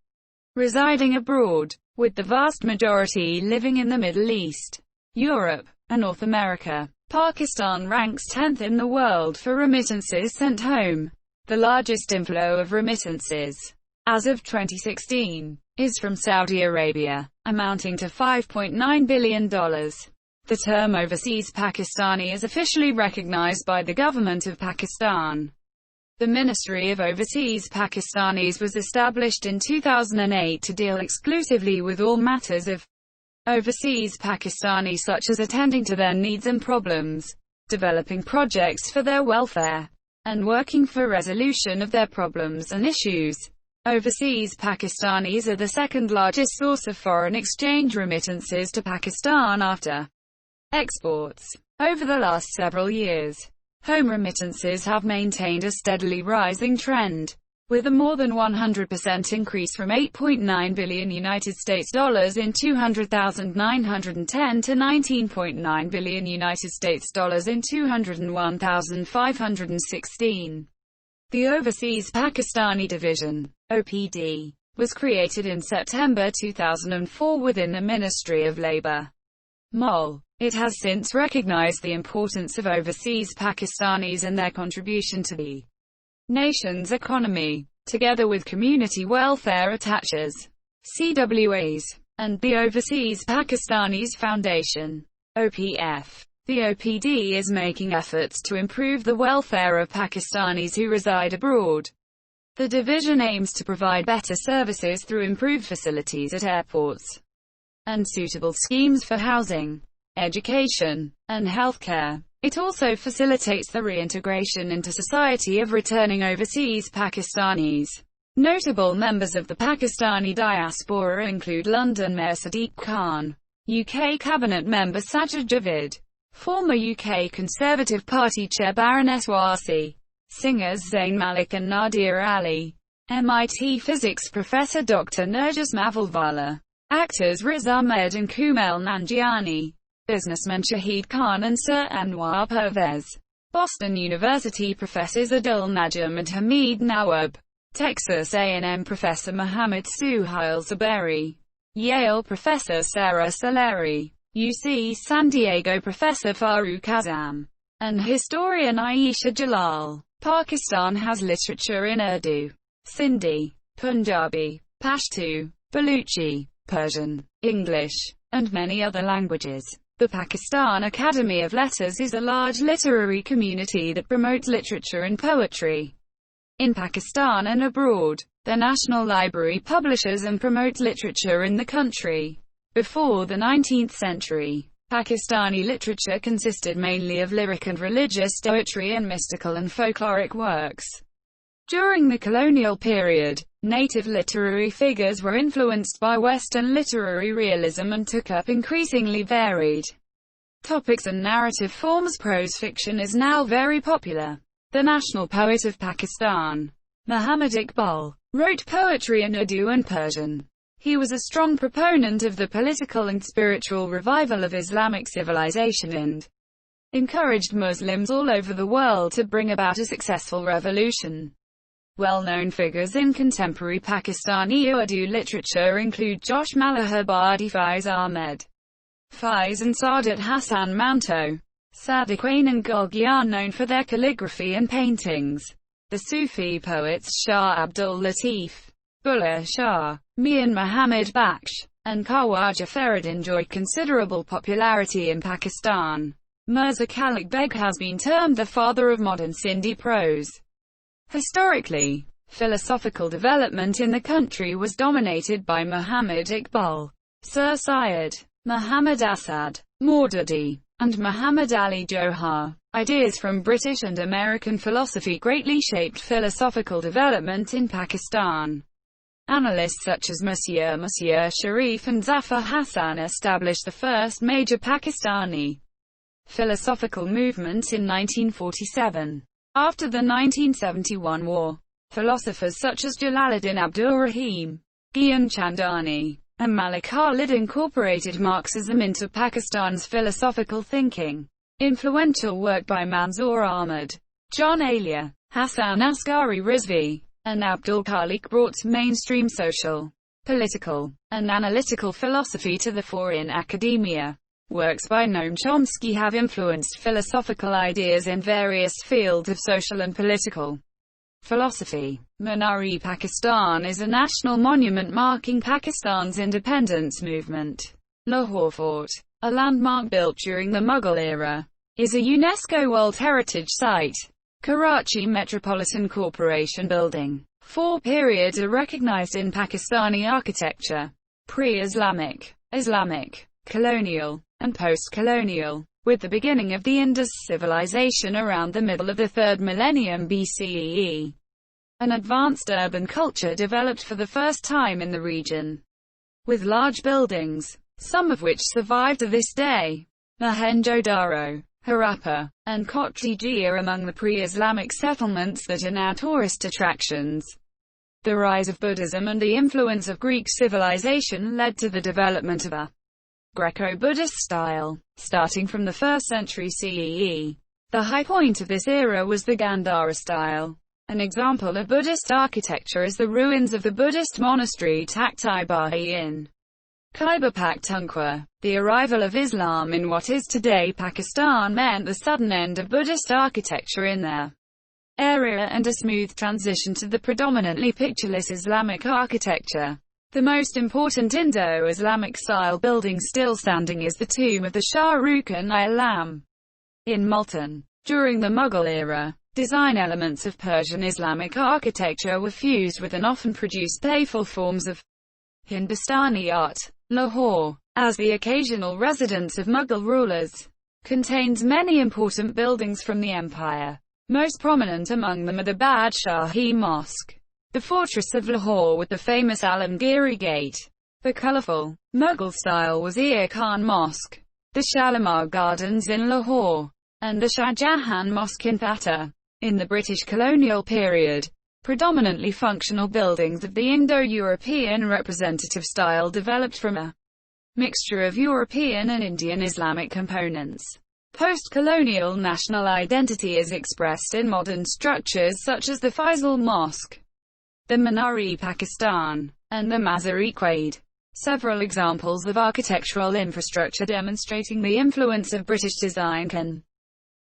Speaker 1: residing abroad, with the vast majority living in the Middle East, Europe, and North America. Pakistan ranks 10th in the world for remittances sent home. The largest inflow of remittances, as of 2016, is from Saudi Arabia, amounting to $5.9 billion. The term overseas Pakistani is officially recognized by the government of Pakistan. The Ministry of Overseas Pakistanis was established in 2008 to deal exclusively with all matters of overseas Pakistani, such as attending to their needs and problems, developing projects for their welfare, and working for resolution of their problems and issues. Overseas Pakistanis are the second largest source of foreign exchange remittances to Pakistan after exports. Over the last several years, home remittances have maintained a steadily rising trend, with a more than 100% increase from $8.9 billion United States dollars in 200,910 to $19.9 billion United States dollars in 201,516. The Overseas Pakistani Division, OPD, was created in September 2004 within the Ministry of Labour. MOL. It has since recognized the importance of overseas Pakistanis and their contribution to the nation's economy, together with community welfare attaches, CWAs, and the Overseas Pakistanis Foundation, OPF. The OPD is making efforts to improve the welfare of Pakistanis who reside abroad. The division aims to provide better services through improved facilities at airports and suitable schemes for housing, education, and healthcare. It also facilitates the reintegration into society of returning overseas Pakistanis. Notable members of the Pakistani diaspora include London Mayor Sadiq Khan, UK Cabinet member Sajid Javid, former UK Conservative Party Chair Baroness Wasi, singers Zayn Malik and Nadir Ali, MIT physics professor Dr. Nerjis Mavalwala, actors Riz Ahmed and Kumail Nanjiani, businessmen Shahid Khan and Sir Anwar Pervez, Boston University professors Adil Najam and Hamid Nawab, Texas A&M professor Mohammed Suhail Zaberi, Yale professor Sarah Saleri, UC San Diego professor Farooq Azam, and historian Aisha Jalal. Pakistan has literature in Urdu, Sindhi, Punjabi, Pashto, Baluchi, Persian, English, and many other languages. The Pakistan Academy of Letters is a large literary community that promotes literature and poetry in Pakistan and abroad. The National Library publishes and promotes literature in the country. Before the 19th century, Pakistani literature consisted mainly of lyric and religious poetry and mystical and folkloric works. During the colonial period, native literary figures were influenced by Western literary realism and took up increasingly varied topics and narrative forms. Prose fiction is now very popular. The national poet of Pakistan, Muhammad Iqbal, wrote poetry in Urdu and Persian. He was a strong proponent of the political and spiritual revival of Islamic civilization and encouraged Muslims all over the world to bring about a successful revolution. Well-known figures in contemporary Pakistani Urdu literature include Josh Malahabadi, Faiz Ahmed, Faiz and Saadat Hassan Manto. Sadiquain and Ghoghi are known for their calligraphy and paintings. The Sufi poets Shah Abdul Latif, Bulleh Shah, Mian Muhammad Baksh, and Khawaja Ferid enjoyed considerable popularity in Pakistan. Mirza Khalid Beg has been termed the father of modern Sindhi prose. Historically, philosophical development in the country was dominated by Muhammad Iqbal, Sir Syed Muhammad Asad, Maududi, and Muhammad Ali Johar. Ideas from British and American philosophy greatly shaped philosophical development in Pakistan. Analysts such as Monsieur Sharif and Zafar Hassan established the first major Pakistani philosophical movement in 1947. After the 1971 war, philosophers such as Jalaluddin Abdul Rahim, Gyan Chandani, and Malik Khalid incorporated Marxism into Pakistan's philosophical thinking. Influential work by Manzoor Ahmad, John Alia, Hassan Asghari Rizvi, and Abdul Khalik brought mainstream social, political, and analytical philosophy to the fore in academia. Works by Noam Chomsky have influenced philosophical ideas in various fields of social and political philosophy. Minar-e-Pakistan is a national monument marking Pakistan's independence movement. Lahore Fort, a landmark built during the Mughal era, is a UNESCO World Heritage Site. Karachi Metropolitan Corporation Building. 4 periods are recognized in Pakistani architecture: pre-Islamic, Islamic, colonial, and post-colonial, with the beginning of the Indus civilization around the middle of the 3rd millennium BCE. An advanced urban culture developed for the first time in the region, with large buildings, some of which survive to this day. Mohenjo-daro, Harappa, and Kotiji are among the pre-Islamic settlements that are now tourist attractions. The rise of Buddhism and the influence of Greek civilization led to the development of a Greco-Buddhist style, starting from the 1st century CE. The high point of this era was the Gandhara style. An example of Buddhist architecture is the ruins of the Buddhist monastery Takti Bahi in Khyber Pakhtunkhwa. The arrival of Islam in what is today Pakistan meant the sudden end of Buddhist architecture in their area and a smooth transition to the predominantly pictureless Islamic architecture. The most important Indo-Islamic style building still standing is the tomb of the Shah Rukn-i-Alam in Multan. During the Mughal era, design elements of Persian Islamic architecture were fused with and often produced playful forms of Hindustani art. Lahore, as the occasional residence of Mughal rulers, contains many important buildings from the empire. Most prominent among them are the Badshahi Mosque, the fortress of Lahore with the famous Alamgiri Gate, the colourful, Mughal-style Wazir Khan Mosque, the Shalimar Gardens in Lahore, and the Shah Jahan Mosque in Thatta. In the British colonial period, predominantly functional buildings of the Indo-European representative style developed from a mixture of European and Indian Islamic components. Post-colonial national identity is expressed in modern structures such as the Faisal Mosque, the Minar-e-Pakistan, and the Mazar-e-Quaid. Several examples of architectural infrastructure demonstrating the influence of British design can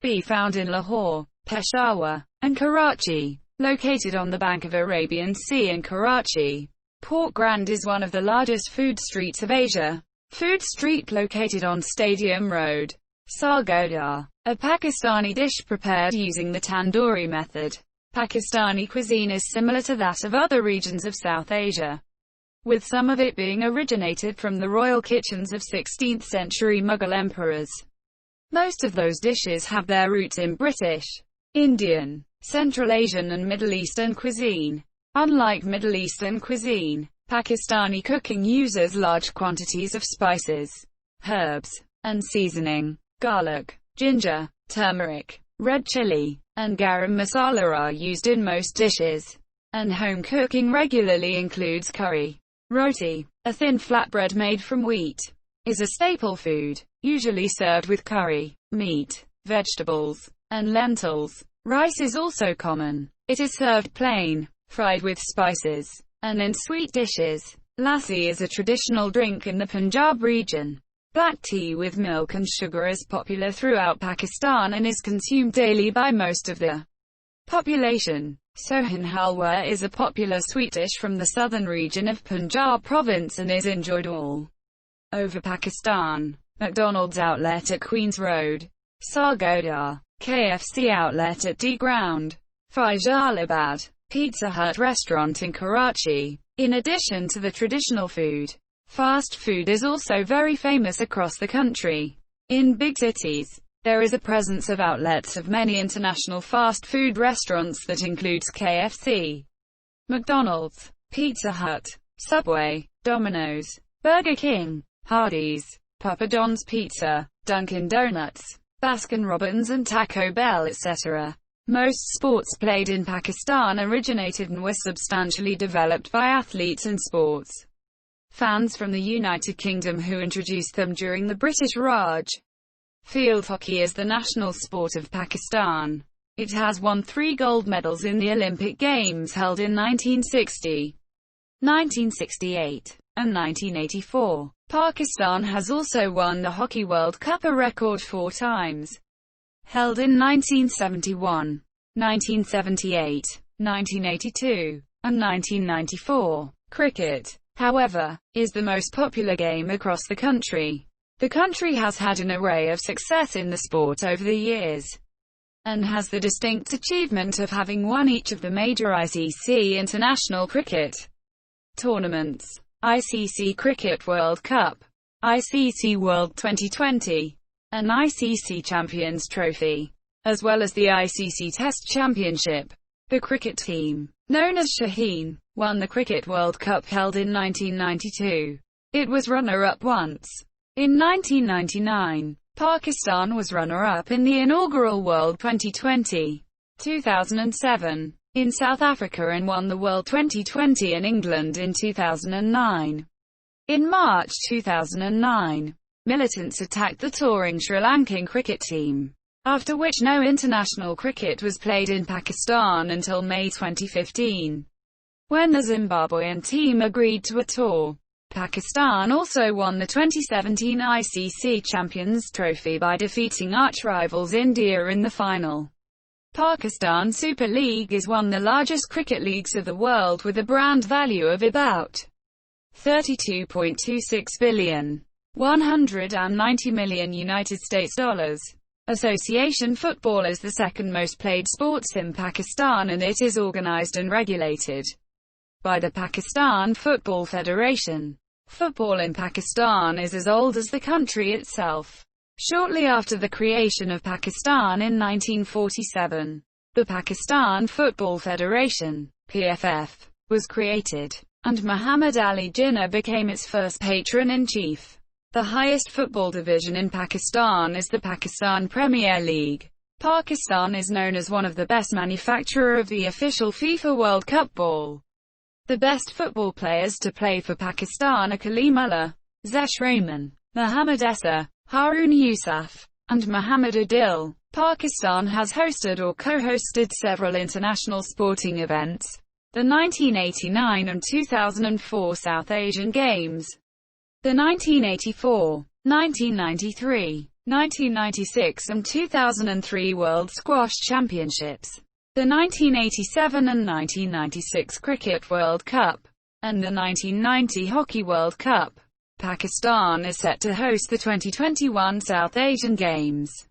Speaker 1: be found in Lahore, Peshawar, and Karachi. Located on the bank of Arabian Sea in Karachi, Port Grand is one of the largest food streets of Asia. Food Street located on Stadium Road. Sargodha, a Pakistani dish prepared using the tandoori method. Pakistani cuisine is similar to that of other regions of South Asia, with some of it being originated from the royal kitchens of 16th century Mughal emperors. Most of those dishes have their roots in British, Indian, Central Asian and Middle Eastern cuisine. Unlike Middle Eastern cuisine, Pakistani cooking uses large quantities of spices, herbs, and seasoning. Garlic, ginger, turmeric, red chili, and garam masala are used in most dishes, and home cooking regularly includes curry. Roti, a thin flatbread made from wheat, is a staple food, usually served with curry, meat, vegetables, and lentils. Rice is also common. It is served plain, fried with spices, and in sweet dishes. Lassi is a traditional drink in the Punjab region. Black tea with milk and sugar is popular throughout Pakistan and is consumed daily by most of the population. Sohan halwa is a popular sweet dish from the southern region of Punjab province and is enjoyed all over Pakistan. McDonald's outlet at Queen's Road. Sargodha. KFC outlet at D Ground. Faisalabad. Pizza Hut restaurant in Karachi. In addition to the traditional food, fast food is also very famous across the country. In big cities, there is a presence of outlets of many international fast food restaurants that includes KFC, McDonald's, Pizza Hut, Subway, Domino's, Burger King, Hardee's, Papa John's Pizza, Dunkin' Donuts, Baskin-Robbins and Taco Bell, etc. Most sports played in Pakistan originated and were substantially developed by athletes and sports fans from the United Kingdom who introduced them during the British Raj. Field hockey is the national sport of Pakistan. It has won 3 gold medals in the Olympic Games held in 1960, 1968, and 1984. Pakistan has also won the Hockey World Cup a record 4 times. Held in 1971, 1978, 1982, and 1994. Cricket, however, is the most popular game across the country. The country has had an array of success in the sport over the years, and has the distinct achievement of having won each of the major ICC international cricket tournaments: ICC Cricket World Cup, ICC World 2020, and ICC Champions Trophy, as well as the ICC Test Championship. The cricket team, known as Shaheen, won the Cricket World Cup held in 1992. It was runner-up once. In 1999, Pakistan was runner-up in the inaugural World 2020, 2007, in South Africa and won the World 2020 in England in 2009. In March 2009, militants attacked the touring Sri Lankan cricket team, after which no international cricket was played in Pakistan until May 2015, when the Zimbabwean team agreed to a tour. Pakistan also won the 2017 ICC Champions Trophy by defeating arch-rivals India in the final. Pakistan Super League is one of the largest cricket leagues of the world with a brand value of about $32.26 billion, 190 million United States dollars. Association football is the second most played sports in Pakistan and it is organized and regulated by the Pakistan Football Federation. Football in Pakistan is as old as the country itself. Shortly after the creation of Pakistan in 1947, the Pakistan Football Federation, PFF, was created, and Muhammad Ali Jinnah became its first patron-in-chief. The highest football division in Pakistan is the Pakistan Premier League. Pakistan is known as one of the best manufacturer of the official FIFA World Cup ball. The best football players to play for Pakistan are Kalimullah, Zesh Rahman, Mohammad Essa, Harun Yusuf, and Muhammad Adil. Pakistan has hosted or co-hosted several international sporting events: the 1989 and 2004 South Asian Games, the 1984, 1993, 1996 and 2003 World Squash Championships, the 1987 and 1996 Cricket World Cup, and the 1990 Hockey World Cup. Pakistan is set to host the 2021 South Asian Games.